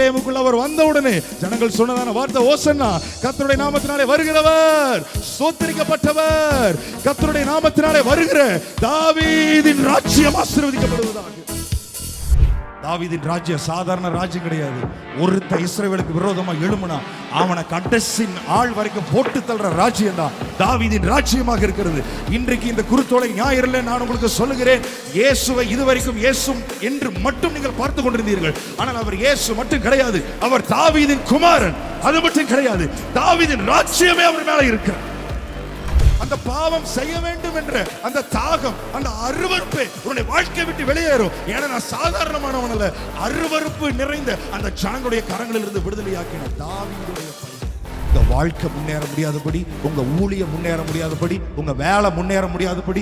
எருசலேமுக்குள்ள அவர் வந்தவுடனே ஜனங்கள் சொன்னதான வார்த்தை ஓசன்னா, கர்த்தருடைய நாமத்தினாலே வருகிறவர் ஸ்தோத்திரிக்கப்பட்டவர், கர்த்தருடைய நாமத்தினாலே வருகிற தாவீதின் ராஜ்யம் ஆசீர்வதிக்கப்படுவதாக. தாவீதின் ராஜ்யம் சாதாரண ராஜ்யம் கிடையாது. ஒருத்த இஸ்ரவேலுக்கு விரோதமா எழும்புனா அவனை கடைசி ஆள் வரைக்கும் போட்டு தள்ளுற ராஜ்யம் தான் தாவீதின் ராஜ்யமாக இருக்கிறது. இன்றைக்கு இந்த குருத்தோலை ஞாயிறுல நான் உங்களுக்கு சொல்லுகிறேன், இயேசுவை இதுவரைக்கும் இயேசு என்று மட்டும் நீங்கள் பார்த்து கொண்டிருந்தீர்கள். ஆனால் அவர் இயேசு மட்டும் கிடையாது, அவர் தாவீதின் குமாரன். அது மட்டும் கிடையாது, தாவீதின் ராஜ்யமே அவர் மேல இருக்கிறார். அந்த பாவம் செய்ய வேண்டும் என்ற அந்த தாகம், அந்த அருவருப்பு உன்னுடைய வாழ்க்கை விட்டு வெளியேறும். ஏன்னா நான் சாதாரணமானவன் அல்ல, அருவருப்பு நிறைந்த அந்த ஜனங்களுடைய கரங்களில் இருந்து விடுதலையாக்கின தாவீதுடைய பையன். உங்க வாழ்க்கை முன்னேற முடியாதபடி, உங்க ஊழியம் முன்னேற முடியாதபடி, உங்க வேலை முன்னேற முடியாதபடி,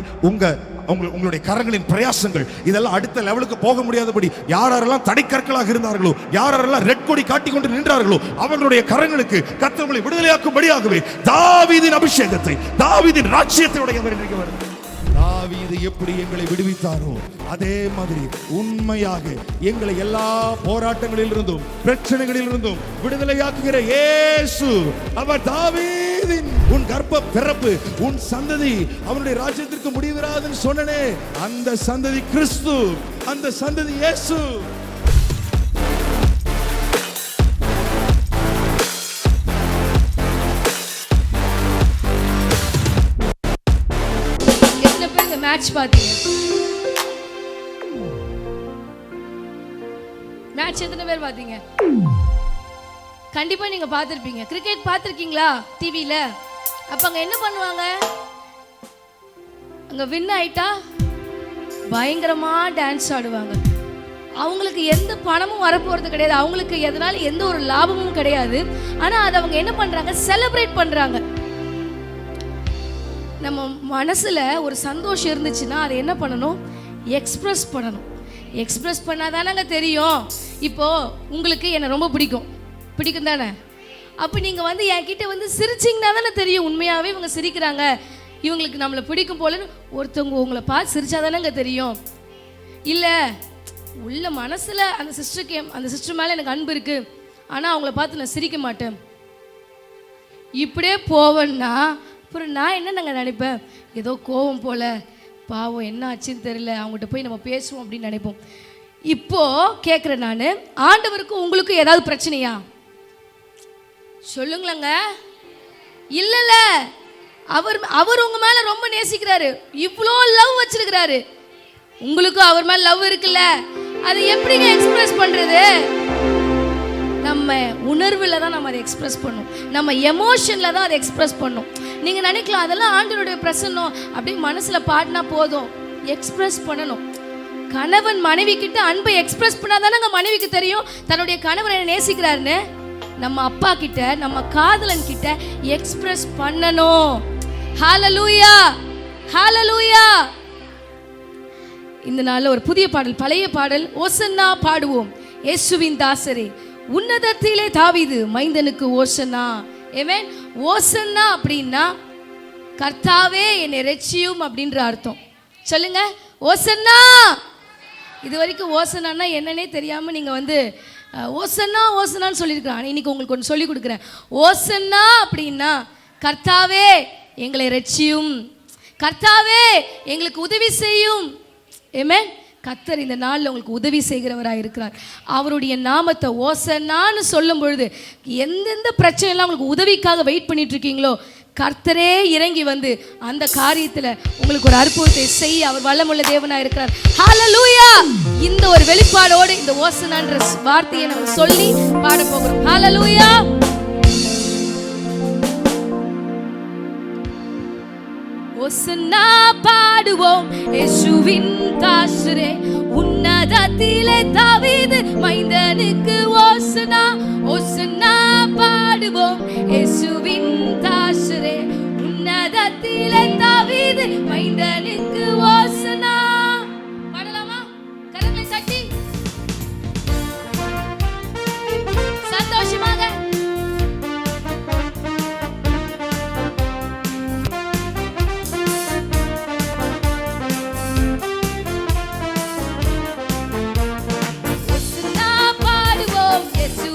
உங்களுடைய கரங்களின் பிரயாசங்கள் இதெல்லாம் அடுத்த லெவலுக்கு போக முடியாதபடி யாரெல்லாம் தடைக்கற்களாக இருந்தார்களோ, யாரெல்லாம் ரெட் கொடி காட்டிக் கொண்டு நின்றார்களோ, அவர்களுடைய கரங்களுக்கு கர்த்தர்களை விடுதலையாக்கும்படியாகவே தாவீதின் அபிஷேகத்தை, தாவீதின் ராஜ்யத்தை உடையவர் இன்றைக்கு வருகிறார். தாவீது எப்படி எங்களை விடுவித்தாரோ அதே மாதிரி உண்மையாக எங்களை எல்லா போராட்டங்களில் இருந்தும் பிரச்சனைகளில் இருந்தும் விடுதலையாக்குகிற இயேசு, அவர் தாவீதின் உன் கர்ப்ப பிறப்பு, உன் சந்ததி அவனுடைய ராஜ்யத்திற்கு முடிவராதுன்னு சொன்னனே, அந்த சந்ததி கிறிஸ்து, அந்த சந்ததி இயேசு. மேட்ச் பாத்தீங்க? மேட்ச் எத்தனை பேர் பாத்தீங்க? கண்டிப்பா நீங்க பாத்திருப்பீங்க. கிரிக்கெட் பாத்திருக்கீங்களா டிவில? அப்ப அங்க என்ன பண்ணுவாங்க? அங்க வின் ஆயிட்டா பயங்கரமா டான்ஸ் ஆடுவாங்க. அவங்களுக்கு எந்த பணமும் வரப்போறது கிடையாது, அவங்களுக்கு எதனால எந்த ஒரு லாபமும் கிடையாது. ஆனா அதை அவங்க என்ன பண்றாங்க? செலிப்ரேட் பண்றாங்க. நம்ம மனசுல ஒரு சந்தோஷம் இருந்துச்சுன்னா அதை என்ன பண்ணணும்? எக்ஸ்பிரஸ் பண்ணணும். எக்ஸ்பிரஸ் பண்ணாதானங்க தெரியும். இப்போ உங்களுக்கு என்ன ரொம்ப பிடிக்கும் தானே? அப்போ நீங்கள் வந்து என்கிட்ட வந்து சிரிச்சிங்கன்னா தானே தெரியும் உண்மையாகவே இவங்க சிரிக்கிறாங்க, இவங்களுக்கு நம்மளை பிடிக்கும் போலன்னு. ஒருத்தவங்க உங்களை பார்த்து சிரிச்சாதானங்க தெரியும். இல்லை உள்ள மனசில் அந்த சிஸ்டர் மேலே எனக்கு அன்பு இருக்குது, ஆனால் அவங்கள பார்த்து நான் சிரிக்க மாட்டேன், இப்படியே போவேன்னா அப்புறம் நான் என்ன நாங்கள் நினைப்பேன்? ஏதோ கோவம் போல, பாவம் என்ன ஆச்சுன்னு தெரியல, அவங்ககிட்ட போய் நம்ம பேசுவோம் அப்படின்னு நினைப்போம். இப்போது கேட்குறேன் நான், ஆண்டவருக்கும் உங்களுக்கும் ஏதாவது பிரச்சனையா? சொல்லுங்களேங்க. இல்லைல்ல, அவர் உங்கள் மேலே ரொம்ப நேசிக்கிறாரு, இவ்வளோ லவ் வச்சிருக்கிறாரு. உங்களுக்கும் அவர் மேலே லவ் இருக்குல்ல, அது எப்படிங்க எக்ஸ்பிரஸ் பண்ணுறது? நம்ம உணர்வில் தான் நம்ம அதை எக்ஸ்பிரஸ் பண்ணணும், நம்ம எமோஷனில் தான் அதை எக்ஸ்பிரஸ் பண்ணணும். நீங்கள் நினைக்கலாம் அதெல்லாம் ஆண்டவருடைய பிரசன்னம் அப்படியே மனசில் பாடினா போதும். எக்ஸ்பிரஸ் பண்ணணும். கணவன் மனைவி கிட்ட அன்பை எக்ஸ்பிரஸ் பண்ணாதானங்க மனைவிக்கு தெரியும் தன்னுடைய கணவன் என்ன நேசிக்கிறாருன்னு. நம்ம அப்பா கிட்ட, நம்ம காதலன் கிட்ட எக்ஸ்பிரஸ் பண்ணணும். ஹல்லேலூயா, ஹல்லேலூயா. இந்த நாளில் ஒரு புதிய பாடல், பழைய பாடல், ஓசன்னா பாடுவோம் இயேசுவின் தாசரே, உன்னதத்திலே தாவீது மைந்தனுக்கு ஓசன்னா. ஆமென். ஓசன்னா அப்படின்னா கர்த்தாவே என்னை ரட்சியும் அப்படின்ற அர்த்தம். சொல்லுங்க, ஓசன்னா. இது வரைக்கும் ஓசனான்னா என்னன்னே தெரியாமல் நீங்கள் வந்து ஓசன்னான்னு சொல்லியிருக்கிறேன். இன்னைக்கு உங்களுக்கு ஒன்று சொல்லி கொடுக்குறேன். ஓசன்னா அப்படின்னா கர்த்தாவே எங்களை ரட்சியும், கர்த்தாவே எங்களுக்கு உதவி செய்யும். ஆமென். கர்த்தர் இந்த நாளில் உங்களுக்கு உதவி செய்கிறவராக இருக்கிறார். அவருடைய நாமத்தை ஓசன்னான்னு சொல்லும் பொழுது எந்தெந்த பிரச்சனைலாம் உங்களுக்கு உதவிக்காக வெயிட் பண்ணிட்டு இருக்கீங்களோ, கர்த்தரே இறங்கி வந்து அந்த காரியத்தில் உங்களுக்கு ஒரு அற்புதத்தை செய்ய அவர் வல்லமுள்ள தேவனாக இருக்கிறார். ஹல்லேலூயா. இந்த ஒரு வெளிப்பாடோடு இந்த ஓசனான்ற வார்த்தையை நம்ம சொல்லி பாட போகிறோம். ஹல்லேலூயா. ஓசன்னா பாடுவோம் இயேசுவின் தாசரே, உன்னதத்திலே தாவீது மைந்தனுக்கு ஓசனா. ஓசன்னா பாடுவோம் இயேசுவின் தாசரே, உன்னதத்திலே தாவீது மைந்தனுக்கு ஓசனா. பாடலாமா? கரங்களை தட்டி சந்தோஷமாக. இயேசுவின்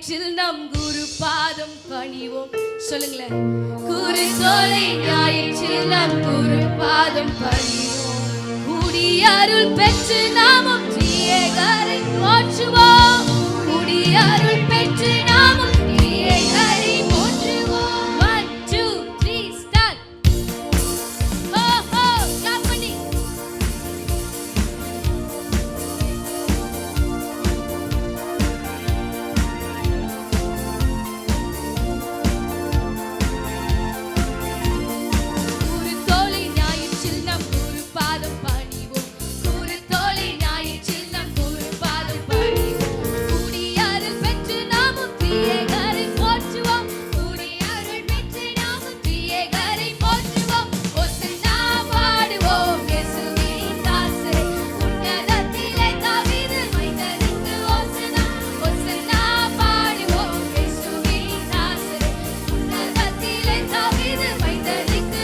ஞாயிற்றில் நம் குரு பாதம் பணிவோம். சொல்லுங்களேன். குருதோலை ஞாயிற்றில் நம் குரு பாதம் பணிவோம். குடியருள் பெற்று நாமும் தியேகரை போற்றுவோம். குடியருள் பெற்று நாமும் தியேகரை போற்றுவோம். 1 2 3 ஸ்டார்ட். ஹோ ஹோ ஸ்டாப் பண்ணி. குருதோலை ஞாயிற்றில் நம் குரு பாதம் பணிவோம். குருதோலை ஞாயிற்றில் நம் குரு பாதம் பணிவோம். குடியருள் பெற்று நாமும் தியேகரை போற்றுவோம். குடியருள் பெற்று நாமும் தியேகரை போற்றுவோம். ஓசன்னா பாடுவோம் இயேசுவின் தாசரே. உன்னதத்திலே தாவீது மைந்தனுக்கு ஓசன்னா. ஓசன்னா பாடுவோம் இயேசுவின் தாசரே. உன்னதத்திலே தாவீது மைந்தனுக்கு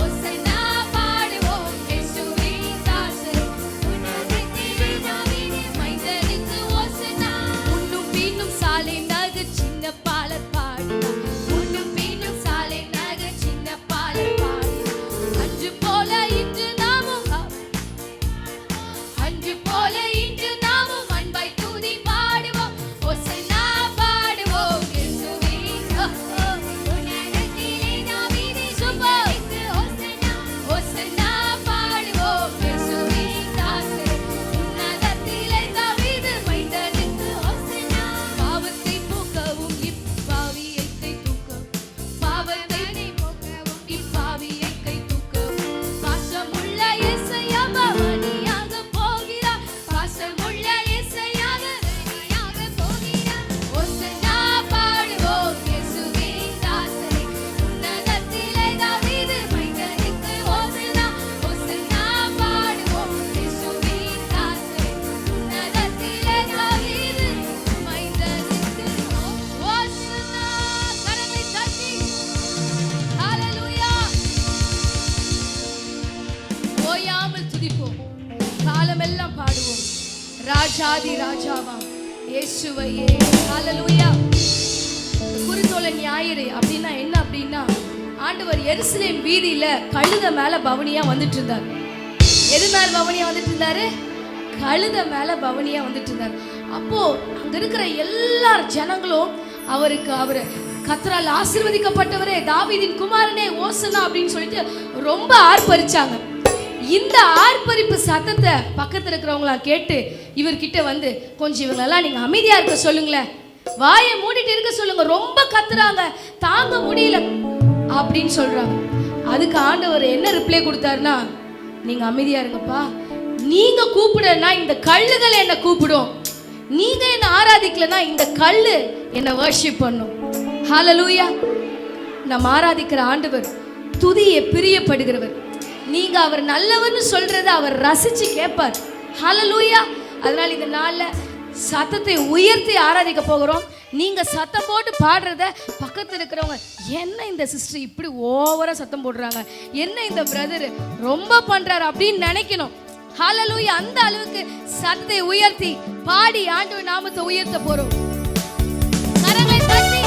ஓசன்னா பாடுவோம் இயேசுவின் தாசரே. உன்னதத்திலே தாவீது மைந்தனுக்கு ஓசன்னா. முன்னும் பின்னும் சாலை நகர் சின்ன பாலர் பாடினார். முன்னும் பின்னும் சாலை நகர் சின்ன பாலர் பாடினார். அன்று போல இன்று நாமும் அன்பாய் துதி பாடுவோம். ஓசன்னா பாடுவோம் இயேசுவின் உன்னதத்திலே தாவீது மைந்தனுக்கு ஓசன்னா. ஓசன்னா பாடுவோம் இயேசுவின் தாசரே. உன்னதத்திலே தாவீது மைந்தனுக்கு ஓசன்னா. பாவத்தை போக்கவும் இப்பாவியை கை தூக்கவும். பாவத்தை போக்கவும் இப்பாவியை கை தூக்கவும். பாசமுள்ள இயேசையா பவனியாக போகிறார். பாசமுள்ள இயேசையாக பவனியாக போகிறார். ஓசன்னா பாடுவோம் இயேசுவின் தாசரே. உன்னதத்திலே தாவீது மைந்தனுக்கு ஓசன்னா. ஓசன்னா பாடுவோம் இயேசுவின் தாசரே. உன்னதத்திலே தாவீது மைந்தனுக்கு ஓசன்னா. கரங்களை தட்டி ஹல்லேலூயா. ஓயாமல் துதிப்போம். காலமெல்லாம் பாடுவோம். ராஜாதி ராஜாவாம் இயேசுவையே. ஹல்லேலூயா. குருதோலை ஞாயிறு அப்படின்னா என்ன அப்படின்னா, ஆண்டவர் எருசலேம் வீதியில கழுத மேல பவனியா வந்துட்டு இருந்தார். எது மேல பவனியா வந்துட்டு இருந்தாரு? கழுத மேல பவனியா வந்துட்டு இருந்தார். அப்போ அங்க இருக்கிற எல்லா ஜனங்களும் அவரை கர்த்தரால் ஆசீர்வதிக்கப்பட்டவரே, தாவீதின் குமாரனே ஓசன்னா அப்படின்னு சொல்லிட்டு ரொம்ப ஆர்ப்பரிச்சாங்க. இந்த ஆர்ப்பரிப்பு சத்தத்தை பக்கத்துல இருக்கிறவங்களா கேட்டு இவர்கிட்ட வந்து, கொஞ்சம் இவங்களெல்லாம் நீங்க அமைதியா இருக்க சொல்லுங்களேன், வாயை மூடிட்டு இருக்க சொல்லுங்க, ரொம்ப கத்துறாங்க, தாங்க முடியல அப்படின்னு சொல்றாங்க. அதுக்கு ஆண்டவர் என்ன ரிப்ளை கொடுத்தாருன்னா, நீங்க அமைதியா இருங்கப்பா, நீங்க கூப்பிடனா இந்த கல்லுகள் என்ன கூப்பிடும், நீங்க என்ன ஆராதிக்கலனா இந்த கல்லு என்ன வர்ஷிப் பண்ணும். ஹல்லேலூயா. நம்ம ஆராதிக்கிற ஆண்டவர் துதியை பிரியப்படுகிறவர். நீங்க அவர் நல்லவர்னு சொல்றத அவர் ரசிச்சு கேட்பார். ஹல்லேலூயா. அதனால இந்த நாள்ல சத்தத்தை உயர்த்தி ஆராதிக்க போகிறோம். நீங்க சத்தம் போட்டு பாடுறத பக்கத்துல இருக்கிறவங்க, என்ன இந்த சிஸ்டர் இப்படி ஓவரா சத்தம் போடுறாங்க, என்ன இந்த பிரதர் ரொம்ப பண்றாரு அப்படின்னு நினைக்கணும். ஹல்லேலூயா. அந்த அளவுக்கு சத்தத்தை உயர்த்தி பாடி ஆண்டவர் நாமத்தை உயர்த்த போறோம். கரங்களை தட்டி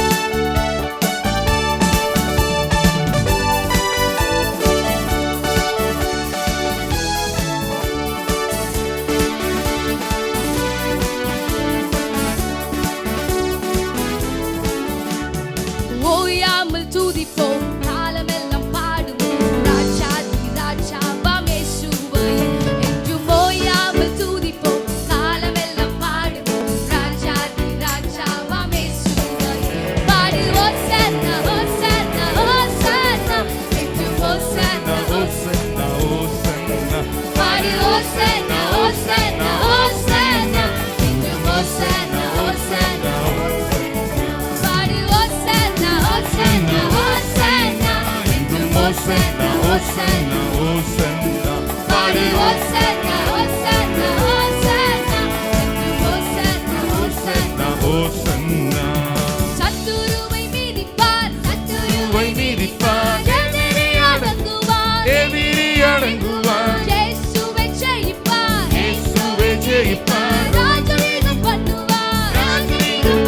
ஓயாமல் துதிப்போம், காலமெல்லாம் பாடுவோம். ராஜாதி ராஜாவாம் இயேசுவையே. என்றும் ஓயாமல் துதிப்போம், காலமெல்லாம் பாடுவோம். ராஜாதி ராஜாவாம் இயேசுவையே. பாடு ஓசன்னா ஓசன்னா ஓசன்னா. என்றும் ஓசன்னா ஓசன்னா ஓசன்னா. பாடு ஓசன்னா ஓசன்னா ஓசன்னா. என்றும் ஓசன்னா ஓசன்னா. பாடு ஓசன்னா ஓசன்னா ஓசன்னா. என்றும் ஓசன்னா ஓசன்னா ஓசன்னா. பாடு ஓசன்னா ஓசன்னா ஓசன்னா. என்றும் ஓசன்னா ஓசன்னா ஓசன்னா. சத்துருவை மிதிப்பார், சத்துருவை மிதிப்பார், எதிரி அடங்குவார், எதிரி அடங்குவார், இயேசுவை ஜெயிப்பார், இயேசுவே ஜெயிப்பார், ராஜரீகம் பண்ணுவார், ராஜரீகம்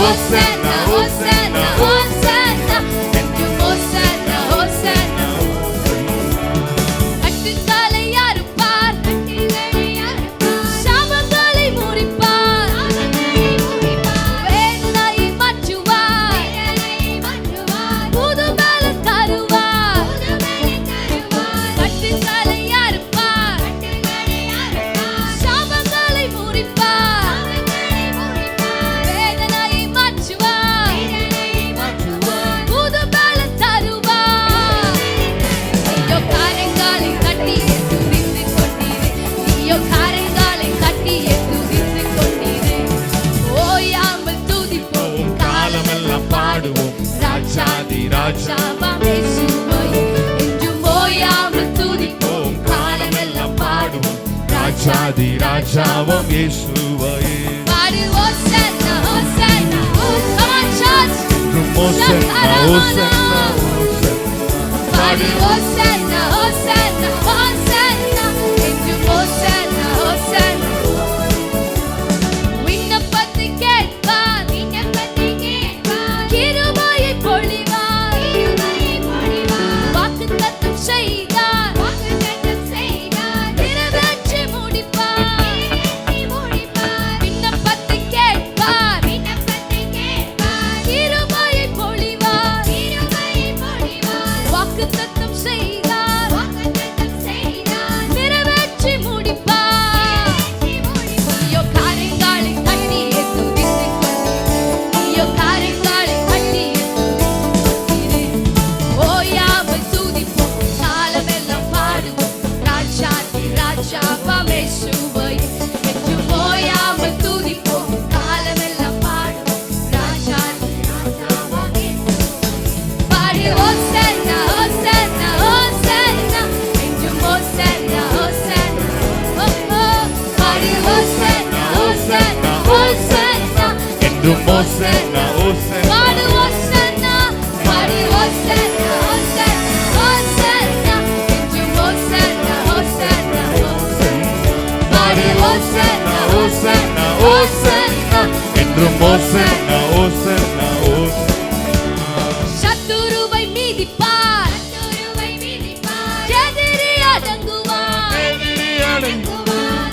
ஓசன்னா ஓசன்னா ஓசன்னா என்றும் ஓசன்னா ஓசன்னா. கட்டுக்காலை அறுப்பார், சாபங்களை முறிப்பார், வேதனையை மாற்றுவார், புது பலன் தருவார். கட்டுக்காலை அறுப்பார், சாபங்களை முறிப்பார், வேதனையை மாற்றுவார், புது பலன் தருவார். நீயோ காரங்களை கட்டியே துதித்துக் கொண்டீரே, நீயோ காரங்களை கட்டியே துதித்துக் கொண்டீரே. ஓயாமல் துதிப்போம், காலமெல்லாம் பாடுவோம் ராஜாதி ராஜா ராஜாவாம் இயேசுவை. என்றும் ஓயாமல் துதிப்போம், காலமெல்லாம் பாடுவோம் ராஜாதி ராஜாவும் இயேசுவையே. பாடு ஓசன்னா ஓசன்னா. Come on church. என்றும் ஓசன்னா ஓசன்னா ஓசன்னா. பாடு ஓசன்னா ஓசன்னா ஓசன்னா. என்றும் ஓசன்னா ஓசன்னா. விண்ணப்பத்தை கேட்பார், கிருபையை பொழிவார், வாக்குத்தத்தம் செய்தார், நிறைவேற்றி முடிப்பார். விண்ணப்பத்தை கேட்பார், கிருபையை பொழிவார், வாக்குத்தத்தம் செய்தார், நிறைவேற்றி முடிப்பார். நீயோ காரியங்களை கட்டியே துதித்துக் கொண்டீரே, நீயோ காரியங்களை கட்டியே துதித்துக் கொண்டீரே. ஓயாமல் துதிப்போம், காலமெல்லாம் பாடுவோம் ராஜாதி ராஜாவாம் இயேசுவை. என்றும் ஓயாமல் துதிப்போம், காலமெல்லாம் பாடுவோம் ராஜாதி ராஜாவாம் இயேசுவை. பாடு ஓசன்னா ஓசன்னா ஓசன்னா. என்றும் ஓசன்னா ஓசன்னா. ஓ ஓ. பாடு ஓசன்னா ஓசன்னா ஓசன்னா. என்றும் ஓசன்னா ஓசன்னா. பாடு ஓசன்னா, பாடு ஓசன்னா ஓசன்னா ஓசன்னா. என்றும் ஓசன்னா ஓசன்னா ஓசன்னா. பாடு ஓசன்னா ஓசன்னா ஓசன்னா. என்றும் ஓசன்னா ஓசன்னா ஓசன்னா. சத்துருவை மீதிப்பார், எதிரி அடங்குவார்,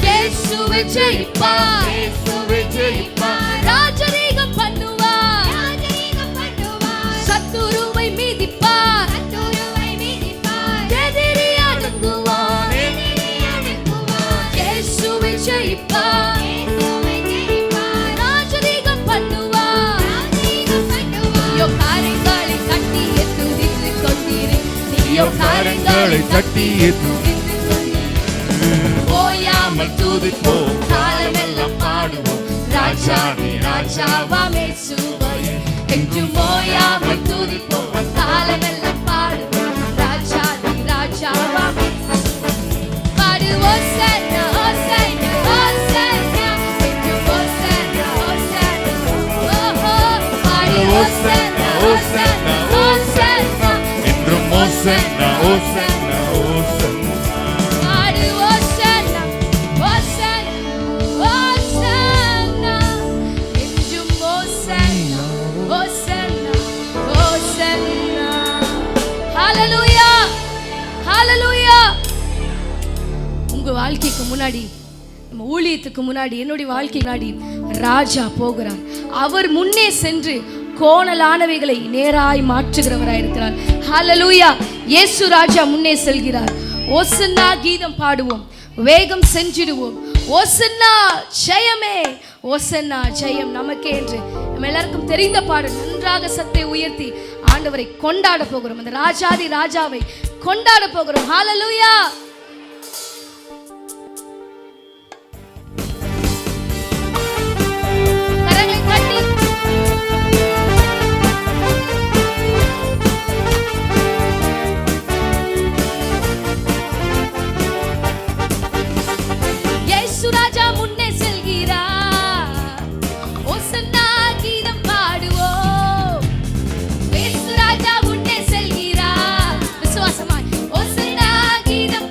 இயேசுவை ஜெயிப்பார், ராஜரீகம் பண்ணுவார். சத்துருவை மீதிப்பார், எதிரி அடங்குவார், இயேசுவை ஜெயிப்பார், ராஜரீகம் பண்ணுவார். நீயோ காரியங்களை கட்டியே துதித்துக் கொண்டீரே, நீயோ காரியங்களை தட்டியே துதித்துக் கொண்டீரே. ஓயாமல் துதிப்போம், காலமெல்லாம் பாடுவோம் ராஜாதி ராஜாவாம் இயேசுவை. என்றும் ஓயாமல் துதிப்போம், காலமெல்லாம் பாடுவோம் ராஜாதி ராஜாவாம் இயேசுவை. பாடு ஓசன்னா ஓசன்னா ஓசன்னா. என்றும் ஓசன்னா ஓசன்னா. ஓஹோ. பாடு ஓசன்னா ஓசன்னா ஓசன்னா. என்றும் ஓசன்னா ஓசன்னா ஓசன்னா. பாடு ஓசன்னா ஓசன்னா ஓசன்னா. என்றும் ஓசன்னா ஓசன்னா ஓசன்னா. ஹல்லேலூயா ஹல்லேலூயா. உங்க வாழ்க்கைக்கு முன்னாடி, நம்ம ஊழியத்துக்கு முன்னாடி, என்னுடைய வாழ்க்கை முன்னாடி ராஜா போகிறார். அவர் முன்னே சென்று கோணலானவைகளை நேராய் மாற்றுகிறவராய் இருக்கிறார். ஹல்லேலூயா. இயேசு ராஜா முன்னே செல்கிறார். ஓசன்னா கீதம் பாடுவோம், வேகம் செஞ்சிடுவோம். ஓசன்னா ஜெயமே, ஓசன்னா ஜெயம் நமக்கே என்று நம்ம எல்லாருக்கும் தெரிந்த பாடல். நன்றாக சத்தை உயர்த்தி ஆண்டவரை கொண்டாட போகிறோம், அந்த ராஜாதி ராஜாவை கொண்டாட போகிறோம். ஹல்லேலூயா. கரங்களை தட்டி இயேசு ராஜா முன்னே செல்கிறார். ஓசன்னா கீதம் பாடுவோம். இயேசு ராஜா முன்னே செல்கிறார். விசுவாசமாய் ஓசன்னா கீதம்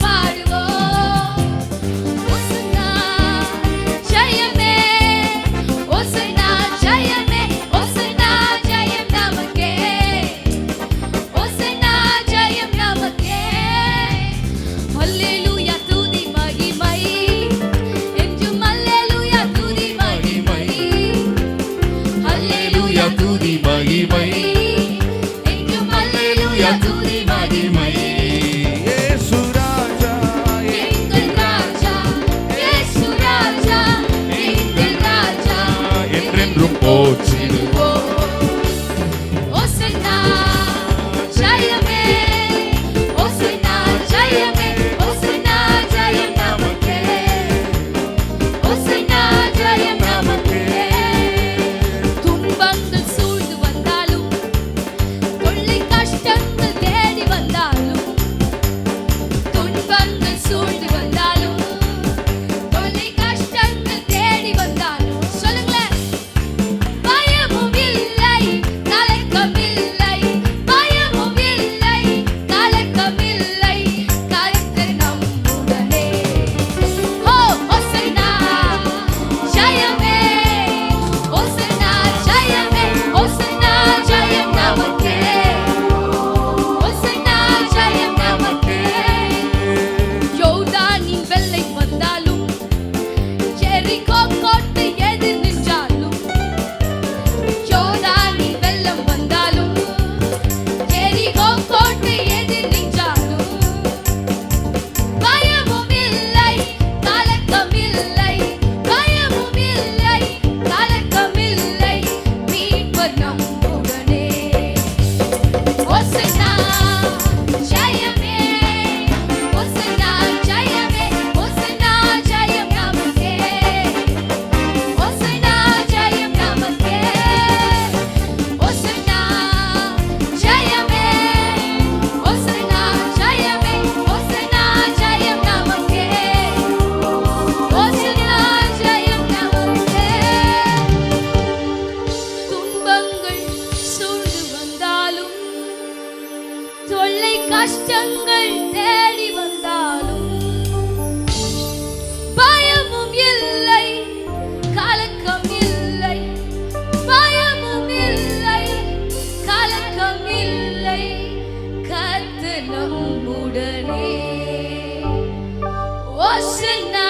ஓசன்னா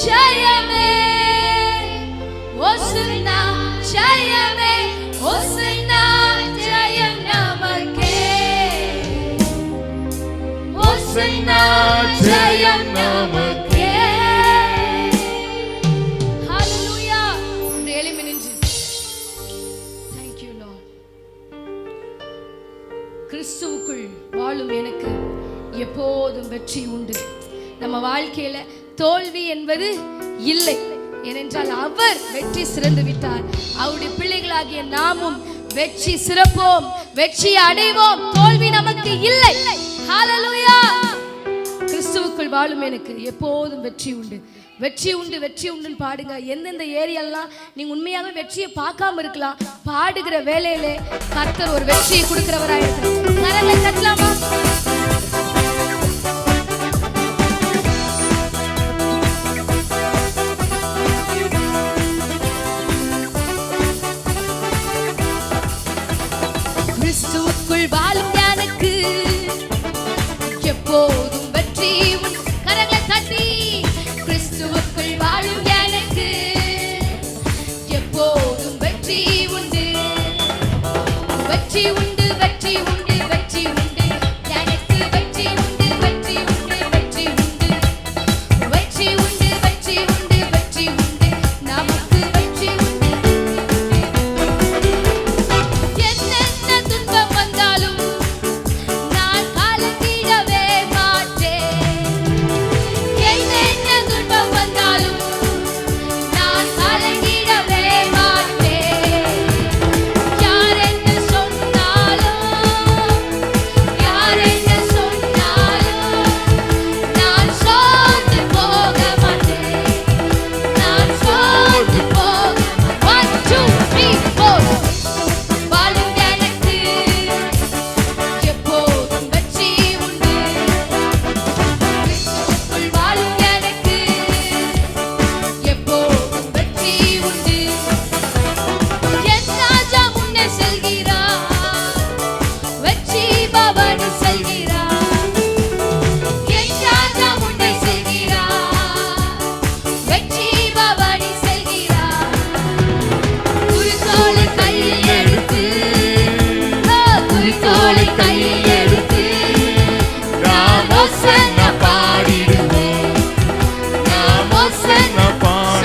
ஜெயமே, ஓசன்னா ஜெயமே, ஓசன்னா ஜெயம் நமக்கே, ஓசன்னா ஜெயம் நமக்கே. ஹalleluya. எளிமை நின்று thank you lord. கிறிஸ்துவுக்குள் வாழும் எனக்கு எப்போதும் வெற்றி உண்டு. நம்ம வாழ்க்கையில தோல்வி என்பது இல்லை. ஏனென்றால் அவர் வெற்றி சிறந்து விட்டார். அவருடைய பிள்ளைகளாகிய நாமும் வெற்றி சிறப்போம், வெற்றி அடைவோம். தோல்வி நமக்கு இல்லை. ஹalleluya. கிறிஸ்துவுக்குள் வாழும் எனக்கு எப்போதும் வெற்றி உண்டு. வெற்றி உண்டு, வெற்றி உண்டுன்னு பாடுங்க. எந்தெந்த ஏரியாலாம் நீங்க உண்மையாகவே வெற்றியை பார்க்காம இருக்கலாம், பாடுகிற வேலையிலே கர்த்தர் ஒரு வெற்றியை கொடுக்கிறவராக இருக்கிறார். கரங்களை தட்டலாமா? கிறிஸ்துவுக்குள் வாழும் எனக்கு எப்போதும் வெற்றி உண்டு. கரங்களை தட்டி கிறிஸ்துவுக்குள் வாழும் எனக்கு எப்போதும் வெற்றி உண்டு. வெற்றி உண்டு, வெற்றி உண்டு, வெற்றி உண்டு. எனக்கு வெற்றி உண்டு, வெற்றி உண்டு, வெற்றி உண்டு. வெற்றி உண்டு, வெற்றி உண்டு, வெற்றி உண்டு. நமக்கு வெற்றி உண்டு. என்னென்ன துன்பம் வந்தாலும் நான் கலங்கிடவே மாட்டேன். என்னென்ன துன்பம் வந்தாலும் நான் கலங்கிடவே மாட்டேன். யார் என்ன சொன்னாலும், யார் என்ன சொன்னாலும் நான் சோர்ந்து போக மாட்டேன். நான் சோர்ந்து போக மாட்டேன். 1 2 3 4 வாழும் எனக்கு எப்போதும் வெற்றி உண்டு. கிறிஸ்துவுக்குள் வாழும் எனக்கு எப்போதும் வெற்றி உண்டு. என் ராஜா முன்னே செல்கிறார், வெற்றி பவனி செல்கிறார். என் ராஜா முன்னே செல்கிறார், வெற்றி பவனி செல்கிறார். குருத்தோலை கையில் எடுத்து, குருத்தோலை கையில் எடுத்து நாம் ஓசன்னா பாடிடுவோம். நாம் ஓசன்னா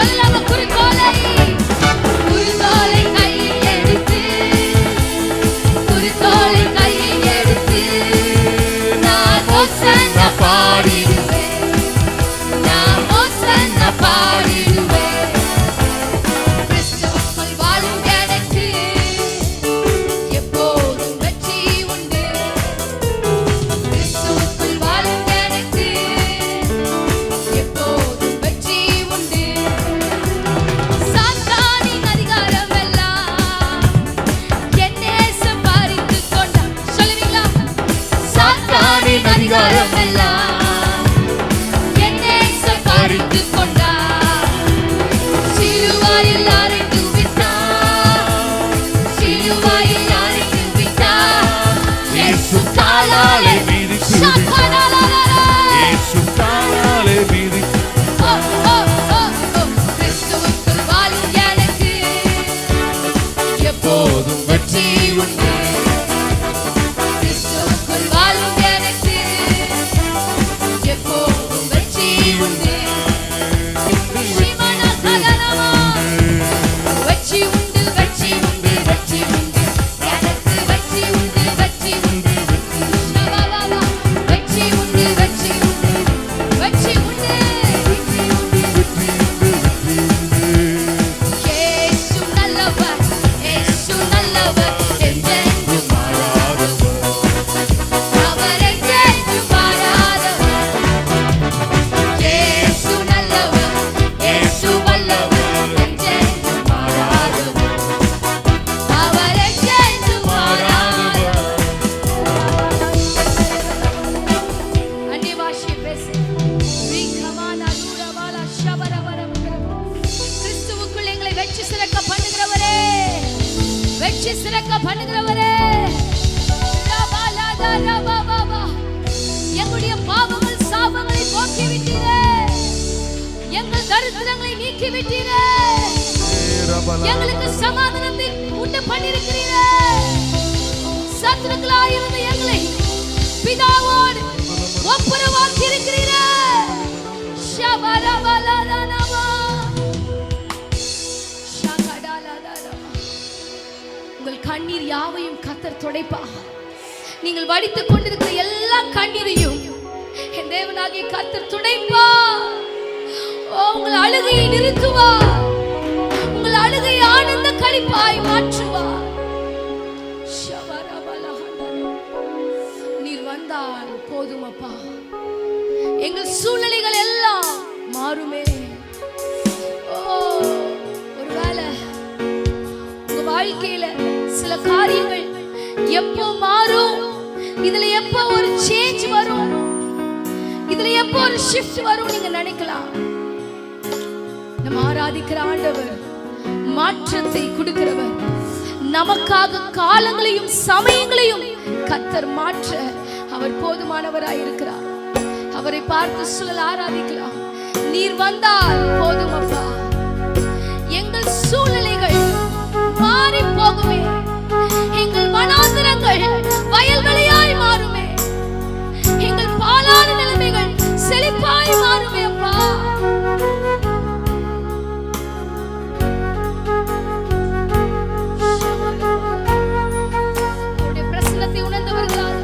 சொல்லாம குருத்தோலை, குருத்தோலை கையில் எடுத்து, குருத்தோலை கையில் எடுத்து நான் ஓசன்னா பாடிடுவேன். நான் ஓசன்னா பாடிடுவேன். கிறிஸ்துவுக்குள் வாழும் எனக்கு எப்போதும் வெற்றி உண்டு. கிறிஸ்துவுக்குள் வாழும் எனக்கு எப்போதும் வெற்றி உண்டு. சாத்தானின் அதிகாரம் எல்லாம் என் நேசம் பறித்துக் கொண்டார். சொல்லுவீங்களா? சாத்தானின் அதிகாரம் எல்லாம் என் நேசம் பறித்துக் கொண்டார். சிலுவையில் அறைந்து விட்டார், சிலுவையில் அறைந்து விட்டார். இயேசு காலாலே மிதித்து இயேசு காலாலே மிதித்து கிறிஸ்துவுக்குள் வாழும் எனக்கு எப்போதும் வெற்றி உண்டு. கிறிஸ்துவுக்குள் வாழும் எனக்கு எப்போதும் வெற்றி உண்டு. சிவன கலனமா வெற்றி உண்டு, வெற்றி உண்டு, வெற்றி உண்டு. எனக்கு வெற்றி உண்டு, வெற்றி உண்டு, ஷபபபா. வெற்றி உண்டு, வெற்றி உண்டு, வெற்றி உண்டு. இயேசு நல்லவர், இயேசு நல்லவர், என்றென்றும் மாறாதவர். அவர் என்றென்றும் மாறாதவர். இயேசு நல்லவர், இயேசு வல்லவர், என்றென்றும் மாறாதவர். அவர் என்றென்றும் மாறாதவர். அந்நிய பாஷையை பேசு. ரீகமானா தூரவாலா ஷபரபரபரப. கிறிஸ்துவுக்குள் எங்களை வெற்றி சிறக்க பண்ணுகிறவரே, வெற்றி சிறக்க பண்ணுகிறவரே. ரபாலாதா ரபாபாபா. எங்களுடைய பாவங்கள் சாபங்களை போக்கி எங்கள் தரித்திரங்களை நீக்கி விட்டீரே. எங்களுக்கு சமாதானத்தை உண்டு பண்ணிருக்கிறீரே. சத்துருக்களாயிருந்த எங்களை பிதாவோடு ஒப்புரவாக்கி இருக்கிறீரே. உங்கள் கண்ணீர் யாவையும் கர்த்தர் துடைப்பா. நீங்கள் வடித்துக் கொண்டிருக்கிற எல்லா கண்ணீரையும் என் தேவனாகிய கர்த்தர் துடைப்பா. உங்கள் அழுகையை நிறுத்துவா. உங்கள் அழுகையை ஆனந்த களிப்பாய் மாற்றுவா. நீர் வந்தால் போதும் அப்பா. எங்கள் சூழ்நிலைகள் எல்லாம் மாறுமே. ஒருவேளை உங்க வாழ்க்கையில சில காரியங்கள் எப்போ மாறும், இதுல எப்போ ஒரு சேஞ்ச் வரும், இதுல எப்போ ஒரு ஷிஃப்ட் வரும் நீங்க நினைக்கலாம். நம்ம ஆராதிக்கிற ஆண்டவர் மாற்றத்தை கொடுக்கிறவர். நமக்காக காலங்களையும் சமயங்களையும் கர்த்தர் மாற்ற அவர் போதுமானவராயிருக்கிறார். அவரை பார்த்து சொல்லல் ஆராதிக்கலாம். நீர் வந்தால் போதும் அப்பா. எங்கள் சூழ்நிலைகள் மாறி போகுமே. எங்கள் வனாந்திரங்கள் வயல்வெளியாய் மாறுமே. எங்கள் பாலான நிலைமைகள் செழிப்பாய் மாறுமே அப்பா. அவருடைய பிரசன்னத்தை உணர்ந்தவர்களாக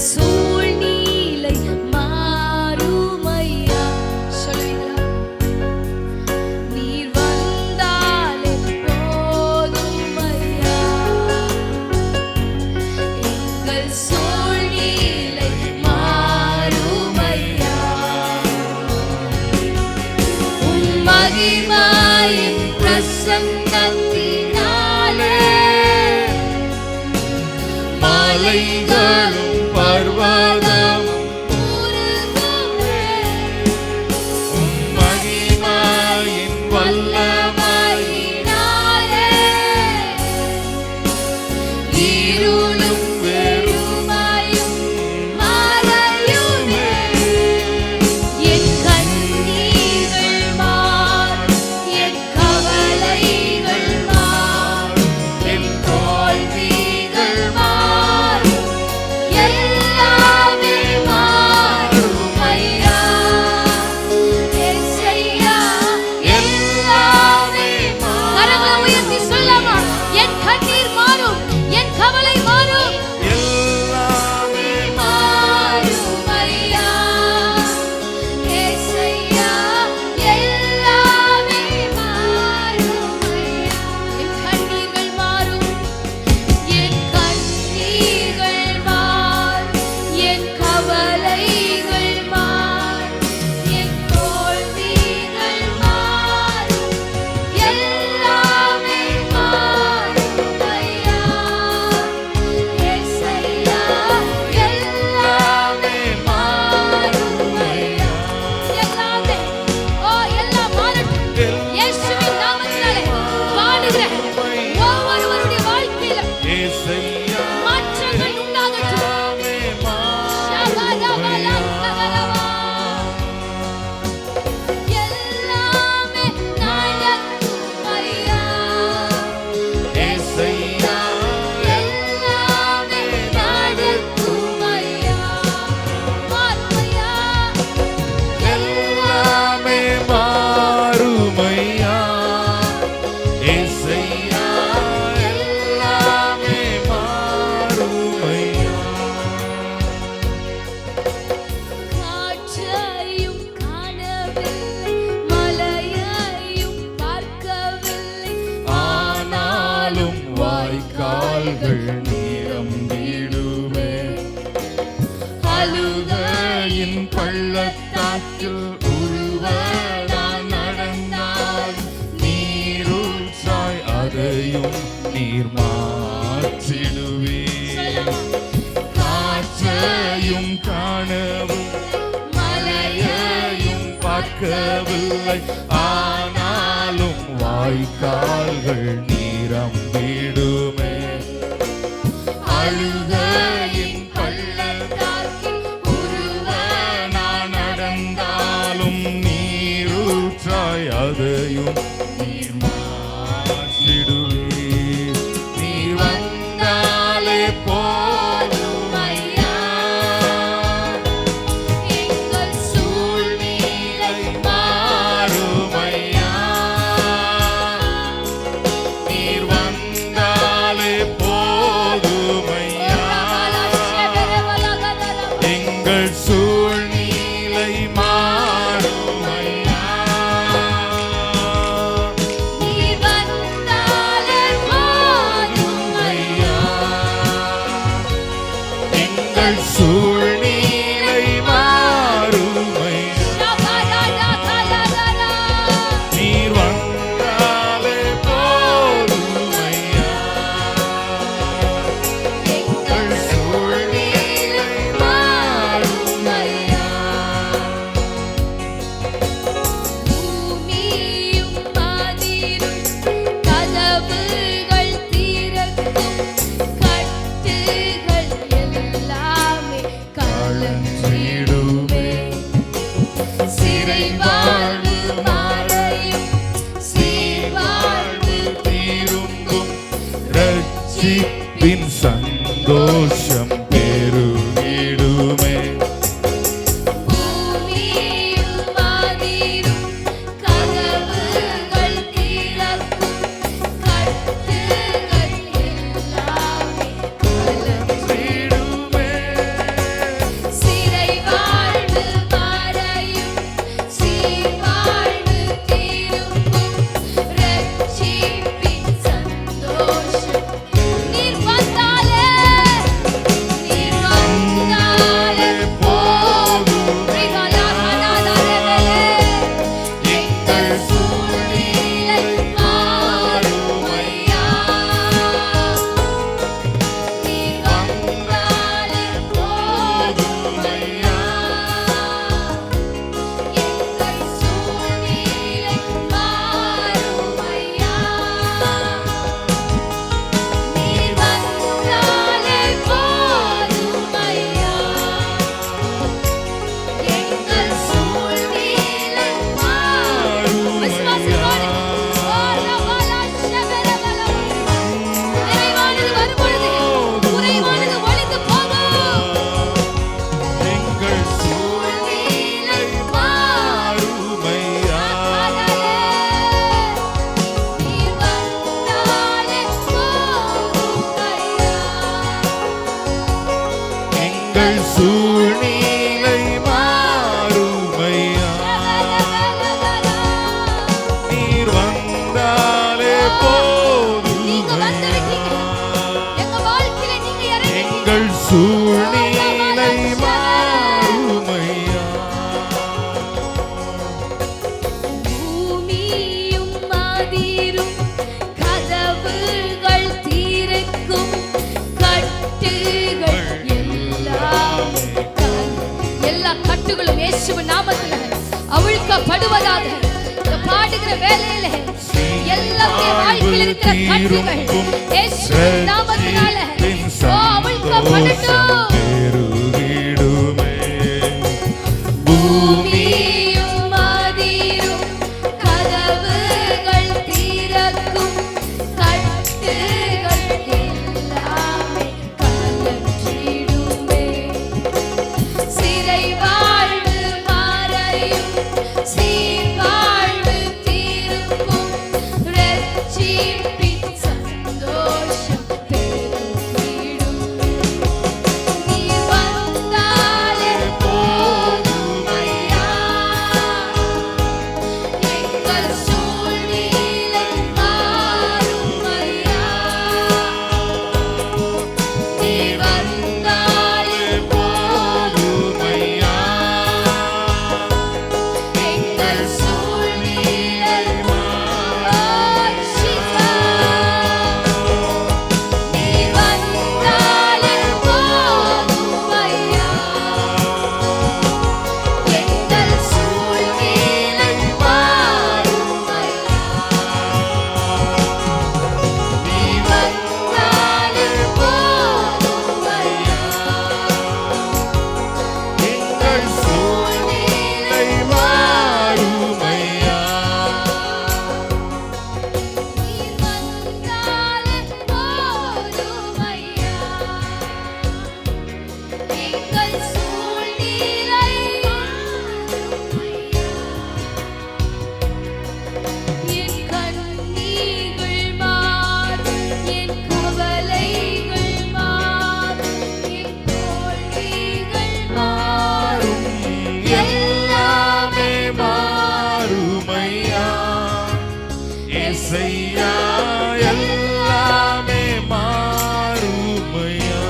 சூழ்நிலை மாறுமையா. சொல்லுவீங்களா? நீர் வந்தாலே போதுமையா. எங்கள் சூழ்நிலை மாறுமையா. உம் மகிமையின் பிரசன்னத்தினாலே மலைகளும் பர்வதமும் உருகுமே. உம் மகிமையின் வல்லமையினாலே இருளும் வெறுமையும் மறையுமே. என் கண்ணீர்கள் மாறும், என் கவலைகள் மாறும், என் தோல்விகள் மாறும். எல்லாமே மாறும் ஐயா. ஏசையா எல்லாமே மாறும். கரங்களை உயர்த்தி சொல்லலாமா? என் கண்ணீர் மாறும், என் கவலை மாறும், எல்லாமே மாறும் ஐயா. ஏசையா எல்லாமே மாறும் ஐயா. என் கண்ணீர்கள் மாறும், என் கண்ணீர்கள் மாறும், என் கவலைகள் மாறும், என் தோல்விகள் மாறும். எல்லாமே மாறும் ஐயா. ஏசையா எல்லாமே மாறும் ஐயா. எல்லாமே எல்லாம் மாறட்டும். இயேசுவின் நாமத்தினாலே பாடுகிற ஒவ்வொருவருடைய வாழ்க்கையில மாற்றங்கள் உண்டாகட்டும். எல்லாமே நடக்கும் ஐயா. எல்லாமே நடக்கும் ஐயா. மாறும் ஐயா. எல்லாமே மாறுமையா. ஏசையா எல்லாமே மாறுமையா. காற்றையும் காணவில்லை, மலையையும் பார்க்கவில்லை, ஆனாலும் வாய்க்கால்கள் நிரம்பிடுமே. அழுகையின் பள்ளத்தாக்கில் உருவதாய் நடந்தால் நீரூற்றாய் அதையும் நீர் மாற்றிடுவே. காற்றையும் காணவும் மலையை பார்க்கவில்லை, ஆனாலும் வாய்க்கால்கள் நிரம்பிடுமே. அழுகையின் பள்ளத்தாக்கில் உருவ நான் நடந்தாலும் நீரூற்றாய் அதையும் நீர் மாற்றிடுவே. நீர் வந்தாலே போதும் ஐயா, எங்கள் சூழ்நிலை மாறும் ஐயா. நீர் வந்தாலே போதும் ஐயா, எங்கள் சூழ்நிலை மாறும் ஐயா. நீர் வந்தாலே போதும் ஐயா, எங்கள் சூழ்நிலை மாறும் ஐயா. நீர் வந்தாலே போதும் ஐயா, எங்கள் சூழ்நிலை மாறும் ஐயா. பூமியும் பாதிரும் கதவுகள் திறக்கும், கட்டுகள் எல்லாமே கலங்கிடுமே. சிறை வாழ்வு மறையும், சீர்வாழ்வு திரும்பும், ரட்சிப்பின் சந்தோஷம் பெருகிடுமே. பூமியும் பாதிரும் கதவுகள் திறக்கும், கட்டுகள் எல்லாமே கலங்கிடுமே. சிறை வாழ்வு மறையும், சீர்வாழ்வு திரும்பும், ரட்சிப்பின் சந்தோஷம். நீர் வந்தாலே போதும், எங்கள் சூழ்நிலை மாறும் ஐயா. நீர் வந்தாலே போதும் ஐயா, எங்கள் சூழ்நிலை மாறும் ஐயா. நீர் வந்தாலே போதும் ஐயா, எங்கள் சூழ்நிலை மாறும் ஐயா. நிறைவானது வரும்பொழுது குறைவானது ஒழிந்து போகும். எங்கள் சூழ்நிலை மாறும் ஐயா. நீர் வந்தாலே போதும் ஐயா, எங்கள் சூழ்நிலை மாறும் ஐயா. நீர் வந்தாலே போதும் நீங்க ஐயா, வந்திருக்கீங்க. எங்க வாழ்க்கையில நீங்க இறங்கி எங்கள் சூழ்நிலை மாறும் ஐயா. பூமியும் மாதிரும் கதவுகள் திறக்கும், கட்டுகள் எல்லாமே எல்லா கட்டுகளும் இயேசுவின் நாமத்தில் அவிழ்க்கப்படுவதாக. இந்த பாடுகிற வேளையில எல்லாருடைய வாழ்க்கையில் இருக்கிற கட்டுகள் இயேசுவின் நாமத்தினால அவிழ்க்கப்படட்டும். பெருகிடுமே. பூமியும் மாதிரும் கதவுகள் திறக்கும், கட்டுகள் எல்லாமே கலங்கிடுமே. சிறை வாழ்வு மறையும், சீர்வாழ்வு திரும்பும், ரட்சிப்பின் சந்தோஷம் பெருகிடுமே. ஏசையா எல்லாமே மாறுமையா,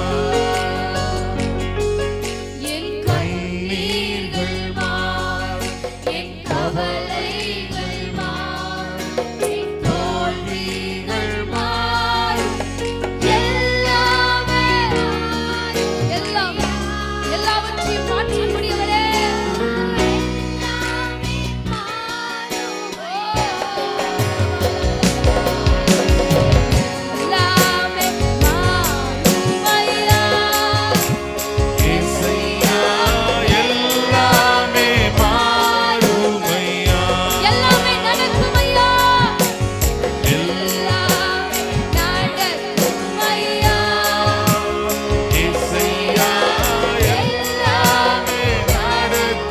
என் கண்ணீர்கள் மாறும், என் கவலைகள் மாறும், என் தோல்விகள் மாறும், எல்லாமே எல்லாமே எல்லாவற்றையும் மாற்றக்கூடியவரே. எல்லாமே மாறுமையா, ஏசையா எல்லாமே மாறுமையா, எல்லாமே நடக்குமையா, எல்லாமே எல்லாமே நடக்குமையா, ஏசையா எல்லாமே நடக்குமையா,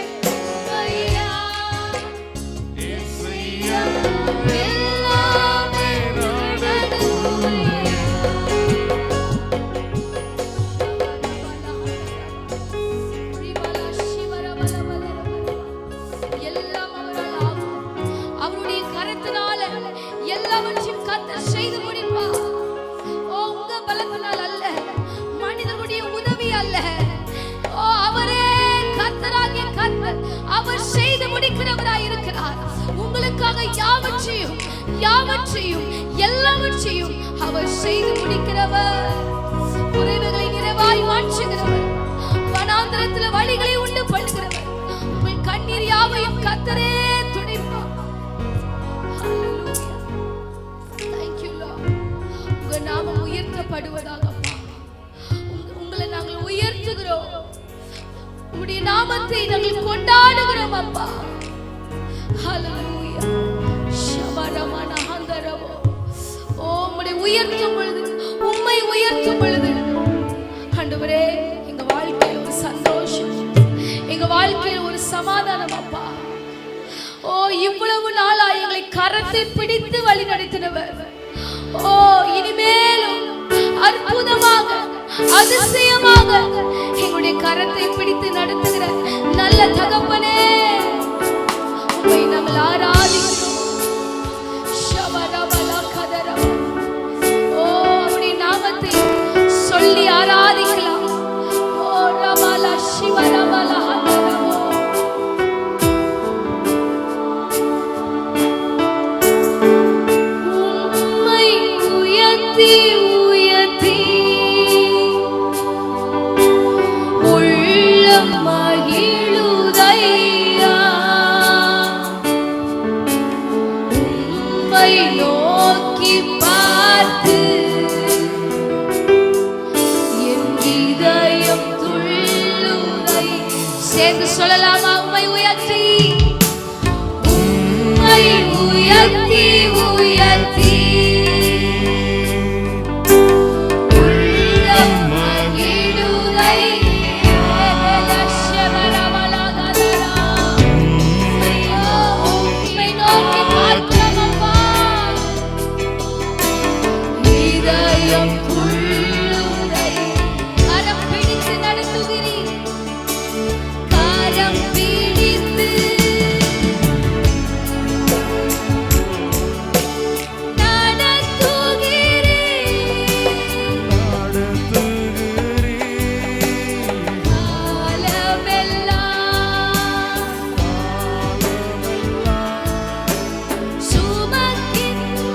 நடக்குமையா, ஏசையா எல்லாமே நடக்குமையா. எல்லாம் அவரால் ஆகும். அவருடைய கரத்தினால எல்லாவற்றையும் கர்த்தர் செய்து முடிப்பார். ஓ, உங்க பலத்தினால் அல்ல, மனிதனுடைய உதவி அல்ல. ஓ, அவரே கர்த்தராகிய கர்த்தர், அவர் செய்து முடிக்கிறவராய் இருக்கிறார். உங்களுக்காக யாவற்றையும் யாவற்றையும் எல்லாவற்றையும் அவர் செய்து முடிக்கிறவர். குறைவுகளை நிறைவாய் மாற்றுகிறவர், வனாந்தரத்தில் வழிகளை உண்டு பண்ணுகிறவர். உங்கள் கண்ணீர் யாவையும் கர்த்தரே துடைப்பார். Hallelujah. Thank you, Lord. உங்க நாமம் உயர்த்தப்படுவதாக அப்பா. உங்களை நாங்கள் உயர்த்துகிறோம். உம்முடைய நாமத்தை நாங்கள் கொண்டாடுகிறோம் அப்பா. Hallelujah. ஷபரமன ஹந்தரவோ. ஓ, உம்மை உயர்த்தும் பொழுது, உம்மை உயர்த்தும் பொழுது ஆண்டவரே, எங்க வாழ்க்கையில் ஒரு சந்தோஷம், எங்க வாழ்க்கையில் ஒரு சமாதானம் அப்பா. ஓ, இவ்வளவு நாளா எங்களை கரத்தை பிடித்து வழி நடத்தினவர், ஓ, இனிமேலும் அற்புதமாக அதிசயமாக எங்களுடைய கரத்தை பிடித்து நடத்துகிற நல்ல தகப்பனே, உம்மை நாங்கள் ஆராதிக்கிறோம். ஷபரபலா கதரவோ. ஓ, அவருடைய நாமத்தை சொல்லி ஆராதிக்கலாம். ஓ, ரபலா சிவரபலா ஹதரவோ. உம்மை உயர்த்தி உயர்த்தி உள்ளம் மகிழுதையா, உம்மை நோக்கி பார்த்து என் இதயம் துள்ளுதை. சேர்ந்து சொல்லலாமா? உம்மை உயர்த்தி உம்மை உயர்த்தி உயர்த்தி உள்ளம் மகிழுதை. உம்மை நோக்கி பார்க்கிறோம் அப்பா. இதயம் துள்ளுதை. கரம் பிடித்து நடத்துகிறீர், கரம் பிடித்து காலமெல்லாம் சுமக்கின்றீர்.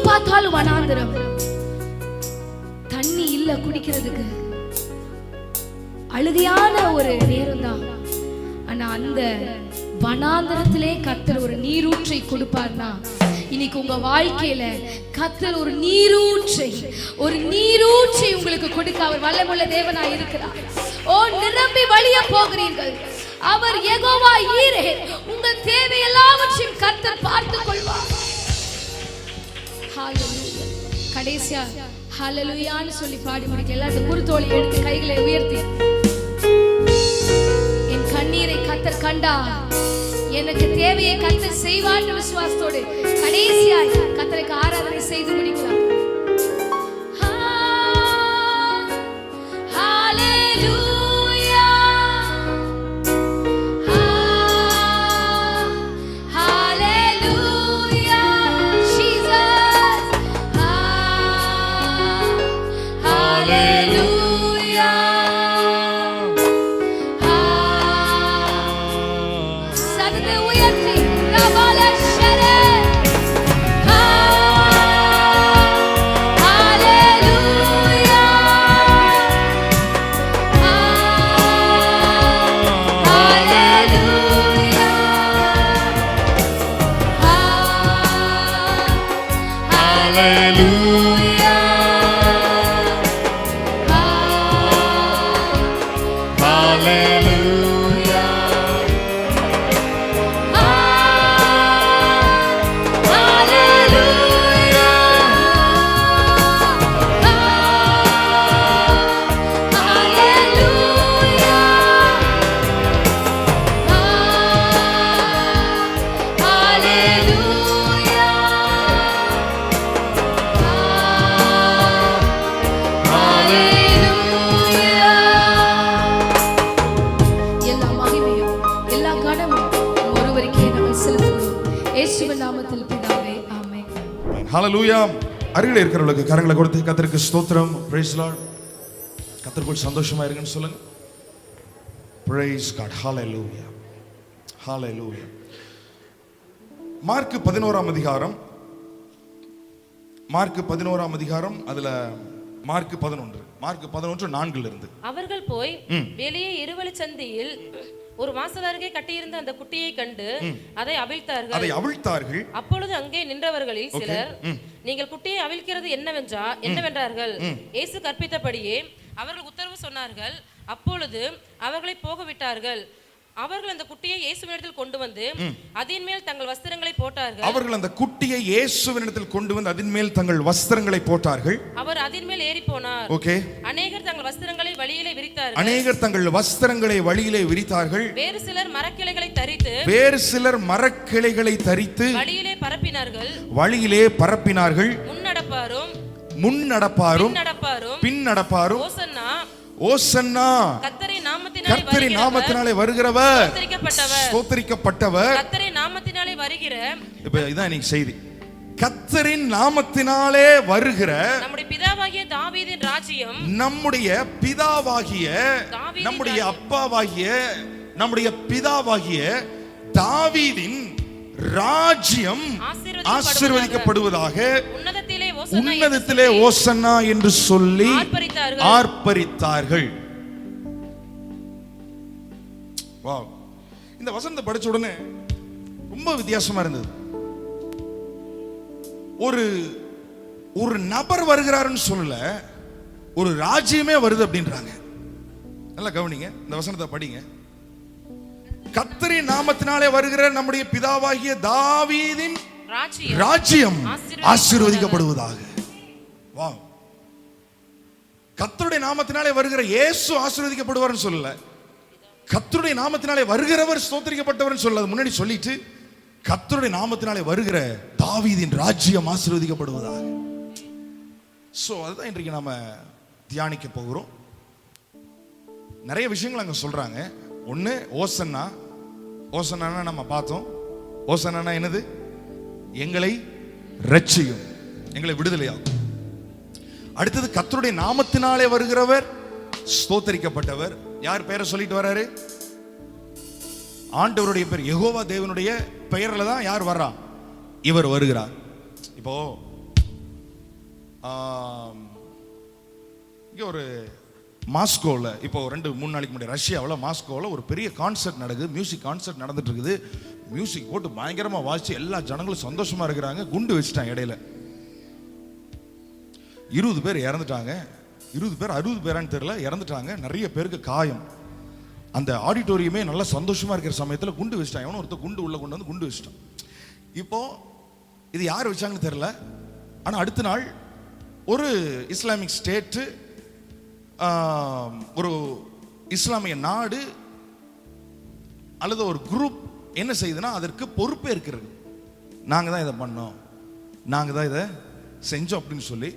பார்த்தாலும் வனாந்திரம், தண்ணி இல்ல குடிக்கிறதுக்கு, அழுகையான ஒரு நேரம் தான். ஆனா அந்த வனாந்திரத்திலே கர்த்தர் ஒரு நீரூற்றை கொடுப்பார்னா, இன்னைக்கு உங்க வாழ்க்கையில கர்த்தர் ஒரு நீரூற்றை உங்களுக்கு கொடுக்க அவர் வல்லமுள்ள தேவனாய் இருக்கிறார். ஓ, நிரம்பி வழிய போகிறீர்கள். அவர் யெகோவா ஈரே, உங்கள் தேவை எல்லாவற்றையும் கர்த்தர் பார்த்துக் கொள்வார். ஹalleluya. கடைசியா ஹalleluyaன்னு சொல்லி பாடி முடிக்க எல்லாரும் குருத்தோலை எடுத்து கைகளை உயர்த்தி, என் கண்ணீரை கர்த்தர் கண்டார், எனக்கு தேவையை கர்த்தர் செய்வார் விசுவாசத்தோடு கடைசியாய் கர்த்தருக்கு ஆராதனை செய்து முடிக்கலாம். இயேசுவின் நாமத்தில் பிதாவே, ஆமென். ஹalleluya. அருகில் இருக்கிறவங்களுக்கு கரங்களை கொடுத்து கர்த்தருக்கு ஸ்தோத்திரம். praise lord. கர்த்தருக்குள் சந்தோஷமா இருங்கன்னு சொல்லுங்க. praise god. hallelujah. hallelujah. Mark 11ஆம் அதிகாரம், மார்க் 11ஆம் அதிகாரம், அதுல மார்க் 11 4 இருந்து. அவர்கள் போய் வெளியே இருவழி சந்தியில் ஒரு வாசல் அருகே கட்டியிருந்த அந்த குட்டியை கண்டு அதை அவிழ்த்தார்கள். அப்பொழுது அங்கே நின்றவர்களில் சிலர், நீங்கள் குட்டியை அவிழ்க்கிறது என்னவென்றார்கள். இயேசு கற்பித்தபடியே அவர்கள் உத்தரவு சொன்னார்கள். அப்பொழுது அவர்களை போக விட்டார்கள். அவர்கள் அந்த குட்டியை இயேசுவினிடத்தில் கொண்டு வந்து அதின் மேல் தங்கள் வஸ்திரங்களை போட்டார்கள். அவர்கள் அந்த குட்டியை இயேசுவினிடத்தில் கொண்டு வந்து அதின் மேல் தங்கள் வஸ்திரங்களை போட்டார்கள். அவர் அதின் மேல் ஏறி போனார். ஓகே. அநேகர் தங்கள் வஸ்திரங்களை வழியிலே விரித்தார்கள். வேறு சிலர் மரக்கிளைகளை தரித்து வழியிலே பரப்பினார்கள். முன்னடப்பாரும் பின் நடப்பாரும் ஓசன்னா கர்த்தரின் நாமத்தினாலே வருகிறவர் ஸ்தோத்திரிக்கப்பட்டவர். கர்த்தரின் நாமத்தினாலே வருகிற, இப்ப இதான் இன்னைக்கு செய்தி. கர்த்தரின் நாமத்தினாலே வருகிற நம்முடைய பிதாவாகிய தாவீதின் ராஜ்யம், நம்முடைய அப்பாவாகிய நம்முடைய பிதாவாகிய தாவீதின் ராஜ்யம் ஆசீர்வதிக்கப்படுவதாக உன்னதத்திலே ஓசன்னா என்று சொல்லி ஆர்ப்பரித்தார்கள். வாவ். இந்த வசனத்தை படிச்ச உடனே ரொம்ப வித்தியாசமா இருந்தது. ஒரு நபர் வருகிறாருன்னு சொல்லல, ஒரு ராஜ்யமே வருது அப்படின்றாங்க. நல்லா கவனிங்க, இந்த வசனத்தை படிங்க. கர்த்தரின் நாமத்தினாலே வருகிற நம்முடைய பிதாவாகிய தாவீதின் ராஜ்யம் ஆசீர்வதிக்கப்படுவதாக. வாவ். கர்த்தருடைய நாமத்தினாலே வருகிற இயேசு ஆசீர்வதிக்கப்படுவார்னு சொல்லல, கர்த்தருடைய நாமத்தினாலே வருகிறவர் ஸ்தோத்திரிக்கப்பட்டவர் சொல்லல. முன்னாடி சொல்லிட்டு கர்த்தருடைய நாமத்தினாலே வருகிற தாவீதின் ராஜ்யம் ஆசீர்வதிக்கப்படுவதாக. சோ அதுதான் இன்றைக்கு நாம தியானிக்க போகிறோம். நிறைய விஷயங்கள் அங்க சொல்றாங்க. ஒன்னு ஓசன்னா. ஓசன்னா நம்ம பார்த்தோம். ஓசன்னா என்னது? எங்களை ரட்சியும், எங்களை விடுதலையாகும். அடுத்தது கர்த்தருடைய நாமத்தினாலே வருகிறவர் ஸ்தோத்திரிக்கப்பட்டவர். யார் பெயரை சொல்லிட்டு வர்றாரு? ஆண்டவருடைய பேர், யெகோவா தேவனுடைய பெயர்ல தான் யார் வர்றா? இவர் வருகிறார். இப்போ இங்க ஒரு மாஸ்கோவில், இப்போ 2-3 நாளைக்கு முன்னாடி ரஷ்யாவில் மாஸ்கோவில் ஒரு பெரிய கான்சர்ட் நடக்குது. மியூசிக் கான்சர்ட் நடந்துட்டு இருக்குது. மியூசிக் போட்டு பயங்கரமாக வாசிச்சு எல்லா ஜனங்களும் சந்தோஷமா இருக்கிறாங்க. குண்டு வச்சுட்டாங்க இடையில. 20 பேர் இறந்துட்டாங்க. 20 பேர் 60 பேரான்னு தெரியல, இறந்துட்டாங்க. நிறைய பேருக்கு காயம். அந்த ஆடிட்டோரியமே நல்லா சந்தோஷமா இருக்கிற சமயத்தில் குண்டு வச்சுட்டாங்க. எவனோ ஒருத்தர் குண்டு உள்ள கொண்டு வந்து குண்டு வச்சுட்டான். இப்போ இது யார் வச்சாங்கன்னு தெரியல. ஆனால் அடுத்த நாள் ஒரு இஸ்லாமிக் ஸ்டேட்டு, ஒரு இஸ்லாமிய நாடு அல்லது ஒரு குரூப் என்ன செய்யுதுன்னா அதற்கு பொறுப்பே இருக்கிறது. நாங்கள் தான் இதை பண்ணோம், நாங்கள் தான் இதை செஞ்சோம் அப்படின்னு சொல்லி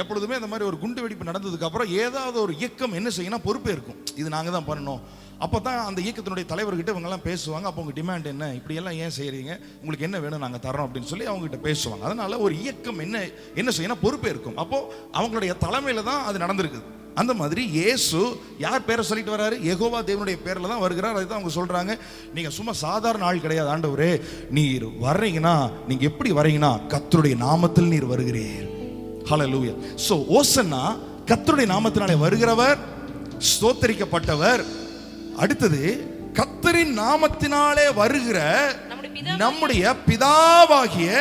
எப்பொழுதுமே இந்த மாதிரி ஒரு குண்டு வெடிப்பு நடந்ததுக்கு அப்புறம் ஏதாவது ஒரு இயக்கம் என்ன செய்யணும், பொறுப்பே இருக்கும். இது நாங்கள் தான் பண்ணோம். அப்போ தான் அந்த இயக்கத்தினுடைய தலைவர்கிட்ட இவங்கெல்லாம் பேசுவாங்க. அப்போ உங்கள் டிமாண்ட் என்ன, இப்படியெல்லாம் ஏன் செய்கிறீங்க, உங்களுக்கு என்ன வேணும், நாங்கள் தரோம் அப்படின்னு சொல்லி அவங்ககிட்ட பேசுவாங்க. அதனால ஒரு இயக்கம் என்ன செய்யணும், பொறுப்பே இருக்கும். அப்போது அவங்களுடைய தலைமையில் தான் அது நடந்திருக்குது. அந்த மாதிரி இயேசு யார் பேரை சொல்லிட்டு வர்றாரு? யெகோவா தேவனுடைய பேரில் தான் வருகிறார். அதுதான் அவங்க சொல்கிறாங்க, நீங்கள் சும்மா சாதாரண ஆள் கிடையாது ஆண்டவரே, நீர் வர்றீங்கன்னா நீங்கள் எப்படி வர்றீங்கன்னா கர்த்தருடைய நாமத்தில் நீர் வருகிறீர். ஹல்லேலூயா. சோ ஓசன்னா கர்த்தருடைய நாமத்தினாலே வருகிறவர், ஸ்தோத்திரிக்கப்பட்டவர். அடுத்தது கர்த்தரின் நாமத்தினாலே வருகிற நம்முடைய பிதாவாகிய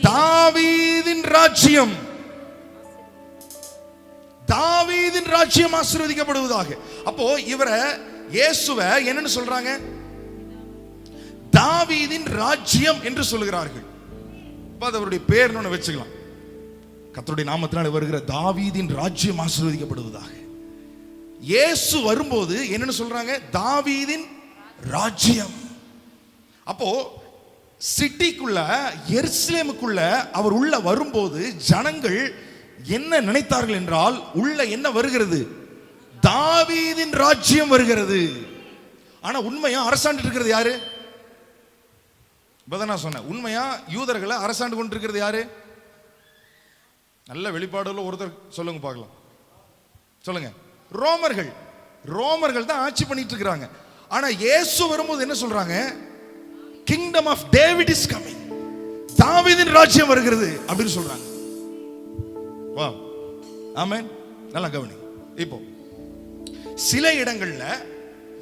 தாவீதின் ராஜ்யம், தாவீதின் ராஜ்யம் ஆசீர்வதிக்கப்படுவதாக. அப்போ இவரை இயேசுவை என்னன்னு சொல்றாங்க? தாவீதின் ராஜ்யம் என்று சொல்லுகிறார்கள். அவருடைய பேர் ஒன்று வச்சுக்கலாம். கர்த்தருடைய நாமத்தினாலே வருகிற தாவீதின் ராஜ்யம் ஆசீர்வதிக்கப்படுவதாக. இயேசு வரும்போது என்னன்னு சொல்றாங்க? தாவீதின் ராஜ்யம். அப்போ சிட்டிக்குள்ள, எருசலேமுக்குள்ள அவர் உள்ள வரும்போது ஜனங்கள் என்ன நினைத்தார்கள் என்றால், உள்ள என்ன வருகிறது? தாவீதின் ராஜ்யம் வருகிறது. ஆனா உண்மையா அரசாண்டு இருக்கிறது யாரு? இப்பதான் நான் சொன்னேன், உண்மையா யூதர்களை அரசாண்டு கொண்டிருக்கிறது யாரு? நல்ல வெளிப்பாடுல ஒருத்தர் சொல்லுங்க பார்க்கலாம், சொல்லுங்க. ரோமர்கள். ரோமர்கள் தான் ஆட்சி பண்ணிட்டு இருக்கிறாங்க. ஆனா இயேசு வரும்போது என்ன சொல்றாங்க? Kingdom of David is coming, தாவீதின் ராஜ்யம் வருகிறது அப்படின்னு சொல்றாங்க. வா, ஆமென். நல்லா கவனி. இப்போ சில இடங்கள்ல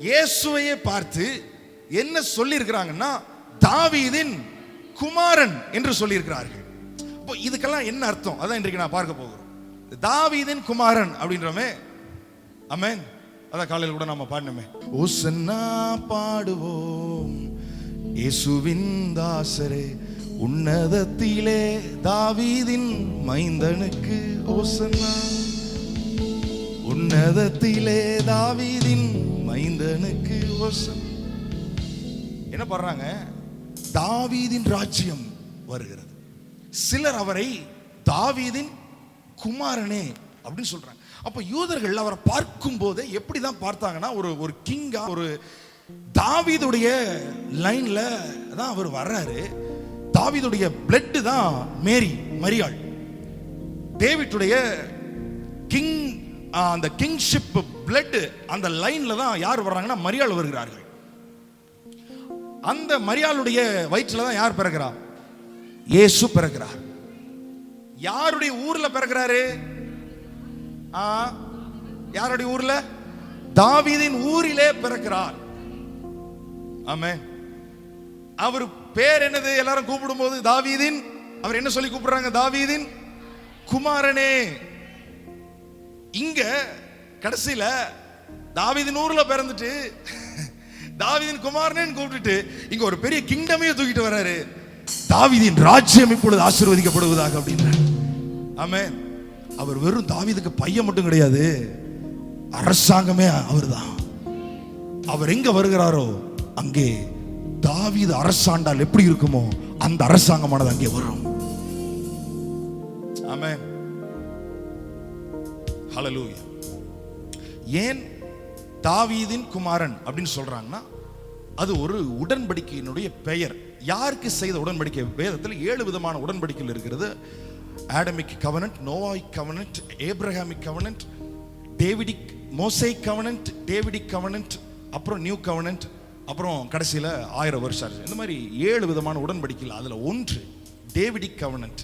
இயேசுவையே பார்த்து என்ன சொல்லி இருக்கிறாங்கன்னா தாவீதின் குமாரன் என்று சொல்லி இருக்கிறார்கள். இப்போ இதுக்கெல்லாம் என்ன அர்த்தம்? அதான் இன்றைக்கு நான் பார்க்க போகிறோம். தாவீதின் குமாரன் அப்படின்றமே, ஆமென். அதான் காலையில் கூட நாம பாடணுமே, ஓசன்னா பாடுவோம் இயேசுவின் தாசரே, உன்னதத்திலே தாவீதின் மைந்தனுக்கு ஓசன்னா, உன்னதத்திலே தாவீதின் மைந்தனுக்கு ஓசன்னா. என்ன பண்றாங்க? தாவீதின் ராஜ்யம் வருகிறது. சிலர் அவரை தாவீதின் குமாரனே அப்படின்னு சொல்றாங்க. அப்ப யூதர்கள் அவரை பார்க்கும் போதே எப்படிதான் பார்த்தாங்கன்னா, ஒரு கிங்கா, ஒரு தாவீதுடைய லைன்ல தான் அவர் வர்றாரு. தாவீதுடைய பிளட் தான் மரியாள். டேவிட்டுடைய கிங், அந்த கிங்ஷிப் பிளட் அந்த லைன்ல தான் யார் வர்றாங்கன்னா மரியாள் வருகிறார்கள். அந்த மரியாளுடைய வயிற்றுல தான் யார் பிறக்கிறார்? இயேசு பிறக்கிறார். யாருடைய ஊர்ல பிறக்கிறாரு? யாருடைய ஊர்ல? தாவீதின் ஊரிலே பிறக்கிறார். ஆமென். அவர் பேர் என்னது? எல்லாரும் கூப்பிடும் போது தாவீதின், அவர் என்ன சொல்லி கூப்பிடுறாங்க? தாவீதின் குமாரனே. இங்க கடைசியில தாவீதின் ஊர்ல பிறந்துட்டு தாவீதின் குமாரனே கூப்பிட்டுட்டு இங்க ஒரு பெரிய கிங்டமே தூக்கிட்டு வர்றாரு. தாவீதின் ராஜ்யம் இப்பொழுது ஆசீர்வதிக்கப்படுவதாக அப்படின்றார். ஆமென். அவர் வெறும் தாவீதுக்கு பையன் மட்டும் கிடையாது, அரசாங்கமே அவர்தான். அவர் எங்க வருகிறாரோ அங்கே தாவீது அரசாண்டால் எப்படி இருக்குமோ அந்த அரசாங்கமானது அங்கே வரும். ஆமென். ஹல்லேலூயா. ஏன் தாவீதின் குமாரன் அப்படின்னு சொல்றாங்கன்னா, அது ஒரு உடன்படிக்கையினுடைய பெயர். யாருக்கு செய்த உடன்படிக்கை? வேதத்தில் 7 விதமான உடன்படிக்கைகள் இருக்கிறது. Adamic covenant, Noahic covenant, Abrahamic covenant, Davidic Mosaic covenant, Davidic covenant, அப்புறம் நியூ கவனன்ட், அப்புறம் கடைசியில் 1000 வருஷம். இந்த மாதிரி 7 விதமான உடன்படிக்கைகள். அதுல ஒன்று டேவிடிக் கவனன்ட்.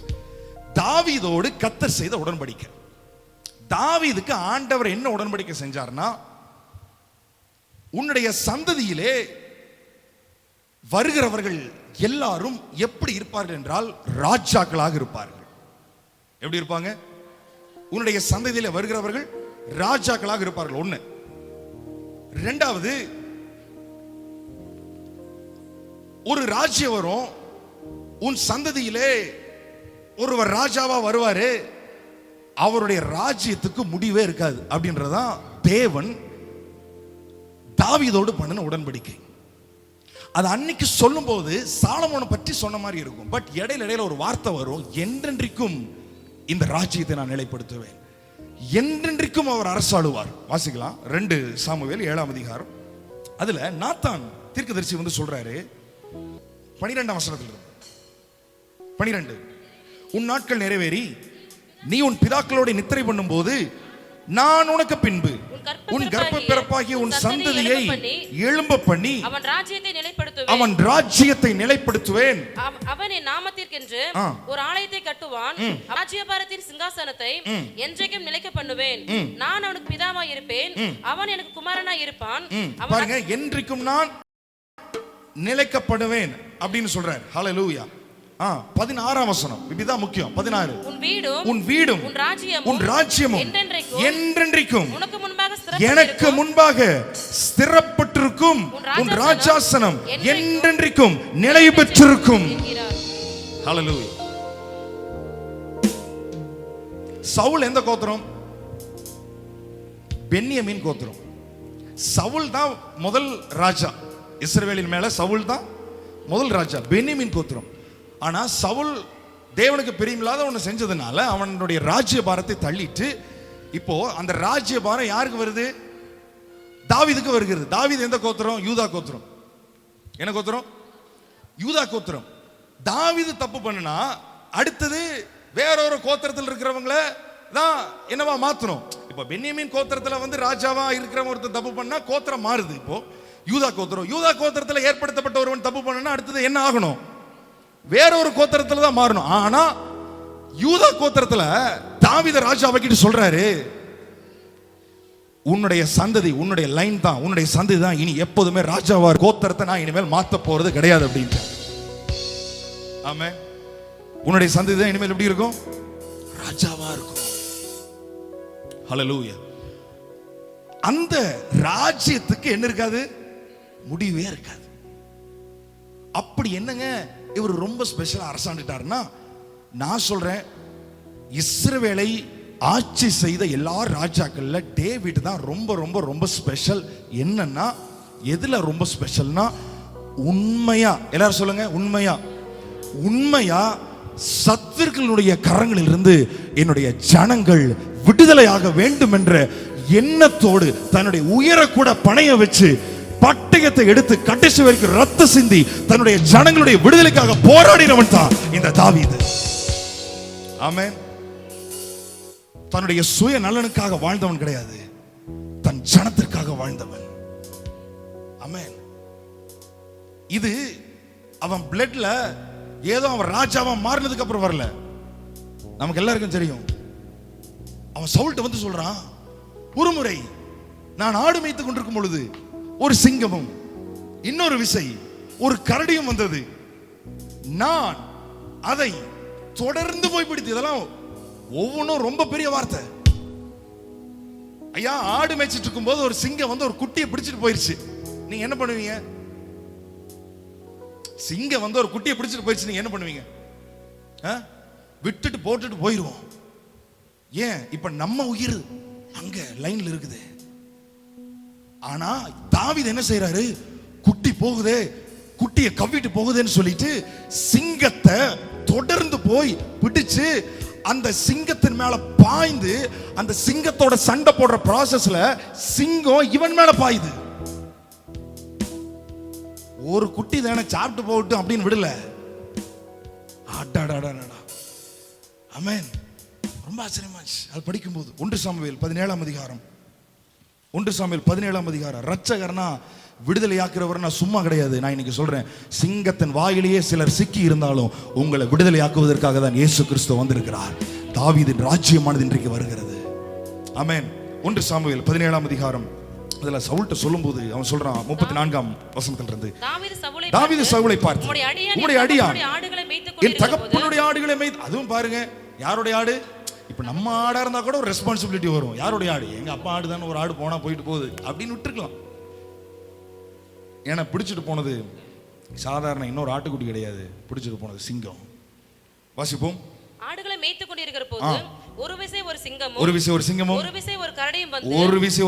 தாவீதோடு கர்த்தர் செய்த உடன்படிக்கை. தாவீதுக்கு ஆண்டவர் என்ன உடன்படிக்கை செஞ்சார்னா, உன்னுடைய சந்ததியிலே வருகிறவர்கள் எல்லாரும் எப்படி இருப்பார்கள் என்றால் ராஜாக்களாக இருப்பார்கள். எப்படி இருப்பாங்க? உன்னுடைய சந்ததியிலே வருகிறவர்கள் ராஜாக்களாக இருப்பார்கள். ஒண்ணு. இரண்டாவது, ஒரு ராஜ்யம் வரும், உன் சந்ததியிலே ஒருவர் ராஜாவா வருவாரு, அவருடைய ராஜ்யத்துக்கு முடிவே இருக்காது அப்படின்றதான் தேவன் தாவீதோடு பண்ணின உடன்படிக்கை. அது அன்னைக்கு சொல்லும் போது சாலமோனை பற்றி சொன்ன மாதிரி இருக்கும். பட் இடையில ஒரு வார்த்தை வரும், என்றென்றைக்கும் இந்த ராஜ்யத்தை நான் நிலைப்படுத்துவேன், என்றென்றைக்கும் அவர் அரசாளுவார். வாசிக்கலாம் 2 சாமுவேல் 7ஆம் அதிகாரம். அதுல நாத்தான் தீர்க்கதரிசி வந்து சொல்றாரு 12ஆம் வசனத்துல 12, உன் நாட்கள் நிறைவேறி நீ உன் பிதாக்களோட நித்திரை பண்ணும் போது நான் உனக்கு பின்பு உன் கர்ப்ப பிறப்பாகிய உன் சந்ததியை எழும்ப பண்ணி அவன் ராஜ்யத்தை நிலைப்படுத்துவேன். அவன் என் நாமத்திற்கென்று ஒரு ஆலயத்தை கட்டுவான், ராஜ்யபாரத்தின் சிங்காசனத்தை என்றைக்கும் நிலைக்க பண்ணுவேன். நான் அவனுக்கு பிதாவாய் இருப்பேன், அவன் எனக்கு குமாரனாய் இருப்பான். பாருங்க, என்றைக்கும் நான் நிலைக்கப்படுவேன் அப்படின்னு சொல்றார். ஹல்லேலூயா. 16ஆம் வசனம் இதுதான் முக்கியம். 16, உன் வீடும் உன் ராஜ்யமும் என்றென்றைக்கும் எனக்கு முன்பாக ஸ்திரப்பட்டிருக்கும், உன் ராஜாசனம் என்றென்றைக்கும் நிலை பெற்றிருக்கும். ஹல்லேலூயா. சவுல் எந்த கோத்திரம்? பென்யமீன் கோத்திரம். சவுல் தான் முதல் ராஜா. இஸ்ரவேலின் மேல சவுல் தான் முதல் ராஜா. பென்யமீன் கோத்திரம். ஆனா சவுல் தேவனுக்கு பிரியமில்லாத ஒன்று செஞ்சதுனால அவனுடைய ராஜ்ய பாரத்தை தள்ளிட்டு இப்போ அந்த ராஜ்ய பாரம் யாருக்கு வருது? தாவீதுக்கு வருகிறது. தாவீது எந்த கோத்திரம்? யூதா கோத்திரம். என்ன கோத்திரம்? யூதா கோத்திரம். தாவீது தப்பு பண்ணுனா அடுத்தது வேறொரு கோத்திரத்தில் இருக்கிறவங்கள தான் என்னவா மாத்தணும். இப்ப பென்யமீன் கோத்திரத்துல வந்து ராஜாவா இருக்கிறவன் ஒருத்தர் தப்பு பண்ணா கோத்திரம் மாறுது. இப்போ யூதா கோத்திரத்துல ஏற்படுத்தப்பட்ட ஒருவன் தப்பு பண்ணா அடுத்தது என்ன ஆகணும், வேறொரு கோத்திரத்துல தான் மாறணும். ஆனா யூதா கோத்திரத்துல தாவீது ராஜாவாக்கிட்டு சொல்றாரு, உன்னுடைய சந்ததி, உன்னுடைய லைன் தான், உன்னுடைய சந்ததி தான் இனி எப்போதுமே ராஜாவா, கோத்திரத்தை நான் இனிமேல் மாத்த போறது கிடையாது அப்படின்ட்டு. ஆமென். உன்னுடைய சந்ததி தான் இனிமேல் எப்படி இருக்கும், ராஜாவா இருக்கும். ஹல்லேலூயா. அந்த ராஜ்யத்துக்கு என்ன இருக்காது, முடிவே இருக்காது. அப்படி என்னங்க இவர் ரொம்ப ஸ்பெஷலா அரசாண்டுட்டாருன்னா, நான் சொல்றேன், இஸ்ரவேலை ஆட்சி செய்த எல்லா ராஜாக்கள்ல டேவிட் தான் ரொம்ப ரொம்ப ரொம்ப ஸ்பெஷல். என்னன்னா, எதுல ரொம்ப ஸ்பெஷல்னா, உண்மையா, எல்லாரும் சொல்லுங்க, உண்மையா சத்துருக்களுடைய கரங்களிலிருந்து என்னுடைய ஜனங்கள் விடுதலையாக வேண்டும் என்ற எண்ணத்தோடு தன்னுடைய உயிரை கூட பணைய வச்சு பட்டயத்தை எடுத்து கடைசி வரைக்கும் ரத்த சிந்தி தன்னுடைய ஜனங்களுடைய விடுதலைக்காக போராடினவன் தான் இந்த தாவீது. ஆமென். தன்னுடைய சுய நலனுக்காக வாழ்ந்தவன் கிடையாது, தன் ஜனத்திற்காக வாழ்ந்தவன். ஆமென். இது அவன் பிளட்ல ஏதோ அவன் ராஜாவா மாறினதுக்கு அப்புறம் வரல. நமக்கு எல்லாருக்கும் தெரியும், அவன் சவுல்ட்ட வந்து சொல்றான், ஒரு முறை நான் ஆடு மேய்த்துக் கொண்டிருக்கும் பொழுது ஒரு சிங்கமும் இன்னொரு விசை ஒரு கரடியும் வந்தது, நான் அதை தொடர்ந்து போய் பிடித்து. இதெல்லாம் ஒவ்வொன்றும் ரொம்ப பெரிய வார்த்தை. ஐயா, ஆடு மேய்ச்சிட்டு இருக்கும் போது ஒரு சிங்கம் வந்து ஒரு குட்டியை பிடிச்சிட்டு போயிருச்சு, நீங்க என்ன பண்ணுவீங்க? சிங்கம் வந்து ஒரு குட்டியை பிடிச்சிட்டு போயிருச்சு, நீங்க என்ன பண்ணுவீங்க? விட்டுட்டு போட்டுட்டு போயிருவோம். ஏன்? இப்ப நம்ம உயிர் அங்க லைன்ல இருக்குது. ஆனா தாவீது என்ன செய்யறாரு, குட்டி போகுதே, குட்டியை கவ்விட்டு போகுதுன்னு சொல்லிட்டு சிங்கத்தை தொடர்ந்து போய் பிடிச்சு அந்த சிங்கத்தின் மேல பாய்ந்து அந்த சிங்கத்தோட சண்டை போடுற ப்ராசஸ்ல சிங்கம் இவன் மேல பாயுது. ஒரு குட்டி தானே சாப்பிட்டு போகட்டும் அப்படின்னு விடல. ஆமென். ரொம்ப ஆச்சரியமாச்சு அது படிக்கும்போது. 1 சாமுவேல் 17ஆம் அதிகாரம். ரட்சகர்னா விடுதலையாக்குறவர்னா சும்மா கிடையாது. நான் இன்னைக்கு சொல்றேன், சிங்கத்தின் வாயிலேயே சிலர் சிக்கி இருந்தாலும் உங்களை விடுதலையாக்குவதற்காக தான் இயேசு கிறிஸ்து வந்திருக்கிறார். தாவீதின் ராஜ்யமானது இன்றைக்கு வருகிறது. ஆமென். 1 சாமுவேல் 17ஆம் அதிகாரம். அதுல சவுல்ட்ட சொல்லும்போது அவன் சொல்றான் 34ஆம் வசனத்துல இருந்து, தாவீது சவுலை பார்த்து, உம்முடைய அடியான் என் தகப்பனுடைய ஆடுகளை மேய்த்து. அதுவும் பாருங்க, யாருடைய ஆடு? இப்ப நம்ம ஆடா இருந்தா கூட ஒரு ரெஸ்பான்சிபிலிட்டி வரும். யாருடைய ஆடு? எங்க அப்பா ஆடு தானே, ஒரு ஆடு போனா போயிட்டு போகுது அப்படின்னு விட்டுருக்கலாம். ஏன்னா பிடிச்சிட்டு போனது சாதாரண இன்னொரு ஆட்டுக்குட்டி கிடையாது, பிடிச்சிட்டு போனது சிங்கம். வாசிப்போம். ஆடுகளை மேய்த்துக் கொண்டிருக்கிற போது ஒரு விசை ஒரு சிங்கமும் ஒரு விசை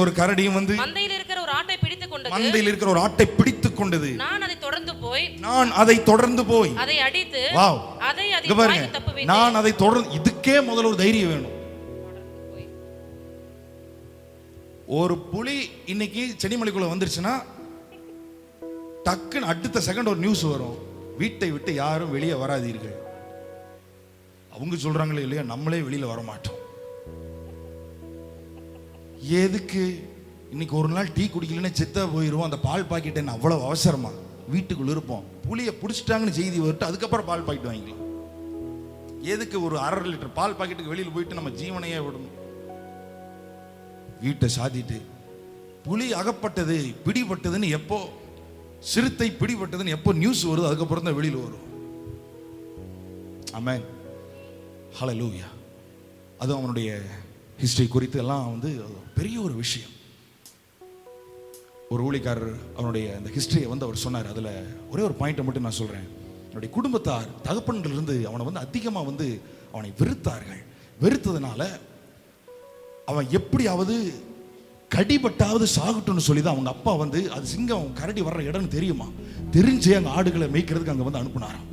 ஒரு கரடியும் வந்து மந்தையில் இருக்கிற ஒரு ஆட்டை பிடித்துக் கொண்டது. நான் அதை தொடர்ந்து போய் அதை அடித்து அதை பாருங்க, நான் அதை தொடர்ந்து. இதுக்கே முதல்ல ஒரு தைரியம் வேணும். ஒரு புலி இன்னைக்கு செடிமலைக்குள்ள வந்துருச்சுன்னா டக்குன்னு அடுத்த செகண்ட் ஒரு நியூஸ் வரும், வீட்டை விட்டு யாரும் வெளியே வராதீர்கள். அவங்க சொல்றாங்களே இல்லையா, நம்மளே வெளியில வர மாட்டோம். எதுக்கு? இன்னைக்கு ஒரு நாள் டீ குடிக்கலன்னு செத்தா போயிருவோம், அந்த பால் பாக்கெட் என்ன அவ்வளவு அவசரமா? வீட்டுக்குள்ள இருப்போம், புளிய பிடிச்சிட்டாங்கன்னு செய்தி வரட்டும், அதுக்கப்புறம் பால் பாக்கெட் வாங்கிக்கலாம். எதுக்கு ஒரு 1/2 லிட்டர் பால் பாக்கெட்டுக்கு வெளியில் போயிட்டு நம்ம ஜீவனையே விடணும்? வீட்டை சாத்திட்டு புலி அகப்பட்டது, பிடிபட்டதுன்னு எப்போ, சிறுத்தை பிடிபட்டதுன்னு எப்போ நியூஸ் வருது, அதுக்கப்புறம் தான் வெளியில் வரும். ஆமென். ஹல்லேலூயா. அது அவனுடைய ஹிஸ்டரி குறித்து எல்லாம் வந்து பெரிய ஒரு விஷயம். ஒரு ஊழியக்காரர் அவனுடைய அந்த ஹிஸ்டரியை வந்து அவர் சொன்னார். அதில் ஒரே ஒரு பாயிண்ட்டை மட்டும் நான் சொல்கிறேன். அவனுடைய குடும்பத்தார் தகப்பன்களிலிருந்து அவனை வந்து அதிகமாக வந்து அவனை வெறுத்தார்கள். வெறுத்ததுனால அவன் எப்படியாவது கடிபட்டாவது சாகட்டும்னு சொல்லி தான் அவங்க அப்பா வந்து, அது சிங்கம் கரடி வர்ற இடம்னு தெரியுமா, தெரிஞ்சு அங்கே ஆடுகளை மேய்க்கிறதுக்கு அங்கே வந்து அனுப்புனாராம்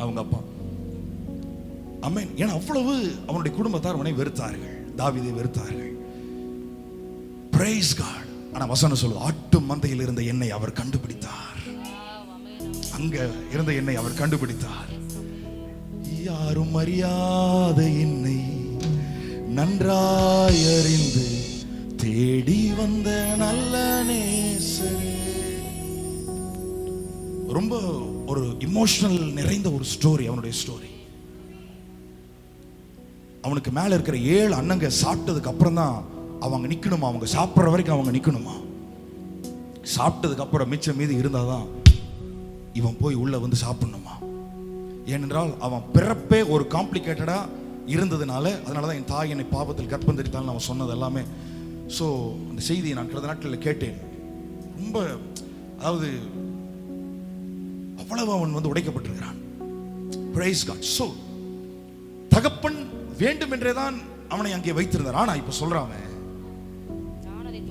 அவங்க அப்பா. ஆமென். ஏன்னா அவ்வளவு அவனுடைய குடும்பத்தார் அவனை வெறுத்தார்கள், தாவீதை வெறுத்தார்கள். Price God. ஆனா வசனம் சொல்லுது, ஆட்டு மந்தையில் இருந்த என்னை அவர் கண்டுபிடித்தார். அங்க இருந்த என்னை அவர் கண்டுபிடித்தார். யாரும் அறியாத என்னை நன்றாய் அறிந்து தேடி வந்த நல்ல நேசரே. ரொம்ப ஒரு இமோஷனல் நிறைந்த ஒரு ஸ்டோரி அவனுடைய ஸ்டோரி. அவனுக்கு மேல இருக்கிற 7 அண்ணங்க சாப்பிட்டதுக்கு அப்புறம் தான் அவங்க நிக்கணுமா, அவங்க சாப்பிட்ற வரைக்கும் அவங்க நிக்கணுமா. சாப்பிட்டதுக்கு அப்புறம் மிச்சம் மீதி இருந்தாதான் இவன் போய் உள்ள வந்து சாப்பிடணுமா. ஏனென்றால் அவன் பிறப்பே ஒரு காம்ப்ளிகேட்டடா இருந்ததுனால, அதனாலதான் என் தாய் என்னை பாவத்தில் கர்ப்பம் தரித்தால் அவன் சொன்னது எல்லாமே. ஸோ அந்த செய்தியை நான் கடந்த நாட்களில் கேட்டேன். ரொம்ப அதாவது அவ்வளவு அவன் வந்து உடைக்கப்பட்டிருக்கிறான். Price God. ஸோ தகப்பன் வேண்டும் என்றேதான் அவனை அங்கே வைத்திருந்தார். ஆனா இப்ப சொல்றான்,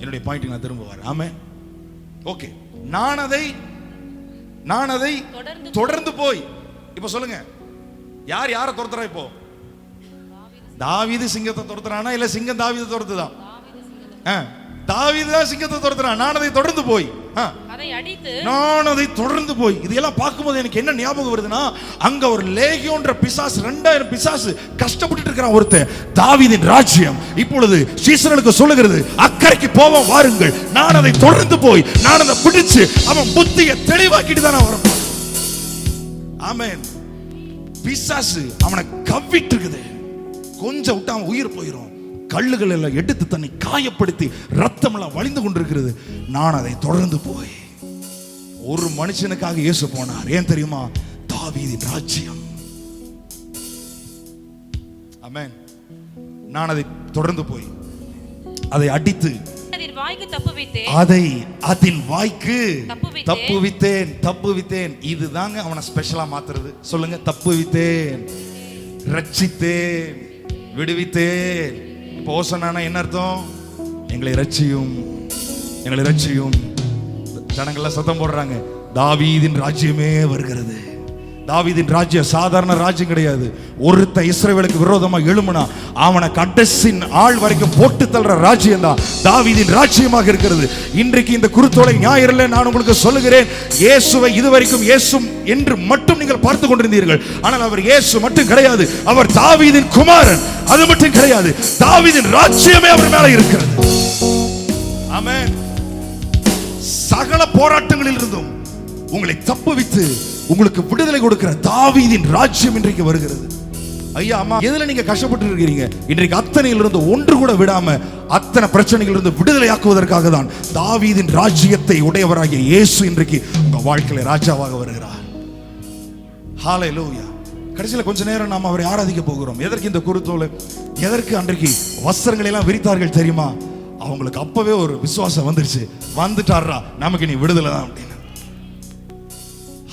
என்னுடைய பாயிண்ட் நான் திரும்ப வரேன். ஆமே, ஓகே. நான் அதை தொடர்ந்து போய், இப்ப சொல்லுங்க, யார் யாரை துரத்துறா? இப்போ தாவீது சிங்கத்தை துரத்துறானா இல்ல சிங்கம் தாவீதை துரத்துதான்? தாவீது தான் சிங்கத்தை துரத்துறான். நான் அதை தொடர்ந்து போய், நான் அதை தொடர்ந்து போய். இதெல்லாம் பார்க்கும்போது எனக்கு என்ன ஞாபகம் வருதுன்னா, அங்க ஒரு லேகியோன்ற பிசாசு, 2000 பிசாசு கஷ்டப்பட்டு இருக்கிறான் ஒருத்தன். தாவீதின் ராஜ்யம் இப்பொழுது சீசனுக்கு சொல்லுகிறது, அக்கறைக்கு போவோம் வாருங்கள். நான் அதை தொடர்ந்து போய், நான் அதை பிடிச்சு அவன் புத்தியை தெளிவாக்கிட்டு தான் வரப்போம். ஆமென். பிசாசு அவனை கவ்விட்டு இருக்குது. கொஞ்சம் விட்டு அவன் உயிர் போயிடும். கல்லுகள் எல்லாம் எடுத்து தன்னை காயப்படுத்தி ரத்தம் எல்லாம் வழிந்து கொண்டிருக்கிறது. நான் அதை தொடர்ந்து போய், ஒரு மனுஷனுக்காக இயேசு போனார். ஏன் தெரியுமா? தாவீதின் ராஜ்யம். ஆமென். நான் அதை தொடர்ந்து போய் அதை அடித்து அதை அதன் வாய்க்கு தப்புவித்தேன். இதுதாங்க அவனை ஸ்பெஷலா மாத்துறது. சொல்லுங்க, தப்புவித்தேன், ரட்சித்தேன், விடுவித்தேன். இப்போ ஓசன்னா என்ன அர்த்தம்? எங்களை ரட்சியும். ஜனங்கள்லாம் சத்தம் போடுறாங்க, தாவீதின் ராஜ்யமே வருகிறது. தாவீதின் ராஜ்யம் சாதாரண ராஜ்யம் கிடையாது. ஒருத்த இஸ்ரவேலுக்கு விரோதமா எழுமுனா அவனை கடைசி ஆள் வரைக்கும் போட்டு தள்ளுற ராஜ்யம் தான் தாவீதின் ராஜ்யமாக இருக்கிறது. இன்றைக்கு இந்த குருத்தோலை ஞாயிறில் நான் உங்களுக்கு சொல்லுகிறேன், இயேசுவை இதுவரைக்கும் இயேசு என்று மட்டும் நீங்கள் பார்த்து கொண்டிருந்தீர்கள். ஆனால் அவர் இயேசு மட்டும் கிடையாது, அவர் தாவீதின் குமாரன். அது மட்டும் கிடையாது, தாவீதின் ராஜ்யமே அவர் மேல இருக்கிறது. ஆமென். சகல போராட்டங்களில் இருந்தும் உங்களை தப்புவித்து உங்களுக்கு விடுதலை கொடுக்கிற தாவீதின் ராஜ்யம் இன்றைக்கு வருகிறது. ஐயா, அம்மா, எதுல நீங்க கஷ்டப்பட்டு இருக்கிறீங்க? இன்றைக்கு அத்தனையிலிருந்து ஒன்று கூட விடாம அத்தனை பிரச்சனைகளிலிருந்து விடுதலை ஆக்குவதற்காக தான் தாவீதின் ராஜ்யத்தை உடையவராகிய இயேசு இன்றைக்கு உங்க வாழ்க்கையில ராஜாவாக வருகிறார். ஹல்லேலூயா. கடைசியில கொஞ்ச நேரம் நாம் அவரை ஆராதிக்க போகிறோம். எதற்கு இந்த குருத்தோலை, எதற்கு அன்றைக்கு வஸ்திரங்களை எல்லாம் விரித்தார்கள் தெரியுமா? அவங்களுக்கு அப்பவே ஒரு விசுவாசம் வந்துருச்சு, வந்துட்டாரா நமக்கு நீ விடுதலை தான் அப்படின்னு.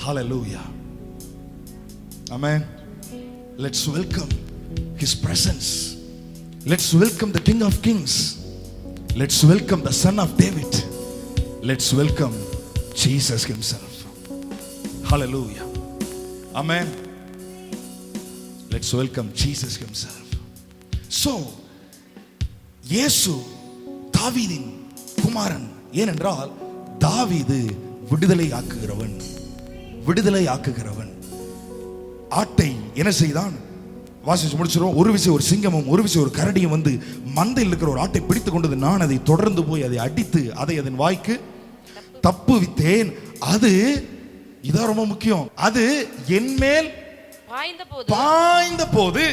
Hallelujah. Amen. Let's welcome his presence. Let's welcome the King of Kings. Let's welcome the Son of David. Let's welcome Jesus himself. Hallelujah. Amen. Let's welcome Jesus himself. So, இயேசு தாவீதின் குமாரன். ஏனென்றால் தாவீது விடுதலை ஆக்குகிறவன். ஆட்டை என்ன செய்தான்? வாசிச்சு முடிச்சிடும். ஒரு விசை ஒரு சிங்கமும் ஒரு விசை ஒரு கரடியும் வந்து மந்தையில் இருக்கிற ஒரு ஆட்டை பிடித்து கொண்டது. நான் அதை தொடர்ந்து போய் அதை அடித்து அதை அதன் வாய்க்கு தப்புவித்தேன். அது இதான் ரொம்ப முக்கியம். அது என் மேல் பாய்ந்த போது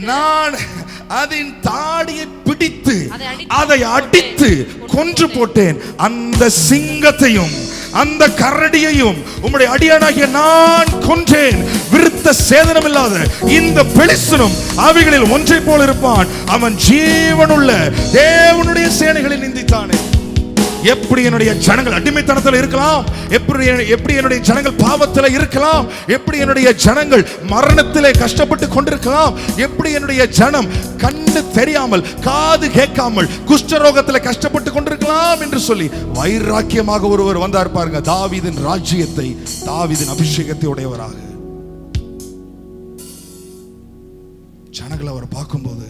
நான் அதன் தாடியை பிடித்து அதை அடித்து கொன்று போட்டேன். அந்த சிங்கத்தையும் அந்த கரடியையும் உம்முடைய அடியானாகிய நான் கொன்றேன். விருத்த சேதனம் இல்லாத இந்த பெலிஸ்தனும் அவைகளில் ஒன்றை போல இருப்பான். அவன் ஜீவனுள்ள தேவனுடைய சேனைகளை நிந்தித்தானே. எப்படி என்னுடைய ஜனங்கள் அடிமைத்தனத்தில் இருக்கலாம்? எப்படி என்னுடைய ஜனங்கள் பாவத்தில் இருக்கலாம்? எப்படி என்னுடைய ஜனங்கள் மரணத்திலே கஷ்டப்பட்டு கொண்டிருக்கலாம்? எப்படி என்னுடைய ஜனம் கண்ணு தெரியாமல் காது கேட்காமல் குஷ்டரோகத்தில் கஷ்டப்பட்டு கொண்டிருக்கலாம் என்று சொல்லி வைராக்கியமாக ஒருவர் வந்தார் பாருங்க. தாவீதின் ராஜ்யத்தை, தாவீதின் அபிஷேகத்தை உடையவராக ஜனங்கள் அவர் பார்க்கும்போது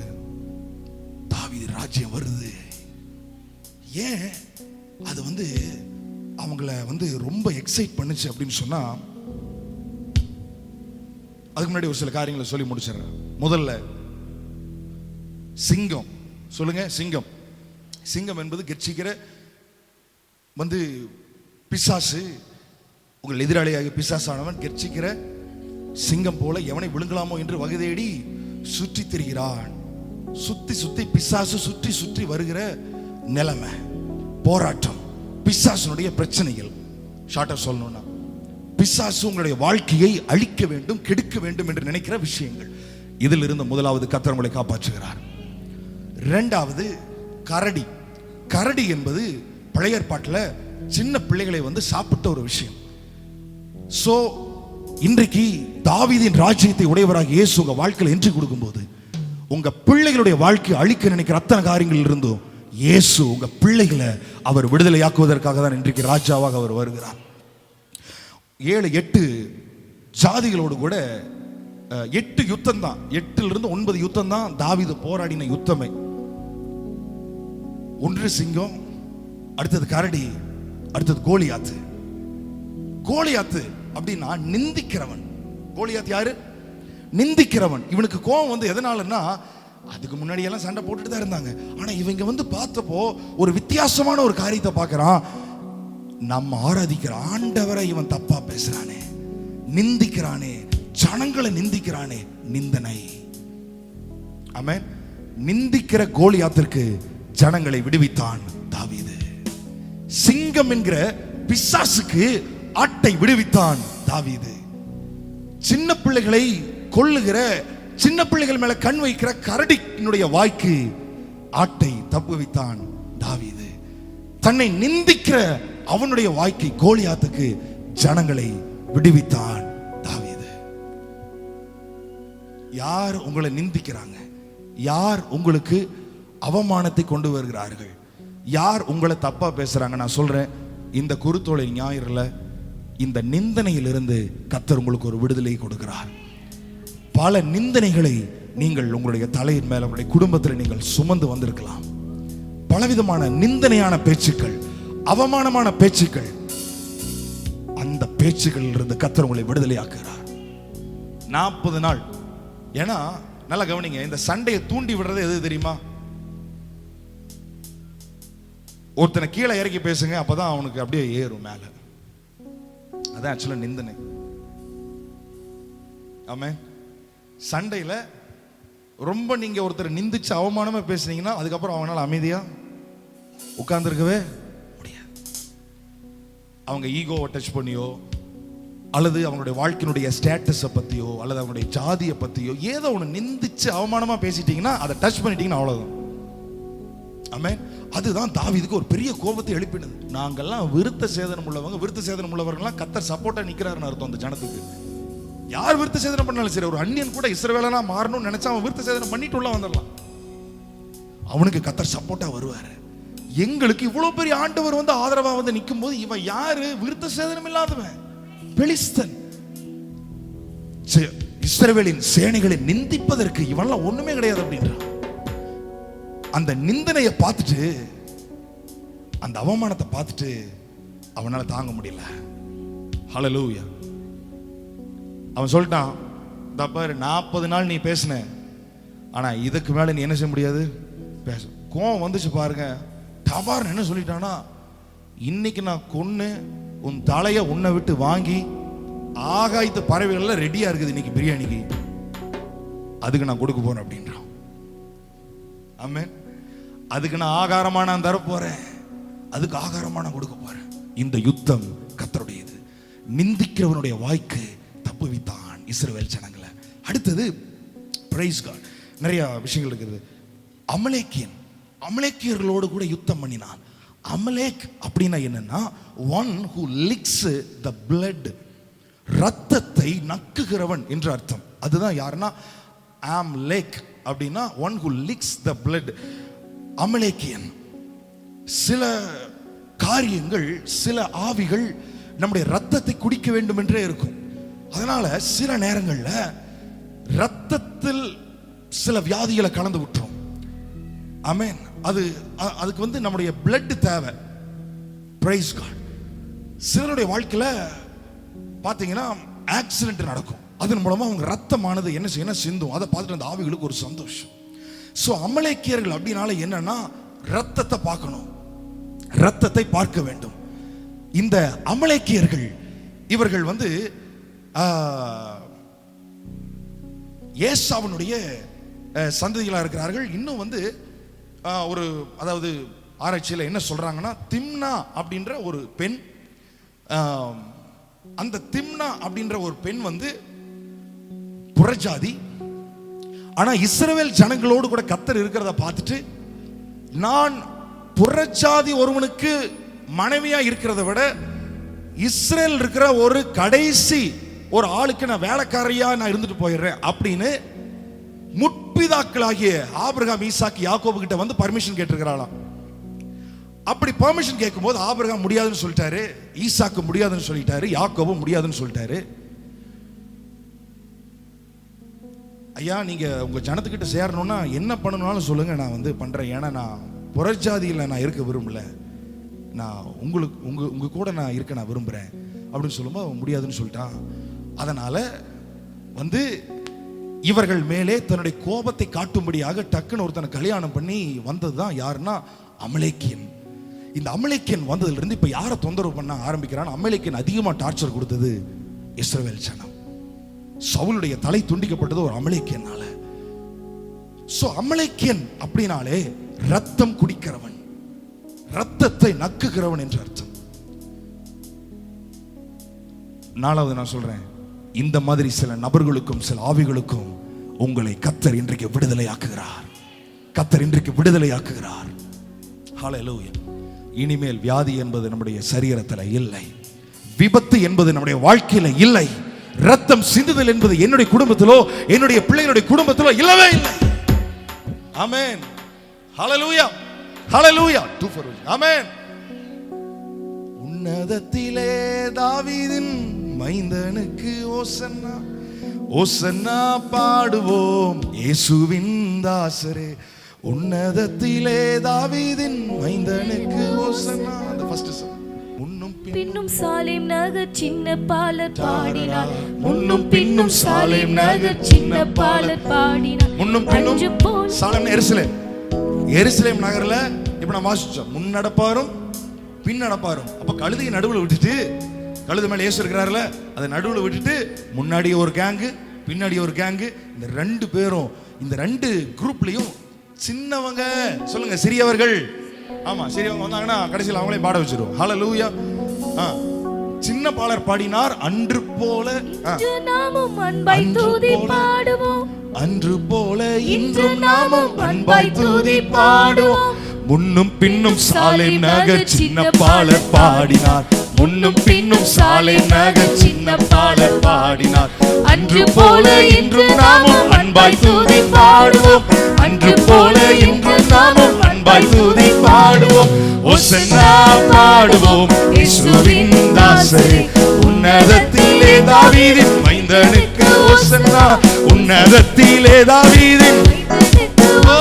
தாவீதின் ராஜ்யம் வருது. ஏன்? அது அவங்கள வந்து ரொம்ப எக்ஸைட் பண்ணுச்சு அப்படின்னு சொன்னா, அதுக்கு முன்னாடி ஒரு சில காரியங்களை சொல்லி முடிச்சிடுறேன். முதல்ல சிங்கம். சொல்லுங்க, சிங்கம். சிங்கம் என்பது கெர்ச்சிக்கிற வந்து பிசாசு, உங்கள் எதிராளியாக பிசாசானவன் கெர்ச்சிக்கிற சிங்கம் போல எவனை விழுங்கலாமோ என்று வகை தேடி சுற்றி திரிகிறான். சுத்தி சுத்தி பிசாசு சுற்றி சுற்றி வருகிற நிலைமை, போராட்டம், பிசாசுனுடைய பிரச்சனைகள். ஷார்ட்டா சொல்லணும்னா, பிசாசு உங்களுடைய வாழ்க்கையை அழிக்க வேண்டும், கெடுக்க வேண்டும் என்று நினைக்கிற விஷயங்கள். இதில் இருந்து முதலாவது கர்த்தர் உங்களை காப்பாற்றுகிறார். இரண்டாவது கரடி. கரடி என்பது பழைய ஏற்பாட்டில் சின்ன பிள்ளைகளை வந்து சாப்பிட்ட ஒரு விஷயம். சோ இன்றைக்கு தாவீதின் ராஜ்யத்தை உடையவராக இயேசு உங்க வாழ்க்கையில் என்ட்ரி கொடுக்கும்போது, உங்க பிள்ளைகளுடைய வாழ்க்கையை அழிக்க நினைக்கிற அத்தனை காரியங்கள் இருந்தும் இயேசு உங்க பிள்ளைகளை அவர் விடுதலையாக்குவதற்காக தான் இன்றைக்கு ராஜாவாக அவர் வருகிறார். 7-8 ஜாதிகளோடு கூட 8 யுத்தம் தான், 8 to 9 யுத்தம் தான் தாவீது போராடின யுத்தமே. ஒன்று சிங்கம், அடுத்தது கரடி, அடுத்தது கோலியாத்து. கோலியாத்து அப்படின்னா நிந்திக்கிறவன். கோலியாத் யாரு? நிந்திக்கிறவன். இவனுக்கு கோபம் வந்து எதனாலன்னா, அதுக்கு முன்னாடி எல்லாம் சண்டை போட்டுட்டு தான் இருந்தாங்க. ஆனா இவங்க வந்து பார்த்தப்போ ஒரு வித்தியாசமான ஒரு காரியத்தை பார்க்கறான். நம்ம ஆராதிக்கிற ஆண்டவரை இவன் தப்பா பேசுறானே, நிந்திக்கிறானே, ஜனங்களை நிந்திக்கிறானே. நிந்தனை. ஆமென். நிந்திக்கிற கோலியாத்திற்கு ஜனங்களை விடுவித்தான் தாவீது. சிங்கம் என்கிற பிசாசுக்கு ஆட்டை விடுவித்தான் தாவீது. சின்ன பிள்ளைகளை கொல்லுகிற, சின்ன பிள்ளைகள் மேல கண் வைக்கிற கரடியினுடைய வாய்க்கு ஆட்டை தப்புவித்தான் தாவீது. தன்னை நிந்திக்கிற அவனுடைய வாய்க்கு, கோலியாத்துக்கு ஜனங்களை விடுவித்தான் தாவீது. யார் உங்களை நிந்திக்கிறாங்க? யார் உங்களுக்கு அவமானத்தை கொண்டு வருகிறார்கள்? யார் உங்களை தப்பா பேசுறாங்க? நான் சொல்றேன், இந்த குருத்தோலை ஞாயிறுல இந்த நிந்தனையிலிருந்து கர்த்தர் உங்களுக்கு ஒரு விடுதலை கொடுக்கிறார். பல நிந்தனைகளை நீங்கள் உங்களுடைய தலையின் மேல, உங்களுடைய குடும்பத்தில் நீங்கள் சுமந்து வந்திருக்கலாம். பலவிதமான நிந்தனையான பேச்சுக்கள், அவமானமான பேச்சுக்கள். அந்த பேச்சுக்களில் இருந்து கர்த்தர் உங்களை விடுதலையாக்குகிறார். 40 நாள். ஏன்னா நல்லா கவனிங்க, இந்த சண்டையை தூண்டி விடுறது எது தெரியுமா? ஒருத்தனை கீழே இறக்கி பேசுங்க, அப்பதான் அவனுக்கு அப்படியே ஏறும் மேல. அதான் ஆக்சுவலா நிந்தனை. ஆமென். சண்டையில ரொம்ப நீங்க ஒருத்தர் நிந்திச்சு அவமானமா பேசுனீங்கன்னா, அதுக்கப்புறம் அவனால அமைதியா உட்கார்ந்துருக்கவே முடியாது. அவங்க ஈகோவை டச் பண்ணியோ, அல்லது அவங்களுடைய வாழ்க்கையினுடைய ஸ்டேட்டஸை பத்தியோ, அல்லது அவங்களுடைய ஜாதியை பத்தியோ ஏதோ ஒன்று நிந்திச்சு அவமானமா பேசிட்டீங்கன்னா, அதை டச் பண்ணிட்டீங்கன்னா அவ்வளவுதான். ஆமென். அதுதான் தாவீதுக்கு ஒரு பெரிய கோபத்தை எழுப்பினது. நாங்கெல்லாம் விருத்த சேதனம் உள்ளவங்க, விருத்த சேதனம் உள்ளவர்கள்லாம் கர்த்தர் சப்போர்ட்டா நிக்கிறாருன்னு அர்த்தம் அந்த ஜனத்துக்கு. யார் விருத்த சேதனம் பண்ணாலும் சரி, ஒரு அந்நியன் கூட இஸ்ரவேலனா மாறணும்னு நினைச்சா அவன் விருத்த சேதனம் பண்ணிட்டு உள்ள வந்துடலாம். அவனுக்கு கர்த்தர் சப்போர்ட்டா வருவாரு. எங்களுக்கு இவ்வளவு பெரிய ஆண்டவர் வந்து ஆதரவா வந்து நிற்கும் போது, இவன் யாரு? விருத்த சேதனம் இல்லாதவன், பெலிஸ்தன். இஸ்ரவேலின் சேனைகளை நிந்திப்பதற்கு இவன்லாம் ஒண்ணுமே கிடையாது அப்படின்றான். அந்த நிந்தனையை பார்த்துட்டு, அந்த அவமானத்தை பார்த்துட்டு அவனால தாங்க முடியல. ஹல்லேலூயா. அவன் சொல்லிட்டான், பாரு 40 நாள் நீ பேசின, ஆனா இதுக்கு மேல நீ என்ன செய்ய முடியாது, பேச. கோவம் வந்துச்சு பாருங்க. தபார் என்ன சொல்லிட்டானா, இன்னைக்கு நான் கொன்னு உன் தலைய உன்னை விட்டு வாங்கி ஆகாயத்து பறவைகள் ரெடியா இருக்குது இன்னைக்கு பிரியாணிக்கு, அதுக்கு நான் கொடுக்க போறேன் அப்படின்றான். ஆமென். அதுக்கு நான் ஆகாரமா நான் தர போறேன், அதுக்கு ஆகாரமா நான் கொடுக்க போறேன். இந்த யுத்தம் கர்த்தருடையது. நிந்திக்கிறவனுடைய வாய்க்கு தப்புவித்தான் இஸ்ரவேல் ஜனங்களை. அடுத்தது பிரைஸ் காட். நிறைய விஷயங்கள் இருக்குது. அமலேக்கியன், அமலேக்கியர்களோடு கூட யுத்தம் பண்ணினான். அமலேக் அப்படின்னா என்னன்னா, one who licks the blood, ரத்தத்தை நக்குகிறவன் என்று அர்த்தம். அதுதான் யாருன்னா அமலேக் அப்படின்னா one who licks the blood. அமலேக்கியன். சில காரியங்கள், சில ஆவிகள் நம்முடைய ரத்தத்தை குடிக்க வேண்டும் என்றே இருக்கும். அதனால சில நேரங்கள்ல ரத்தத்தில் சில வியாதிகளை கலந்து விட்டுரும். ஆமென். அதுக்கு வந்து நம்முடைய பிளட் தேவை. Praise God. சிலருடைய வாழ்க்கையில பாத்தீங்கன்னா ஆக்சிடென்ட் நடக்கும், அதன் மூலமா அவங்க ரத்தமானது என்ன சிந்தும். அதை பார்த்துட்டு அந்த ஆவிகளுக்கு ஒரு சந்தோஷம். சோ அமலேக்கியர்கள் அப்படினால என்னன்னா ரத்தத்தை பார்க்கணும், ரத்தத்தை பார்க்க வேண்டும். இந்த அமலேக்கியர்கள் இவர்கள் ஏசாவினுடைய சந்ததிகளா இருக்கிறார்கள். இன்னும் ஒரு அதாவது ஆராய்ச்சியில் என்ன சொல்றாங்கன்னா, திம்னா அப்படின்ற ஒரு பெண், அந்த திம்னா அப்படின்ற ஒரு பெண் புறஜாதி. ஆனா இஸ்ரவேல் ஜனங்களோடு கூட கர்த்தர் இருக்கிறத பார்த்துட்டு, நான் புறஜாதி ஒருவனுக்கு மனைவியா இருக்கிறத விட இஸ்ரேல் இருக்கிற ஒரு கடைசி ஒரு ஆளுக்கு நான் வேலைக்காரியா நான் இருந்துட்டு போயிடுறேன் அப்படின்னு முற்பிதாக்களாகிய ஆபிரகாம், ஈசாக்கு, யாக்கோபு கிட்ட பர்மிஷன் கேட்டிருக்கிறாளாம். அப்படி பர்மிஷன் கேட்கும்போது ஆபிரகாம் முடியாதுன்னு சொல்லிட்டாரு, ஈசாக்கு முடியாதுன்னு சொல்லிட்டாரு, யாக்கோபு முடியாதுன்னு சொல்லிட்டாரு. ஐயா, நீங்க உங்க ஜனத்துக்கிட்ட சேரணும்னா என்ன பண்ணணும்னாலும் சொல்லுங்க, நான் பண்றேன். ஏன்னா நான் புறஜாதியில் நான் இருக்க விரும்பல, நான் உங்க கூட நான் இருக்க நான் விரும்புறேன் அப்படின்னு சொல்லும்போது அவன் முடியாதுன்னு சொல்லிட்டான். அதனால இவர்கள் மேலே தன்னுடைய கோபத்தை காட்டும்படியாக டக்குன்னு ஒருத்தனை கல்யாணம் பண்ணி வந்ததுதான் யாருன்னா அமலேக்கியன். இந்த அமலேக்கியன் வந்ததுல இருந்து இப்ப யாரை தொந்தரவு பண்ண ஆரம்பிக்கிறான்? அமலேக்கியன் அதிகமா டார்ச்சர் கொடுத்தது இஸ்ரவேல் ஜனம். சவுலுடைய தலை துண்டிக்கப்பட்டது ஒரு அமலேக்கியனால. சோ அமலேக்கியன் அப்படினாலே ரத்தம் குடிக்கிறவன், ரத்தத்தை நக்குகிறவன் என்று அர்த்தம். நாலாவது நான் சொல்றேன், இந்த மாதிரி சில நபர்களுக்கும் சில ஆவிகளுக்கும் உங்களை கர்த்தர் இன்றைக்கு விடுதலையாக்குகிறார். கர்த்தர் இன்றைக்கு விடுதலையாக்குகிறார். ஹல்லேலூயா. இனிமேல் வியாதி என்பது நம்முடைய சரீரத்தில் இல்லை, விபத்து என்பது நம்முடைய வாழ்க்கையில இல்லை, ரத்தம் சிந்துதல் என்பது என்னுடைய குடும்பத்திலோ என்னுடைய பிள்ளைகளுடைய குடும்பத்திலோ இல்லவே இல்லை. ஆமென். ஹல்லேலூயா. ஹல்லேலூயா. ஆமென். உன்னதத்திலே தாவீதின் மைந்தனுக்கு ஓசன்னா, ஓசன்னா பாடுவோம் இயேசுவின் தாசரே. உன்னதத்திலே தாவீதின் மைந்தனுக்கு ஓசன்னா. அந்த ஃபர்ஸ்ட் சாங். முன்னும் பின்னும் சாலேம் நகர் சின்ன பாலர் பாடினார், முன்னும் பின்னும் சாலேம் நகர் சின்ன பாலர் பாடினார். முன்னும் பின்னும் சாலேம் எருசலேம் நகர்ல இப்ப நான் வாசிச்சோம், முன்னடப்பாரும் பின் நடப்பாரும். அப்ப கழுதையை நடுவுல விட்டுட்டு, கழுதை மேல இயேசு இருக்கிறார்ல, அதை நடுவுல விட்டுட்டு முன்னாடி ஒரு கேங்கு பின்னாடி ஒரு கேங்கு, இந்த ரெண்டு பேரும் இந்த ரெண்டு குரூப்லயும் சின்னவங்க சொல்லுங்க, சிறியவர்கள். ஆமா, சிறியவங்க வந்தாங்கன்னா கடைசியில் அவங்களே பாட வச்சிருவோம். ஹல்லேலூயா. சின்ன பாலர் பாடினார், அன்று போல நாமும் அன்பாய் துதி பாடுவோம், அன்று போல இன்றும் நாமும் அன்பாய் துதி பாடுவோம். முன்னும் பின்னும் சாலேம் நகர் சின்ன பாலர் பாடினார், முன்னும் பின்னும் சாலேம் நகர் சின்ன பாலர் பாடினார். அன்று போல இன்றும் நாமும் அன்பாய் துதி பாடுவோம், அன்று போல இன்றும் நாமும் அன்பாய் துதி பாடுவோம். ஓசன்னா பாடுவோம் இயேசுவின் தாசரே. உன்னதத்திலே தாவீதின் மைந்தனுக்கு ஓசன்னா, உன்னதத்திலே தாவீதின், ஓ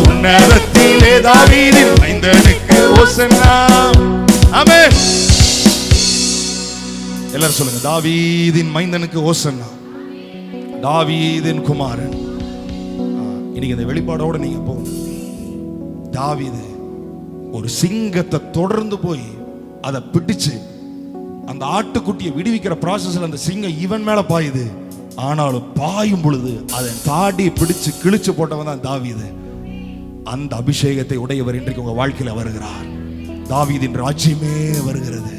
உன்னதத்திலே தாவீதின் மைந்தனுக்கு ஓசன்னா. ஆமென். எல்லாரும் சொல்லுங்க, தாவீதின் மைந்தனுக்கு ஓசன்னா, தாவீதின் குமாரன். இன்னைக்கு இந்த வெளிப்பாடோட நீங்க போகணும். தாவீது ஒரு சிங்கத்தை தொடர்ந்து போய் அதை பிடிச்சு அந்த ஆட்டுக்குட்டியை விடுவிக்கிற ப்ராசஸ்ல அந்த சிங்கம் இவன் மேல பாயுது. ஆனாலும் பாயும் பொழுது அதை தாடி பிடிச்சு கிழிச்சு போட்டவன் தான் தாவீது. அந்த அபிஷேகத்தை உடையவர் இன்றைக்கு உங்க வாழ்க்கையில வருகிறார். தாவீதின் ராஜ்யமே வருகிறது.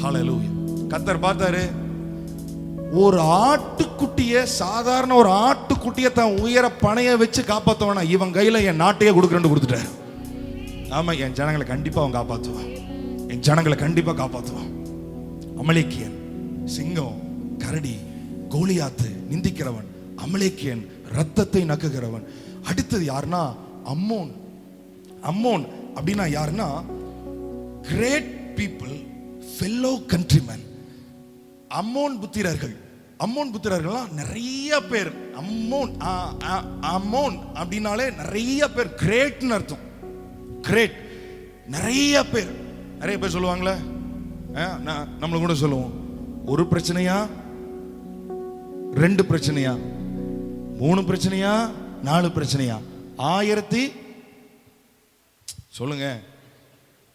ஹல்லேலூயா. கர்த்தர் பார்த்தாரு, ஒரு ஆட்டுக்குட்டிய, சாதாரண ஒரு ஆட்டுக்குட்டிய தான் உயர பணைய வச்சு காப்பாத்துவானா, இவன் கையில என் நாட்டையே கொடுக்குறேன்னு கொடுத்துட்டாரு. ஆமா, என் ஜனங்களை கண்டிப்பா அவன் காப்பாத்துவான், என் ஜனங்களை கண்டிப்பா காப்பாத்துவான். அமலேக்கியன், சிங்கம், கரடி, கோலியாத்து நிந்திக்கிறவன், அமலேக்கியன் ரத்தத்தை நக்குகிறவன். அடுத்தது யாருன்னா அம்மோன். அம்மோன் அப்படின்னா யாருன்னா கிரேட் பீப்புள், ஃபெல்லோ கண்ட்ரிமேன். அம்மோன் புத்திரர்கள், அம்மோன் புத்திரர்கள்லாம் நிறைய பேர். அம்மோன் அப்படின்னாலே நிறைய பேர், கிரேட்னு அர்த்தம். கிரேட், நிறைய பேர். நிறைய பேர் சொல்லுவாங்களே, நம்மள கூட சொல்லுவோம், ஒரு பிரச்சனையா, 2 பிரச்சனையா, 3 பிரச்சனையா, 4 பிரச்சனையா, 1000 சொல்லுங்க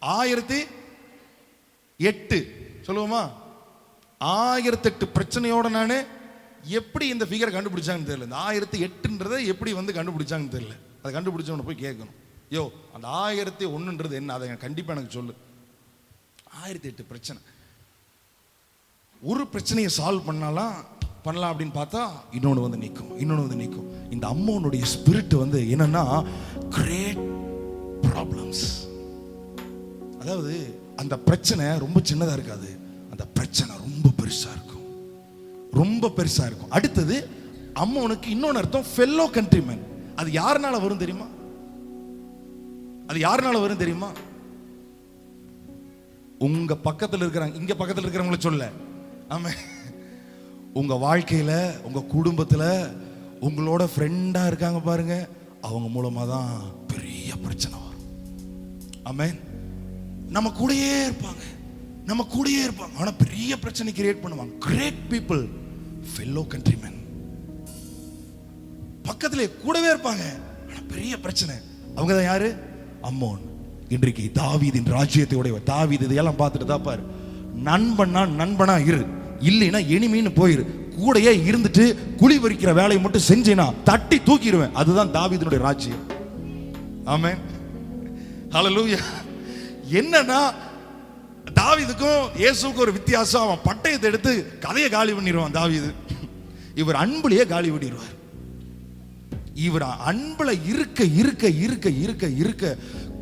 1008 சொல்லுவோமா? 1008 பிரச்சனையோட நானு எப்படி இந்த ஃபிகரை கண்டுபிடிச்சாங்கன்னு தெரியல. இந்த 1008ன்றதை எப்படி வந்து கண்டுபிடிச்சாங்கன்னு தெரியல. அதை கண்டுபிடிச்சவனை போய் கேட்கணும், யோ அந்த 1001ன்றது என்ன, அதை கண்டிப்பா எனக்கு சொல்லு. 1008 பிரச்சனை. ஒரு பிரச்சனையை சால்வ் பண்ணலாம் அப்படின்னு பார்த்தா இன்னொன்று வந்து நிற்கும். இந்த அம்மோனுடைய ஸ்பிரிட் வந்து என்னன்னா கிரேட் ப்ராப்ளம்ஸ். அதாவது அந்த பிரச்சனை ரொம்ப சின்னதா இருக்காது, அந்த பிரச்சனை ரொம்ப பெருசா இருக்கும். அடுத்தது அம்மோனுக்கு இன்னொன்று அர்த்தம் ஃபெல்லோ கண்ட்ரிமேன். அது யாருனால வரும் தெரியுமா? உங்க பக்கத்தில் இருக்கிறாங்க, இங்க பக்கத்தில் இருக்கிறவங்கள சொல்ல, ஆமா, உங்க வாழ்க்கையில உங்க குடும்பத்துல உங்களோட ஃப்ரெண்டா இருக்காங்க பாருங்க, அவங்க மூலமா தான் பெரிய பிரச்சனை வரும். ஆமென். நம்ம கூடயே இருப்பாங்க, ஆனா பெரிய பிரச்சனை கிரியேட் பண்ணுவாங்க. கிரேட் பீப்புள், ஃபெல்லோ கண்ட்ரிமேன், பக்கத்திலே கூடவே இருப்பாங்க, ஆனா பெரிய பிரச்சனை. அவங்க தான் யாரு? அம்மோன். இன்றைக்கு தாவீதின் ராஜ்யத்தை உடையவர். தாவீது இதையெல்லாம் பார்த்துட்டு தான் பாரு, நண்பனா இரு, இல்லைன்னா எனிமின்னு போயிரு, கூடையே இருந்துட்டு குழி பறிக்கிற வேலையை மட்டும் செஞ்சினா தட்டி தூக்கிடுவேன். அதுதான் தாவீதினுடைய ராஜ்யம். ஆமென், ஹல்லேலூயா. என்னன்னா தாவீதுக்கும் இயேசுவுக்கும் ஒரு வித்தியாசம். அவன் பட்டயத்தை எடுத்து கதையை காலி பண்ணிடுவான் தாவீது. இவர் அன்புலயே காலி பண்ணிடுவார். இவர் அன்புல இருக்க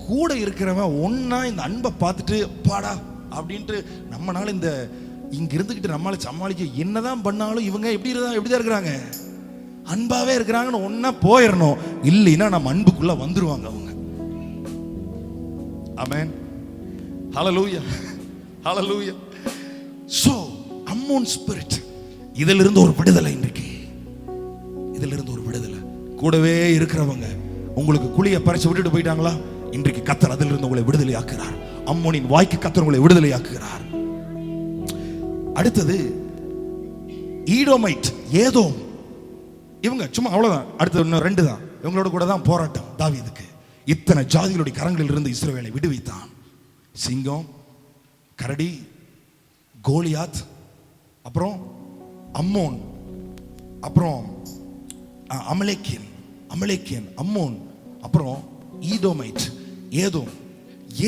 கூட இருக்கிறவன் ஒன்னா இந்த அன்பை பார்த்துட்டு பாடா அப்படின்ட்டு நம்மனால இந்த இங்க இருந்துகிட்டு நம்மளால சமாளிக்க என்னதான் பண்ணாலும் இவங்க எப்படிதான் இருக்கிறாங்க, அன்பாவே இருக்கிறாங்கன்னு ஒன்னா போயிடணும். இல்லைன்னா நம்ம அன்புக்குள்ள வந்துருவாங்க அவங்க. ஆமென், ஹல்லேலூயா, ஹல்லேலூயா. சோ அம்மோன் ஸ்பிரிட், இதிலிருந்து ஒரு விடுதலை. இன்றைக்கு இதிலிருந்து ஒரு விடுதலை. கூடவே இருக்கிறவங்க உங்களுக்கு குழியை பறிச்சு விட்டுட்டு போயிட்டாங்களா? இன்றைக்கு கர்த்தர் அதிலிருந்து உங்களை விடுதலை ஆக்குகிறார். அம்மோனின் வாய்க்கு கர்த்தர் உங்களை விடுதலை ஆக்குகிறார். அடுத்தது ஈடோமைட், ஏதோம். இவங்க சும்மா அவ்வளவுதான். அடுத்தது இன்னும் 2 தான். இவங்களோட கூட தான் போராட்டம் தாவீதுக்கு. இத்தனை ஜாதிகளுடைய கரங்களில் இருந்து இஸ்ரவேலை விடுவித்தான். சிங்கம், கரடி, கோலியாத், அப்புறம் அம்மோன், அப்புறம் அமலேக்கியன், அம்மோன், அப்புறம் ஈடோமைட்,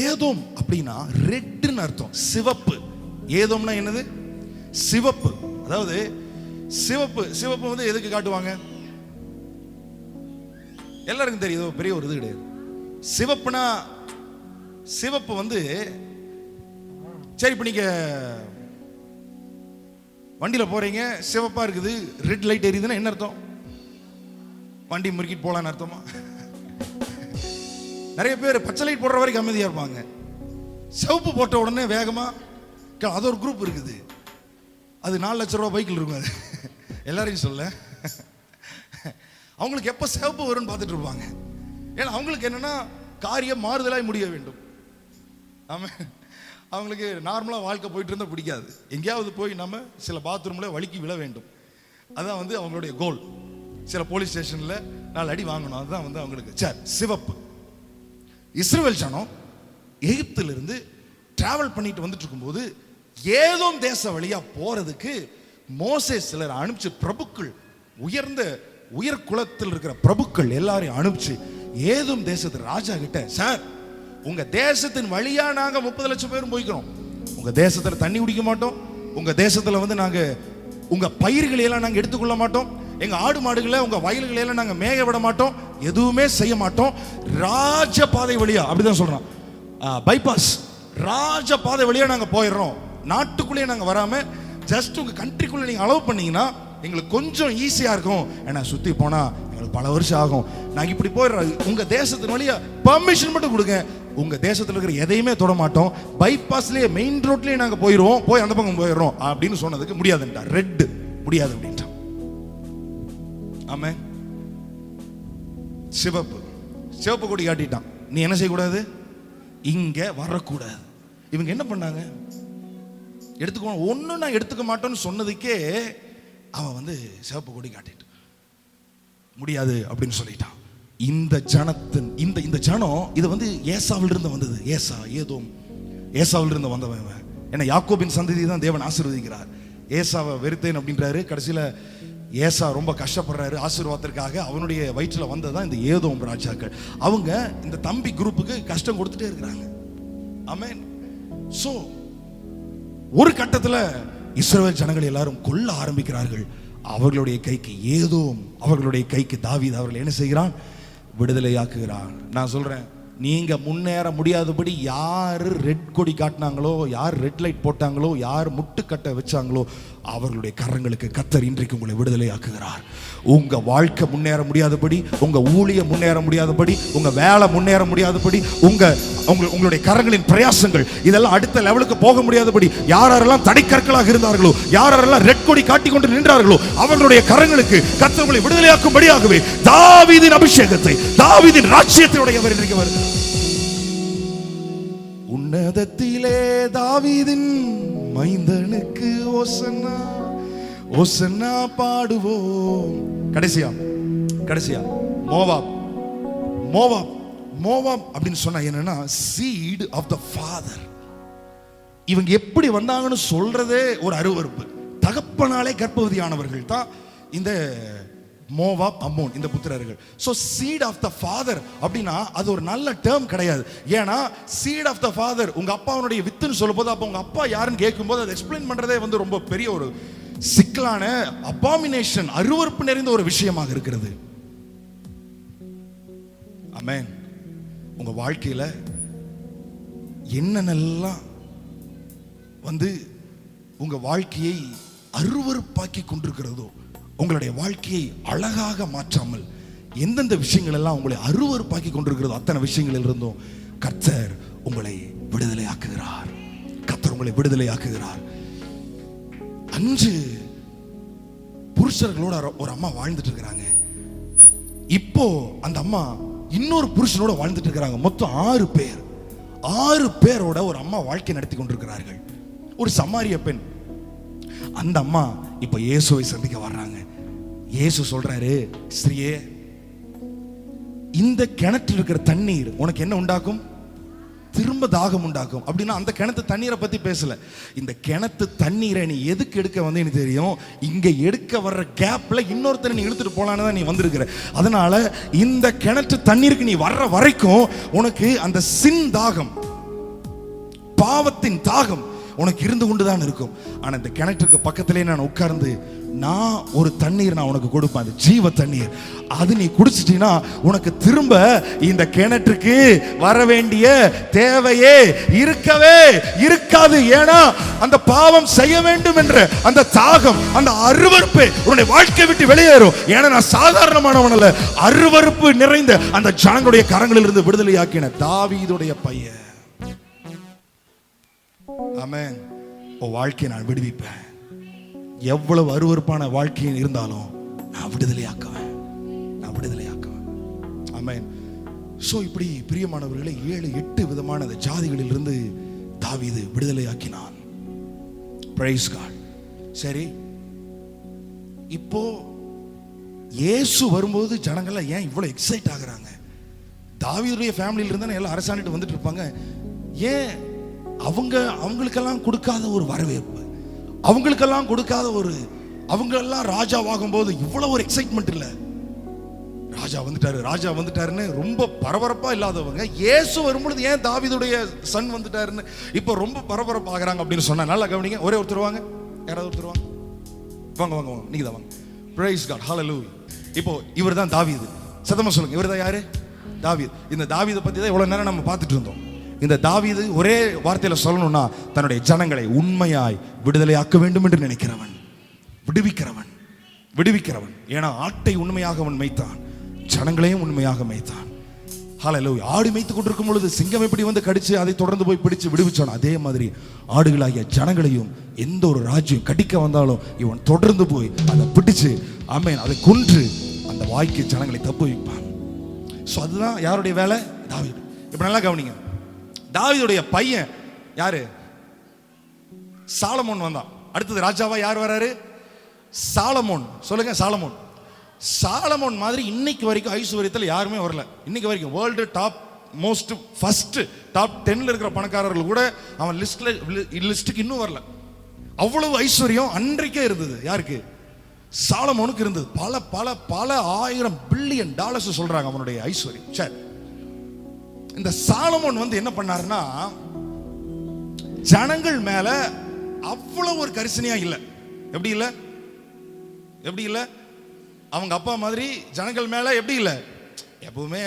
ஏதோம் அப்படின்னா ரெட்னு அர்த்தம், சிவப்பு. ஏதோம்னா என்னது? சிவப்பு. அதாவது சிவப்பு வந்து எதுக்கு காட்டுவாங்க? எல்லாருக்கும் தெரியும், பெரிய ஒரு இது கிடையாது. சிவப்பு வந்து சரி, இப்ப நீங்க வண்டியில போறீங்க, சிவப்பா இருக்குது, ரெட் லைட் எரியுதுன்னா என்ன அர்த்தம்? வண்டி முறுக்கிட்டு போலான்னு அர்த்தமா? நிறைய பேர் பச்சை லைட் போடுற வரைக்கும் அமைதியா இருப்பாங்க, சிவப்பு போட்ட உடனே வேகமா. அது ஒரு குரூப் இருக்குது, அது 4 லட்சம் ரூபாய் பைக்கில் இருக்கும். அது எல்லாரையும் சொல்ல, அவங்களுக்கு எப்ப சிவப்பு வரும்னு பார்த்துட்டு இருப்பாங்க. ஏன்னா அவங்களுக்கு என்னன்னா காரியம் மாறுதலாய் முடிய வேண்டும். ஆமா, அவங்களுக்கு நார்மலா வாழ்க்கை போயிட்டு இருந்தா பிடிக்காது. எங்கேயாவது போய் நம்ம சில பாத்ரூம்ல வலிக்கு விழ வேண்டும், அதான் வந்து அவங்களுடைய கோல். சில போலீஸ் ஸ்டேஷன்ல 4 அடி வாங்கணும், அதுதான் வந்து அவங்களுக்கு. சரி, சிவப்பு. இஸ்ரவேல் ஜனம் எகிப்திலிருந்து டிராவல் பண்ணிட்டு வந்துட்டு இருக்கும்போது ஏதோம் தேச வழியா போறதுக்கு மோசே சிலர் அனுப்பிச்சு, பிரபுக்கள், உயர் குலத்தில் இருக்கிற பிரபுக்கள் எல்லாரையும் அனுப்பிச்சு ஏதோம் தேசத்து ராஜா கிட்ட, சார் உங்க தேசத்தின் வழியா நாங்க 30 லட்சம் பேரும் போய்க்கிறோம், உங்க தேசத்துல தண்ணி குடிக்க மாட்டோம், உங்க தேசத்துல வந்து நாங்க உங்க பயிர்களை எல்லாம் நாங்க எடுத்துக்கொள்ள மாட்டோம், எங்க ஆடு மாடுகளை உங்க வயல்களை எல்லாம் நாங்க மேய விட மாட்டோம், எதுவுமே செய்ய மாட்டோம், ராஜ பாதை வழியா, அப்படிதான் சொல்றோம், பைபாஸ், ராஜ பாதை வழியா நாங்க போயிடுறோம், நாட்டுக்குள்ளேயே நாங்க வராம ஜஸ்ட் உங்க கண்ட்ரிக்குள்ள நீங்க அலோவ் பண்ணீங்கன்னா எங்களுக்கு கொஞ்சம் ஈஸியா இருக்கும். ஏன்னா சுத்தி போனா எங்களுக்கு பல வருஷம் ஆகும், நாங்க இப்படி போயிடுறோம், உங்க தேசத்தின் வழியா பர்மிஷன் மட்டும் கொடுங்க, உங்க தேசத்துல இருக்கிற எதையுமே தொட மாட்டோம், பைபாஸ்லயே மெயின் ரோட்லயே நாங்க போயிடுவோம், போய் அந்த பக்கம் போயிடுறோம் அப்படின்னு சொன்னதுக்கு முடியாதுன்ட்டா, ரெட் முடியாது அப்படின்ட்டான். ஆமே, சிவப்பு கொடி காட்டிட்டான், நீ என்ன செய்யக்கூடாது, இங்க வரக்கூடாது. இவங்க என்ன பண்ணாங்க? எடுத்துக்கோ, ஒன்றும் நான் எடுத்துக்க மாட்டேன்னு சொன்னதுக்கே அவன் வந்து சிவப்பு கொடி காட்டிட்டு முடியாது அப்படின்னு சொல்லிட்டான். இந்த ஜனத்தின் இந்த ஜனம் இது வந்து ஏசாவிலிருந்து வந்தது. ஏசாவிலிருந்து வந்தவன். ஏன்னா யாக்கோபின் சந்ததி தான் தேவன் ஆசீர்வதிக்கிறார். ஏசாவை வெறுத்தேன் அப்படின்றாரு. கடைசியில் ஏசா ரொம்ப கஷ்டப்படுறாரு ஆசீர்வாதத்திற்காக. அவனுடைய வயிற்றில் வந்ததுதான் இந்த ஏதோம் ராஜாக்கள். அவங்க இந்த தம்பி குரூப்புக்கு கஷ்டம் கொடுத்துட்டே இருக்கிறாங்க. ஆமென். சோ ஒரு கட்டத்தில் இஸ்ரவேல் ஜனங்கள் எல்லாரும் கொல்ல ஆரம்பிக்கிறார்கள். அவர்களுடைய கைக்கு ஏதோம், அவர்களுடைய கைக்கு தாவீது அவர்கள் என்ன செய்கிறான்? விடுதலையாக்குகிறான். நான் சொல்றேன், நீங்க முன்னேற முடியாதபடி யாரு ரெட் கொடி காட்டினாங்களோ, யார் ரெட் லைட் போட்டாங்களோ, யார் முட்டுக்கட்டை வச்சாங்களோ அவர்களுடைய கரங்களுக்கு கர்த்தர் இன்றைக்கு உங்களை விடுதலையாக்குகிறார். உங்க வாழ்க்கை முன்னேற முடியாதபடி, உங்க ஊழியம் முன்னேற முடியாதபடி, உங்க வேலை முன்னேற முடியாதபடி, உங்களுடைய கரங்களின் பிரயாசங்கள் இதெல்லாம் அடுத்த லெவலுக்கு போக முடியாதபடி யாரெல்லாம் தடைக்கற்களாக இருந்தார்களோ, யாரெல்லாம் ரெட் கொடி காட்டிக் கொண்டு நின்றார்களோ அவர்களுடைய கரங்களுக்கு கர்த்தர் உங்களை விடுதலையாக்கும்படியாகவே தாவீதின் அபிஷேகத்தை, தாவீதின் ராஜ்யத்தையுடையவர் இன்றைக்கு வருகிறார். உன்னதத்திலே தாவீதின் மைந்தனுக்கு ஓசன்னா, ஓசன்னா பாடுவோம். கடைசியா மோவாப் அப்படின்னு சொன்னா என்னன்னா சீட் ஆஃப் த ஃபாதர். இவங்க எப்படி வந்தாங்கன்னு சொல்றதே ஒரு அருவருப்பு. தகப்பனாலே கர்ப்பவதியானவர்கள் தான் இந்த மோவாப், அம்மோன், இந்த புத்திரர்கள். So seat of the father அப்படின்னா அது ஒரு நல்ல டேர்ம் கிடையாது. ஏன்னா சீட் ஆஃப் த ஃபாதர், உங்க அப்பாவுடைய வித்துன்னு சொல்லும் போது அப்போ உங்க அப்பா யாருன்னு கேட்கும்போது அதை எக்ஸ்பிளைன் பண்றதே வந்து ரொம்ப பெரிய ஒரு சிக்கலான அபாமினேஷன், அருவருப்பு நிறைந்த ஒரு விஷயமாக இருக்கிறது. ஆமென். உங்க வாழ்க்கையில என்னென்னலாம் வந்து உங்க வாழ்க்கையை அருவருப்பாக்கி கொண்டிருக்கிறதோ, உங்களுடைய வாழ்க்கையை அழகாக மாற்றாமல் எந்தெந்த விஷயங்கள் எல்லாம் உங்களை அருவருப்பாக்கி கொண்டிருக்கிறதோ அத்தனை விஷயங்களில் இருந்தும் கர்த்தர் உங்களை விடுதலையாக்குகிறார். கர்த்தர் உங்களை விடுதலையாக்குகிறார். 5 புருஷர்களோட ஒரு அம்மா வாழ்ந்துட்டு இருக்கிறாங்க. இப்போ அந்த அம்மா இன்னொரு புருஷனோட வாழ்ந்துட்டு இருக்கிறாங்க. மொத்தம் 6 பேரோட ஒரு அம்மா வாழ்க்கை நடத்தி கொண்டிருக்கிறார்கள். ஒரு சமாரிய பெண். அந்த அம்மா இப்ப இயேசுவை சந்திக்க வர்றாங்க. இயேசு சொல்றாரு, ஸ்திரியே, இந்த கிணற்றில் இருக்கிற தண்ணீர் உனக்கு என்ன உண்டாக்கும்? திரும்ப தாகம் உண்டாக்கும். அப்படின்னா அந்த கிணத்து தண்ணீரை பத்தி பேசல. இந்த கிணத்து தண்ணீரை நீ எதுக்கு எடுக்க வந்து எனக்கு தெரியும். இங்க எடுக்க வர்ற கேப்ல இன்னொருத்தரை நீ இழுத்துட்டு போலான்னு தான் நீ வந்திருக்கிற. அதனால இந்த கிணற்று தண்ணீருக்கு நீ வர்ற வரைக்கும் உனக்கு அந்த சின் தாகம், பாவத்தின் தாகம் உனக்கு இருந்து கொண்டுதான் இருக்கும். ஆனா இந்த கிணற்றுக்கு பக்கத்திலே நான் உட்கார்ந்து நான் ஒரு தண்ணீர் நான் உனக்கு கொடுப்பேன், அது ஜீவ தண்ணீர். அது நீ குடிச்சிட்டீன்னா உனக்கு திரும்ப இந்த கிணற்றுக்கு வர வேண்டிய தேவையே இருக்கவே இருக்காது. ஏன்னா அந்த பாவம் செய்ய வேண்டும் என்ற அந்த தாகம், அந்த அருவருப்பு உன்னுடைய வாழ்க்கை விட்டு வெளியேறும். ஏன்னா நான் சாதாரணமானவன் அல்ல, அருவருப்பு நிறைந்த அந்த ஜனங்களுடைய கரங்களில் இருந்து விடுதலையாக்கின தாவீதுடைய பையன். ஆமென். உன் வாழ்க்கையை நான் விடுவிப்பேன். எவ்வளவு அருவருப்பான வாழ்க்கையில் இருந்தாலும் நான் விடுதலையாக்குவேன். ஆமென். சோ இப்படி பிரியமானவர்களை 7-8 விதமான அந்த ஜாதிகளில் இருந்து தாவீது விடுதலையாக்கினான். Price God. சரி, இப்போ இயேசு வரும்போது ஜனங்கள் ஏன் இவ்வளவு எக்ஸைட் ஆகுறாங்க? தாவீதுடைய ஃபேமிலியில இருந்தானே எல்லாம் அரசாணிட்டு வந்துட்டு இருப்பாங்க. ஏன் அவங்களுக்கெல்லாம் கொடுக்காத ஒரு வரவேற்பு, அவங்களுக்கெல்லாம் கொடுக்காத ஒரு, அவங்களெல்லாம் ராஜாவாகும் போது இவ்வளவு ஒரு எக்ஸைட்மெண்ட் இல்லை. ராஜா வந்துட்டாருன்னு ரொம்ப பரபரப்பா இல்லாதவங்க இயேசு வரும்பொழுது ஏன் தாவீதுடைய சன் வந்துட்டாருன்னு இப்போ ரொம்ப பரபரப்பாகிறாங்க அப்படின்னு சொன்னா நல்லா கவனிங்க. ஒரே ஒருத்தர் வாங்க, யாராவது ஒருத்தர் வாங்க, வாங்க நீங்க தான் வாங்க. பிரைஸ் காட், ஹல்லேலூயா. இப்போ இவர் தான் தாவீது. சத்தமா சொல்லுங்க, இவர் தான் யாரு? தாவீது. இந்த தாவீதை பத்தி தான் இவ்வளவு நேரம் நம்ம பார்த்துட்டு இருந்தோம். இந்த தாவீது ஒரே வார்த்தையில சொல்லணும்னா தன்னுடைய ஜனங்களை உண்மையாய் விடுதலையாக்க வேண்டும் என்று நினைக்கிறவன், விடுவிக்கிறவன். ஏன்னா ஆட்டை உண்மையாக அவன் மேய்த்தான், ஜனங்களையும் உண்மையாக மேய்த்தான். ஹல்லேலூயா. ஆடு மேய்த்து கொண்டிருக்கும் பொழுது சிங்கம் எப்படி வந்து கடிச்சு அதை தொடர்ந்து போய் பிடிச்சு விடுவிச்சான், அதே மாதிரி ஆடுகளாகிய ஜனங்களையும் எந்த ஒரு ராஜ்யம் கடிக்க வந்தாலும் இவன் தொடர்ந்து போய் அதை பிடிச்சு, ஆமென், அதை கொன்று அந்த வாய்க்கு ஜனங்களை தப்பு வைப்பான். ஸோ அதுதான் யாருடைய வேலை? தாவீது. இப்ப நல்லா கவனிங்க. தாவீதுடைய பையன் யாரு? சாலமோன் வந்தான். அடுத்தது ராஜாவா யார் வராரு? சாலமோன். சொல்லுங்க, சாலமோன். சாலமோன் மாதிரி இன்னைக்கு வரைக்கும் ஐஸ்வர்யத்தில் யாருமே வரல. இன்னைக்கு வரைக்கும் world top most first top 10ல இருக்கிற பணக்காரர்கள் கூட அவன் லிஸ்ட்டுக்கு இன்னும் வரல. அவ்வளவு ஐஸ்வர்யம் அன்றைக்கே இருந்தது. யாருக்கு? சாலமோனுக்கு இருந்தது. பல பல பல $1000 பில்லியன் சொல்றாங்க அவனுடைய ஐஸ்வர்யம். சரி, இந்த சாலமோன் வந்து என்ன பண்ணாருன்னா, ஜனங்கள் மேல அவ்வளவு ஒரு கரிசனையா இல்ல. எப்படி இல்ல? எப்படி இல்ல? அவங்க அப்பா மாதிரி ஜனங்கள் மேல எப்படி இல்ல? எப்பவுமே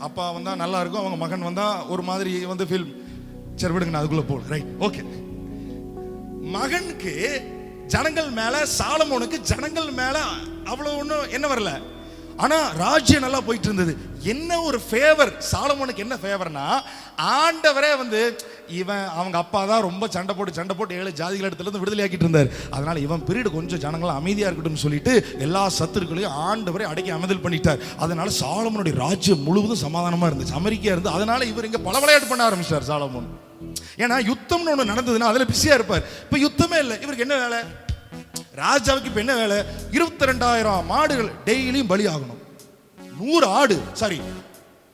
அப்பா வந்தா நல்லா இருக்கும், அவங்க மகன் வந்தா ஒரு மாதிரி வந்து ஃபீல். சரி விடுங்க, நான் அதுக்குள்ள போல. Right, okay. மகனுக்கு ஜனங்கள் மேல, சாலமோனுக்கு ஜனங்கள் மேல அவ்வளவு ஒன்றும் என்ன வரல. ஆனா ராஜ்யம் நல்லா போயிட்டு இருந்தது. என்ன ஒரு ஃபேவர் சாலமோனுக்கு? என்ன ஃபேவர்னா, ஆண்டவரே வந்து இவன் அவங்க அப்பா தான் ரொம்ப சண்டை போட்டு 7 ஜாதிகள் இடத்துல இருந்து விடுதலை ஆக்கிட்டு இருந்தார். அதனால இவன் பீரியட் கொஞ்சம் ஜனங்கள் அமைதியா இருக்கட்டும் சொல்லிட்டு எல்லா சத்துருக்களையும் ஆண்டவரே அடக்கி அமைதல் பண்ணிட்டார். அதனால சாலமோனுடைய ராஜ்யம் முழுவதும் சமாதானமா இருந்துச்சு, அமெரிக்கா இருந்து. அதனால இவர் இங்க பல விளையாட்டு பண்ண ஆரம்பிச்சார் சாலமோன். ஏன்னா யுத்தம்னு ஒண்ணு நடந்ததுன்னா அதுல பிஸியா இருப்பார். இப்ப யுத்தமே இல்லை, இவருக்கு என்ன வேலை? ராஜாவுக்கு இப்ப என்ன வேலை? 22,000 மாடுகள் டெய்லியும் பலி ஆகணும். 100 ஆடு, சாரி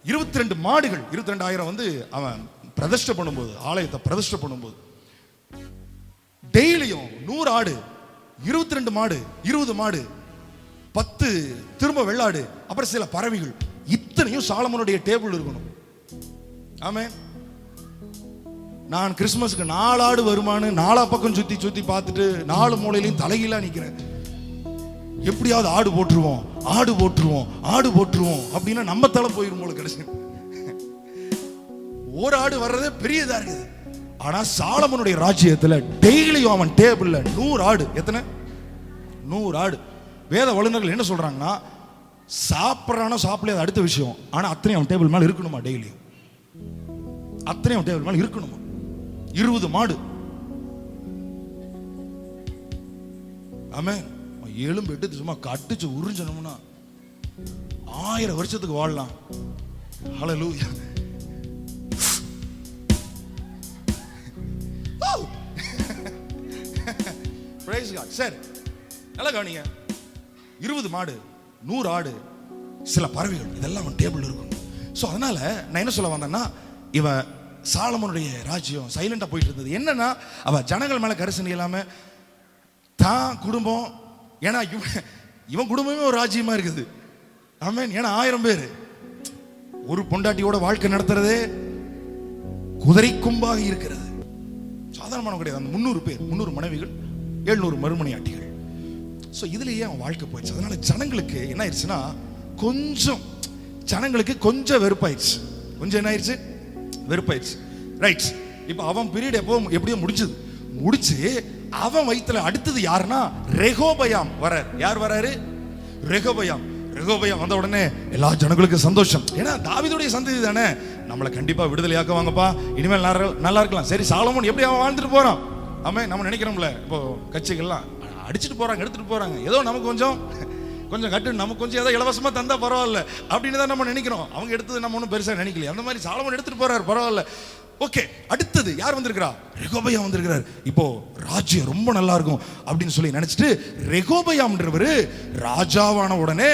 22 மாடுகள். 22,000 வந்து அவன் பிரதிஷ்டை பண்ணும்போது, ஆலயத்தை பிரதிஷ்டை பண்ணும்போது டெய்லியும் 100 ஆடு, 22 மாடு, 20 மாடு, 10 திரும்ப வெள்ளாடு, அப்புறம் சில பறவைகள், இத்தனையும் சாலமோனுடைய டேபிள் இருக்கணும். ஆமே, நான் கிறிஸ்துமஸ்க்கு 4 ஆடு வருமானு 4 பக்கம் சுத்தி பார்த்துட்டு 4 மூலையிலையும் தலைகீழா நிக்கிறேன். எப்படியாவது ஆடு போட்டுருவோம் அப்படின்னா நம்ம தலை போயிரும் போல. கடைசி ஒரு ஆடு வர்றதே பெரியதா இருக்குது. ஆனா சாலமோனுடைய ராஜ்யத்துல டெய்லியும் அவன் டேபிள்ல 100 ஆடு. எத்தனை? 100 ஆடு. வேத வல்லுநர்கள் என்ன சொல்றாங்கன்னா, சாப்பிட்றானோ சாப்பிடல அடுத்த விஷயம், ஆனா அத்தனையும் அவன் டேபிள் மேல இருக்கணுமா? டெய்லியும் அத்தனையும் அவன் டேபிள் மேல இருக்கணுமா? 20 மாடு. ஆமே, எலும்பு எடுத்து சும்மா கட்டிச்சு உறிஞ்சணும்னா 1000 வருஷத்துக்கு வாழலாம். ஹல்லேலூயா. Praise God. சரி, நல்லா கவனிங்க. 20 மாடு, 100 ஆடு, சில பறவைகள், இதெல்லாம் அவன் டேபிள் இருக்கும். ஸோ அதனால நான் என்ன சொல்ல வந்தேன்னா, இவன் சாலமோனுடைய ராஜ்யம் சைலண்டா போயிட்டு இருந்தது. என்னன்னா, அவன் ஜனங்கள் மேல கரிசனை இல்லாம தான் குடும்பம், ஏன்னா இவன் குடும்பமே ஒரு ராஜ்யமா இருக்குது. ஆமென். ஏன்னா 1000 பேர் ஒரு பொண்டாட்டியோட வாழ்க்கை நடத்துறதே குதிரை கொம்பாக இருக்கிறது. சாதாரணமான கிடையாது. அந்த 300 பேர், 300 மனைவிகள், 700 மறுமனையாட்டிகள். ஸோ இதுலயே அவன் வாழ்க்கை போயிடுச்சு. அதனால ஜனங்களுக்கு என்ன ஆயிடுச்சுன்னா, கொஞ்சம் வெறுப்பாயிடுச்சு. கொஞ்சம் என்ன ஆயிடுச்சு? வெறுப்பாயிடுச்சு. ரைட். இப்போ அவன் பீரியட் எப்படியோ முடிச்சு அவன் வயித்துல அடுத்தது யாருன்னா ரெகோபயாம் வரார். யார் வராரு? ரெகோபயாம் வந்த உடனே எல்லா ஜனங்களுக்கும் சந்தோஷம். ஏன்னா தாவீதுடைய சந்ததி தானே, நம்மளை கண்டிப்பா விடுதலையாக்குவாங்கப்பா, இனிமேல் நல்லா இருக்கலாம். சரி, சாலமோன் எப்படி அவன் வாழ்ந்துட்டு போறான்? ஆமே, நம்ம நினைக்கிறோம்ல, இப்போ கட்சிகள்லாம் அடிச்சுட்டு போறாங்க, எடுத்துட்டு போறாங்க, ஏதோ நமக்கு கொஞ்சம் கட்டு, நமக்கு கொஞ்சம் ஏதோ இலவசமா தந்தா பரவாயில்ல அப்படின்னு தான் நம்ம நினைக்கிறோம். அவங்க எடுத்தது நம்ம ஒன்றும் பெருசா நினைக்கல. அந்த மாதிரி சாலமோன் எடுத்துட்டு போறாரு, பரவாயில்ல. ஓகே, அடுத்தது யார் வந்திருக்கிறா? ரெகோபயாம் வந்திருக்கிறார். இப்போ ராஜ்யம் ரொம்ப நல்லா இருக்கும் அப்படின்னு சொல்லி நினைச்சிட்டு ரெகோபயாம்ன்றவர் ராஜாவான உடனே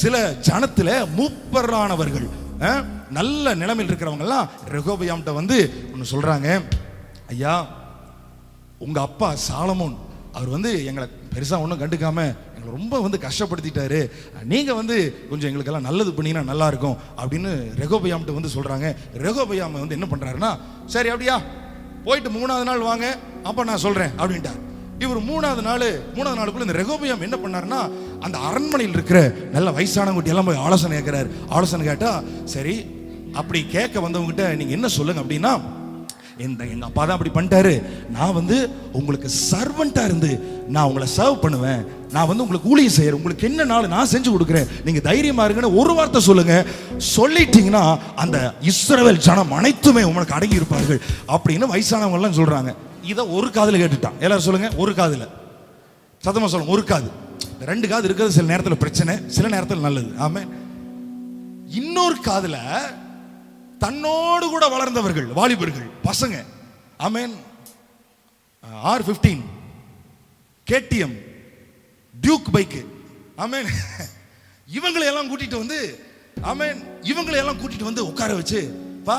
சில ஜனத்துல மூப்பரானவர்கள், நல்ல நிலைமையில் இருக்கிறவங்க எல்லாம் ரெகோபயாம்கிட்ட வந்து ஒன்று சொல்றாங்க. ஐயா, உங்க அப்பா சாலமோன் அவர் வந்து எங்களை பெருசா ஒன்றும் கண்டுக்காம எங்களை ரொம்ப வந்து கஷ்டப்படுத்திட்டாரு, நீங்க வந்து கொஞ்சம் எங்களுக்கெல்லாம் நல்லது பண்ணீங்கன்னா நல்லா இருக்கும் அப்படின்னு ரெகோபயாம்கிட்ட வந்து சொல்றாங்க. ரெகோபயாம் வந்து என்ன பண்றாருன்னா, சரி அப்படியா, போயிட்டு 3ஆவது நாள் வாங்க, அப்ப நான் சொல்றேன் அப்படின்ட்டார். இவர் 3ஆவது நாளுக்குள்ள இந்த ரெகோபயாம் என்ன பண்ணாருன்னா, அந்த அரண்மனையில் இருக்கிற நல்ல வயசானவங்க எல்லாம் போய் ஆலோசனை கேட்கிறாரு. ஆலோசனை கேட்டா, சரி அப்படி கேட்க வந்தவங்ககிட்ட நீங்க என்ன சொல்லுங்க அப்படின்னா, எங்க அப்பா தான் அப்படி பண்ணிட்டாரு, நான் வந்து உங்களுக்கு சர்வெண்டா இருந்து நான் உங்களை சர்வ் பண்ணுவேன், நான் வந்து உங்களுக்கு ஊழியம் செய்யறேன், உங்களுக்கு என்ன நாள் நான் செஞ்சு கொடுக்குறேன், நீங்க தைரியமா இருங்கன்னு ஒரு வார்த்தை சொல்லுங்க, சொல்லிட்டீங்கன்னா அந்த இஸ்ரவேல் ஜனம் அனைத்துமே உங்களுக்கு அடங்கி இருப்பார்கள் அப்படின்னு வயசானவங்க எல்லாம் சொல்றாங்க. இதை ஒரு காதுல கேட்டுட்டான். எல்லாரும் சொல்லுங்க, ஒரு காதுல. சத்தமா சொல்லுங்க, ஒரு காது. 2 காது இருக்கிறது சில நேரத்தில் பிரச்சனை, சில நேரத்தில் நல்லது. ஆமே. இன்னொரு காதுல தன்னோடு கூட வளர்ந்தவர்கள், வாலிபர்கள், பசங்க, ஆமென், R15 KTM டியூக் பைக்கு. ஆமென். இவங்களை எல்லாம் கூட்டிட்டு வந்து, ஆமென், இவங்களை எல்லாம் கூட்டிட்டு வந்து உட்கார வச்சு, பா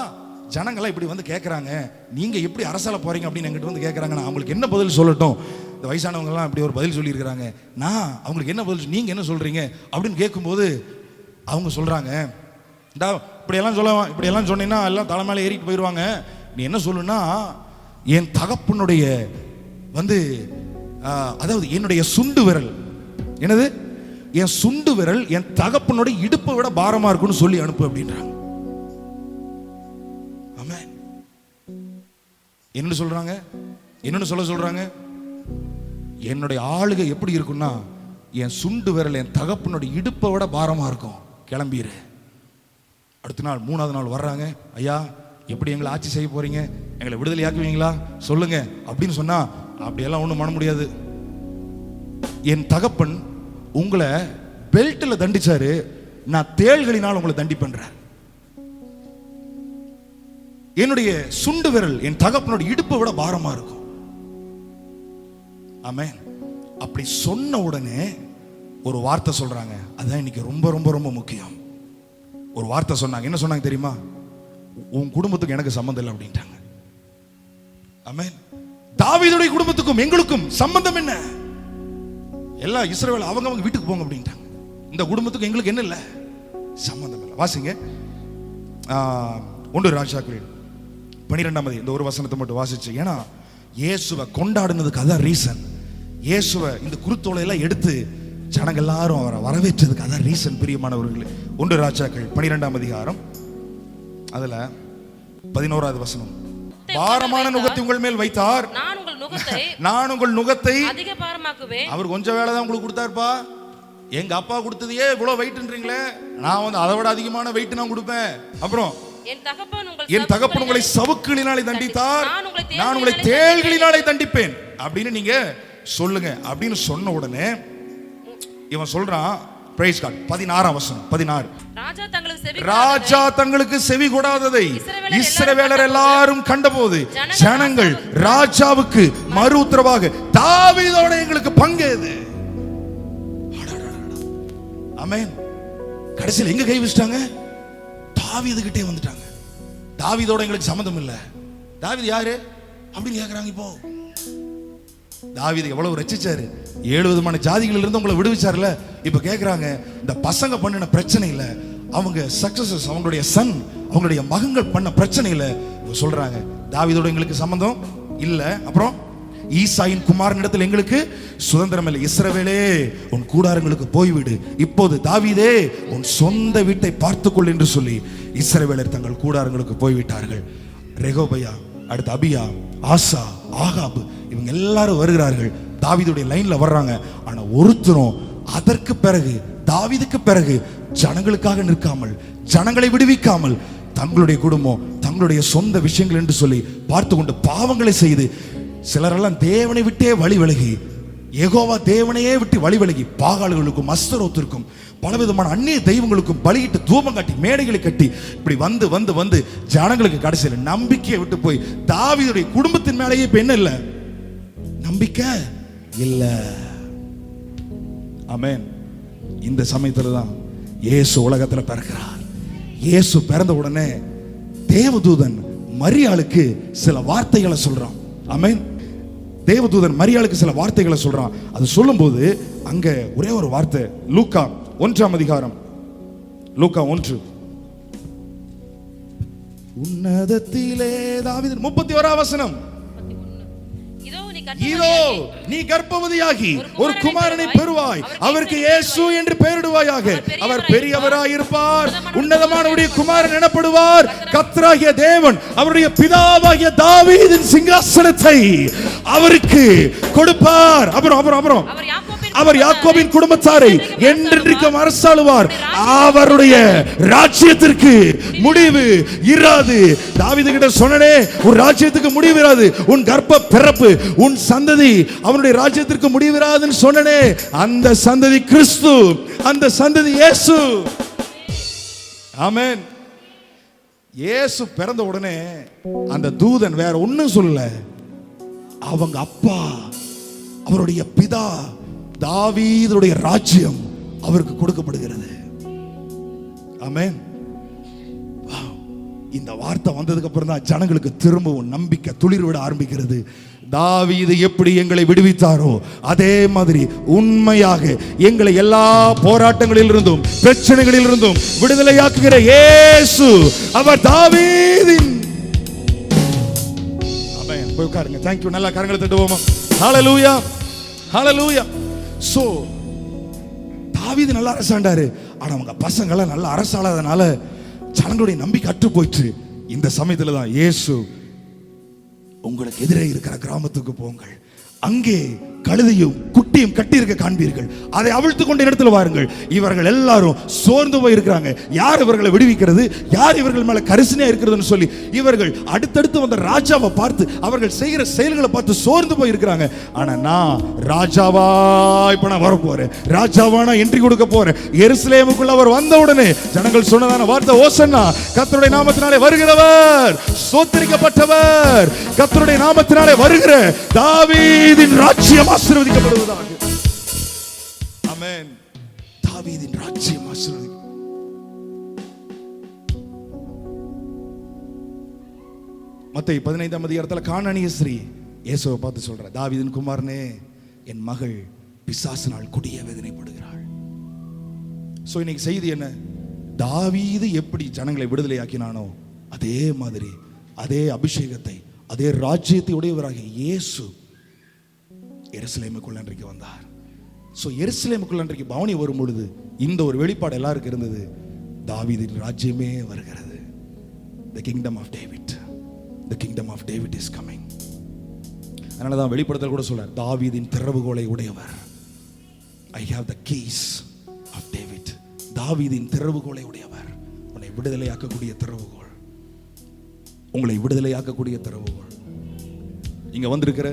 ஜனங்கள்லாம் இப்படி வந்து கேட்குறாங்க, நீங்க எப்படி அரசால போறீங்க அப்படின்னு என்கிட்ட வந்து கேட்குறாங்க, நான் அவங்களுக்கு என்ன பதில் சொல்லட்டும்? இந்த வயசானவங்கலாம் இப்படி ஒரு பதில் சொல்லியிருக்கிறாங்க, நான் அவங்களுக்கு என்ன பதில், நீங்க என்ன சொல்றீங்க அப்படின்னு கேட்கும்போது அவங்க சொல்றாங்க, இப்படியெல்லாம் சொல்லலாம், இப்படியெல்லாம் சொன்னீங்கன்னா எல்லாம் தலை மேலே ஏறிட்டு போயிடுவாங்க. நீ என்ன சொல்லுன்னா, என் தகப்பனுடைய வந்து அதாவது என்னுடைய சுண்டு விரல், என்னது, என் சுண்டு விரல் என் தகப்பனுடைய இடுப்பை விட பாரமா இருக்குன்னு சொல்லி அனுப்பு அப்படின்றாங்க. ஆமென். என்ன சொல்றாங்க, என்னன்னு சொல்றாங்க, என்னுடைய ஆளுகை எப்படி இருக்குன்னா, என் சுண்டு விரல் என் தகப்பனுடைய இடுப்பை விட பாரமா இருக்கும், கிளம்பிடு. அடுத்த நாள் 3வது நாள் வர்றாங்க, ஐயா எப்படி எங்களை ஆட்சி செய்ய போறீங்க, எங்களை விடுதலை ஆக்குவீங்களா சொல்லுங்க அப்படின்னு சொன்னா, அப்படியெல்லாம் ஒண்ணும் பண்ண முடியாது, என் தகப்பன் உங்களை பெல்ட்ல தண்டிச்சாரு, நான் தேள்களினால் உங்களை தண்டிப்பேன். என்னுடைய சுண்டு விரல் என் தகப்பனோட இடுப்பை விட பாரமா இருக்கும். ஆமென். அப்படி சொன்ன உடனே ஒரு வார்த்தை சொல்றாங்க, அதான் இன்னைக்கு ரொம்ப ரொம்ப ரொம்ப முக்கியம். ஒரு வார்த்தை சொன்னாங்க, என்ன சொன்னாங்க தெரியுமா? உன் குடும்பத்துக்கு எனக்கு சம்பந்தம் இல்லை அப்படின்ட்டாங்க. ஆமென். தாவீதுடைய குடும்பத்துக்கும் எங்களுக்கும் சம்பந்தம் என்ன? எல்லாம் இஸ்ரவேல் அவங்க வீட்டுக்கு போங்க அப்படின்ட்டாங்க. இந்த குடும்பத்துக்கு எங்களுக்கு என்ன இல்லை, சம்பந்தம் இல்லை. வாசிங்க 1 ராஜாக்கள் 12 இந்த ஒரு வசனத்தை மட்டும் வாசிச்சு, ஏன்னா இயேசுவை கொண்டாடுனதுக்கு அதான் ரீசன். இயேசுவை இந்த குருத்தோலையெல்லாம் எடுத்து ஜனங்க எல்லாரும் அவரை வரவேற்றதுக்கு அதான் ரீசன். பிரியமானவர்களே, 1 ராஜாக்கள் 12 அதுல 11வது வசனம், பாரமான நுகத்தை உங்கள் மேல் வைத்தார், நான் உங்கள் நுகத்தை அதிக பாரமாக்குவேன். அவர் கொஞ்சம் வேலை தான் உங்களுக்கு கொடுத்தாருப்பா, எங்க அப்பா கொடுத்ததையே இவ்வளவு வெயிட்ன்றீங்களே, நான் வந்து அதை விட அதிகமான வெயிட் நான் கொடுப்பேன். அப்புறம் என் தகப்பன் உங்களை சவுக்குகளினாலே தண்டித்தார், நான் உங்களை தேள்களினாலே தண்டிப்பேன் அப்படின்னு நீங்க சொல்லுங்க அப்படின்னு சொன்ன உடனே இவன் சொல்றான், பிரைஸ் காட், 16 வசனம் 16, ராஜா தங்களுக்கு செவி கொடாததை இஸ்ரவேலர் எல்லாரும் கண்டபோது ஜனங்கள் ராஜாவுக்கு மறு உத்தரவாக, தாவீதோட எங்களுக்கு பங்கேது. ஆமென். கடைசியில் எங்க கை வச்சிட்டாங்க? தாவீது கிட்டே வந்துட்டாங்க. தாவீதோட எங்களுக்கு சம்பந்தம் இல்லை. தாவீது யாரு அப்படின்னு கேட்கிறாங்க. இப்போ தாவீது எவ்வளவு ரட்சிச்சாரு, 7 விதமான ஜாதிகளில் இருந்து உங்களை விடுவிச்சார்ல. இப்ப கேட்கிறாங்க, இந்த பசங்க பண்ணின பிரச்சனை இல்ல, அவங்க சக்சஸஸ், அவங்களுடைய சன், அவங்களுடைய மகன்கள் பண்ண பிரச்சனை இல்ல. சொல்றாங்க, தாவீதோட எங்களுக்கு சம்பந்தம் இல்ல. அப்புறம் ஈசாயின் குமாரனிடத்தில் எங்களுக்கு சுதந்திரம் இல்லை. இஸ்ரவேலே உன் கூடாரங்களுக்கு போய்விடு, இப்போது தாவீதே உன் சொந்த வீட்டை பார்த்துக்கொள் என்று சொல்லி இஸ்ரவேலர் தங்கள் கூடாரங்களுக்கு போய்விட்டார்கள். ரெகோபயா, அடுத்து அபியா, ஆசா, ஆகாப், இவங்க எல்லாரும் வருகிறார்கள், தாவீதுடைய லைன்ல வர்றாங்க. ஆனா ஒருத்தரும் அதற்கு பிறகு, தாவீதுக்கு பிறகு ஜனங்களுக்காக நிற்காமல், ஜனங்களை விடுவிக்காமல், தங்களுடைய குடும்பம், தங்களுடைய சொந்த விஷயங்கள் என்று சொல்லி பார்த்து கொண்டு பாவங்களை செய்து, சிலரெல்லாம் தேவனை விட்டே வழி விலகி, யெகோவா தேவனையே விட்டு வழி விலகி பாகால்களுக்கும் அஸ்தரோத்திற்கும் பலவிதமான அந்நிய தெய்வங்களுக்கும் பலியிட்டு தூபம் காட்டி மேடைகளை கட்டி இப்படி வந்து வந்து வந்து ஜனங்களுக்கு கடைசியில் நம்பிக்கையை விட்டு போய், தாவீதுடைய குடும்பத்தின் மேலேயே இப்ப என்ன இல்லை, நம்பிக்கை இல்ல. ஆமென். இந்த சமயத்துல தான் இயேசு உலகத்துல பிறக்கிறார். இயேசு பிறந்த உடனே தேவதூதன் மரியாளுக்கு சில வார்த்தைகளை சொல்றான். ஆமென். தேவதூதன் மரியாளுக்கு சில வார்த்தைகளை சொல்றான். அது சொல்லும்போது அங்க ஒரே ஒரு வார்த்தை, லூக்கா 1 லூக்கா 1, உன்னதத்திலே தாவீது 31 வசனம், இதோ நீ கர்ப்பவதியாகி ஒரு குமாரனை பெறுவாய், அவருக்கு இயேசு என்று பெயரிடுவாயாக, அவர் பெரியவராய் இருப்பார், உன்னதமானவருடைய குமாரன் எனப்படுவார், கர்த்தராகிய தேவன் அவருடைய பிதாவாகிய தாவீதின் சிங்காசனத்தை அவருக்கு கொடுப்பார். அப்புறம் அவர் யாக்கோபின் குடும்பத்தாரை என்றென்றைக்கும் அரசாளுவார், அவருடைய ராஜ்யத்திற்கு முடிவு இராது. தாவீது கிட்ட சொன்னனே, உன் ராஜ்யத்துக்கு முடிவு இராது, உன் கர்ப்ப பிறப்பு, உன் சந்ததி அவனுடைய ராஜ்யத்திற்கு முடிவு இராதுன்னு சொன்னனே, அந்த சந்ததி கிறிஸ்து, அந்த சந்ததி இயேசு. ஆமென். இயேசு பிறந்த உடனே அந்த தூதன் வேற ஒண்ணும் சொல்லல, அவங்க அப்பா, அவருடைய பிதா தாவீதுடைய ராஜ்யம் அவருக்கு கொடுக்கப்படுகிறது. ஆமென். இந்த வார்த்தை வந்ததுக்கு அப்புறம் தான் ஜனங்களுக்கு திரும்பவும் நம்பிக்கை துளிர் விட ஆரம்பிக்கிறது. தாவீது எப்படி எங்களை விடுவித்தாரோ அதே மாதிரி உண்மையாக எங்களை எல்லா போராட்டங்களில் இருந்தும் பிரச்சனைகளில் இருந்தும் விடுதலையாக்குகிற இயேசு அவர் தாவீதின். ஆமென். போய் உட்காருங்க. Thank you. நல்லா கரங்களை தட்டுவோமா? ஹalleluya, ஹalleluya. சோ தாவீது நல்லா அரசாண்டாரு. ஆனா அவங்க பசங்க எல்லாம் நல்லா அரசாளாதனால ஜனங்களுடைய நம்பிக்கை அற்று போயிற்று. இந்த சமயத்துல தான் இயேசு, உங்களுக்கு எதிரே இருக்கிற கிராமத்துக்கு போங்கள், அங்கே கழுதையும் குட்டியும் கட்டி இருக்க காண்பீர்கள், அதை அவிழ்த்து கொண்டு இடத்துல வாருங்கள். இவர்கள் எல்லாரும் சோர்ந்து போய் இருக்கிறாங்க. யார் இவர்களை விடுவிக்கிறது, யார் இவர்கள் மேல கரிசனையா இருக்கிறதுன்னு சொல்லி இவர்கள் அடுத்தடுத்து வந்த ராஜாவை பார்த்து அவர்கள் செய்கிற செயல்களை பார்த்து சோர்ந்து போய் இருக்கிறாங்க. ஆனா நான் ராஜாவா இப்ப நான் வர போறேன், ராஜாவா நான் என்ட்ரி கொடுக்க போறேன். எருசலேமுக்குள்ள அவர் வந்த உடனே ஜனங்கள் சொன்னதான வார்த்தை, ஓசன்னா, கர்த்தருடைய நாமத்தினாலே வருகிறவர் ஸ்தோத்திரிக்கப்பட்டவர், கர்த்தருடைய நாமத்தினாலே வருகிற தாவீதின் ராஜ்யம் ஆசீர்வதிக்கப்படுவதாக. ஆமென். தாவீதின் ராஜ்யம் ஆசீர்வதிக்க. மத்தேயு 15ஆம் அதிகாரத்துல கானானிய ஸ்திரீ இயேசுவை பார்த்து சொல்றா, தாவீதின் குமாரனே, என் மகள் பிசாசினால் கொடிய வேதனைப்படுகிறாள். சோ இன்னைக்கு செய்தி என்ன? தாவீது எப்படி ஜனங்களை விடுதலையாக்கினானோ அதே மாதிரி அதே அபிஷேகத்தை அதே ராஜ்யத்தை உடையவராகிய இயேசு எருசலேமுக்குள்ள அன்றைக்கு வந்தார். சோ எருசலேமுக்குள்ள அன்றைக்கு பவனி வரும் பொழுது இந்த ஒரு வெளிப்பாடு எல்லாருக்கும் இருந்தது, தாவீதின் ராஜ்யமே வருகிறது. The kingdom of David, the kingdom of David is coming. அதனால தான் வெளிப்படுத்தல் கூட சொல்றார், தாவீதின் திறவுகோலை உடையவர். I have the keys of David. தாவீதின் திறவுகோலை உடையவர். உன்னை விடுதலையாக்கக்கூடிய திறவுகோல், உங்களை விடுதலையாக்கக்கூடிய திறவுகோல். இங்க வந்திருக்கிற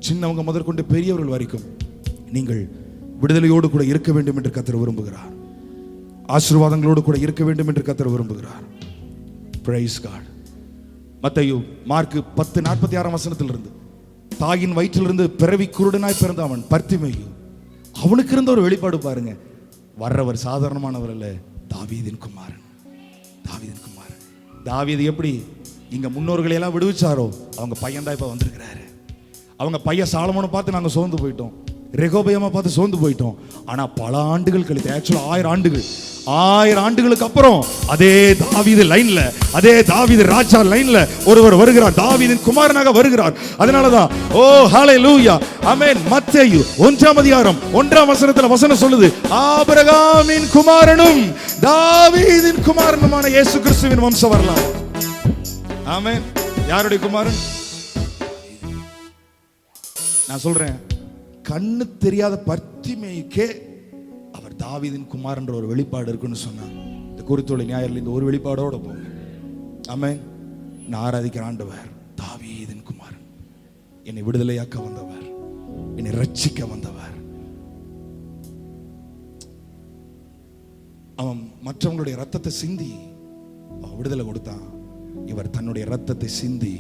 சின்னவங்க முதற்கொண்டு பெரியவர்கள் வரைக்கும் நீங்கள் விடுதலையோடு கூட இருக்க வேண்டும் என்று கர்த்தர் விரும்புகிறார். ஆசீர்வாதங்களோடு கூட இருக்க வேண்டும் என்று கர்த்தர் விரும்புகிறார். Praise God. மத்தேயு மார்க் 10:46 வசனத்திலிருந்து, தாயின் வயிற்றிலிருந்து பிறவி குருடனாய் பிறந்த அவன் பர்த்திமேயு, அவனுக்கு இருந்த ஒரு வெளிப்பாடு பாருங்க. வர்றவர் சாதாரணமானவர் அல்ல, தாவீதின் குமாரன். தாவீதின் குமாரன். தாவீது எப்படி இங்க முன்னோர்களை எல்லாம் விடுவிச்சாரோ அவங்க பையன் தான் இப்ப வந்திருக்கிறாரு. அவங்க பையன் சாலமோனை பார்த்து நாங்க சோர்ந்து போயிட்டோம், ரெகோபயமா பார்த்து சோர்ந்து போயிட்டோம். ஆனா பல ஆண்டுகள் கழித்து, ஆக்சுவலா 1000 ஆண்டுகளுக்கு அப்புறம் அதே தாவீது லைன்ல, அதே தாவீது ராஜா லைன்ல ஒருவர் வருகிறார், தாவீதின் குமாரனாக வருகிறார். அதனாலதான் ஓ ஹalleluya, ஆமென். மத்தேயு 1ஆம் அதிகாரம் 1ஆம் வசனத்துல வசனம் சொல்லுது, ஆபிரகாமின் குமாரனும் தாவீதின் குமாரனுமான இயேசு கிறிஸ்துவின் வம்ச வரலாறு. ஆமென். யாருடைய குமாரன்? நான் சொல்றேன், கண்ணு தெரியாத பர்த்திமேயுக்கே அவர் தாவீதின் குமாரன் ஒரு வெளிப்பாடு இருக்குன்னு சொன்னாங்க. இந்த குறித்தோலை ஞாயிறில் இந்த ஒரு வெளிப்பாடோட போங்க. ஆமென். நான் ஆராதிக்கிற ஆண்டவர் தாவீதின் குமாரன், என்னை விடுதலையாக்க வந்தவர், என்னை ரட்சிக்க வந்தவர். அவன் மற்றவங்களுடைய ரத்தத்தை சிந்தி அவன் விடுதலை கொடுத்தான். இவர் தன்னுடைய ரத்தத்தை சிந்தி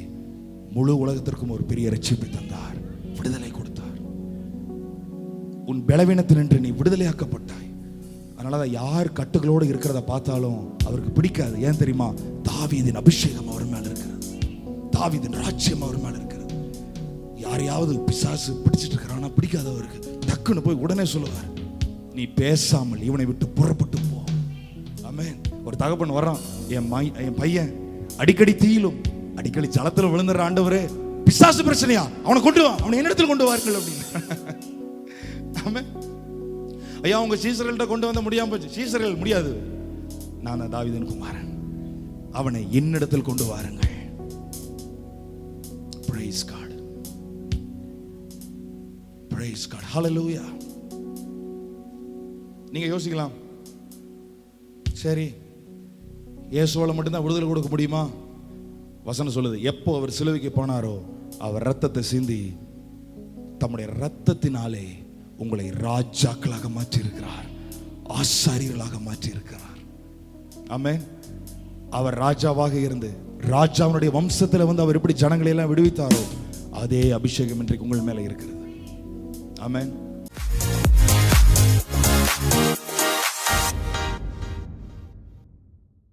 முழு உலகத்திற்கும் ஒரு பெரிய ரட்சிப்பை தந்தார், விடுதலை கொடுத்தார். உன் பலவீனத்தினின்று நீ விடுதலையாக்கப்பட்டாய். அதனாலதான் யார் கட்டுகளோடு இருக்கிறத பார்த்தாலும் அவருக்கு பிடிக்காது. ஏன் தெரியுமா? தாவீதின் அபிஷேகம் அவர் மேல இருக்கிறது, தாவீதின் ராஜ்யம் அவர் மேல இருக்கிறது. யாரையாவது பிசாசு பிடிச்சிட்டு இருக்கிறானா பிடிக்காது அவருக்கு, டக்குன்னு போய் உடனே சொல்லுவார், நீ பேசாமல் இவனை விட்டு புறப்பட்டு போ. ஆமென். ஒரு தகப்பன் வர்றான், என் பையன் அடிக்கடி தீயிலும் அடிக்கடி ஜலத்துல விழுந்துற, ஆண்டவரே பிசாசு பிரச்சனையா, அவனை கொண்டு வா, அவனை என்னிடத்தில் கொண்டு வாருங்கள் அப்படின்னு. ஆமென். ஐயா உங்க சீசர்கள்ட்ட கொண்டு வந்த முடியாம போச்சு. சீசர்கள் முடியாது, நான் தாவீதின் குமாரன், அவனை என்னிடத்தில் கொண்டு வாருங்கள். Praise God. Praise God. Hallelujah. நீங்க யோசிக்கலாம், சரி இயேசுவால மட்டும்தான் விடுதலை கொடுக்க முடியுமா? வசனம் சொல்லுது, எப்போ அவர் சிலுவைக்கு போனாரோ அவர் ரத்தத்தை சிந்தி தம்முடைய ரத்தத்தினாலே உங்களை ராஜாக்களாக மாற்றி இருக்கிறார், ஆசாரியர்களாக மாற்றி இருக்கிறார். ஆமென். அவர் ராஜாவாக இருந்து ராஜாவுடைய வம்சத்தில் வந்து அவர் எப்படி ஜனங்களை எல்லாம் விடுவித்தாரோ அதே அபிஷேகம் இன்றைக்கு உங்கள் மேல இருக்கிறது. ஆமென்.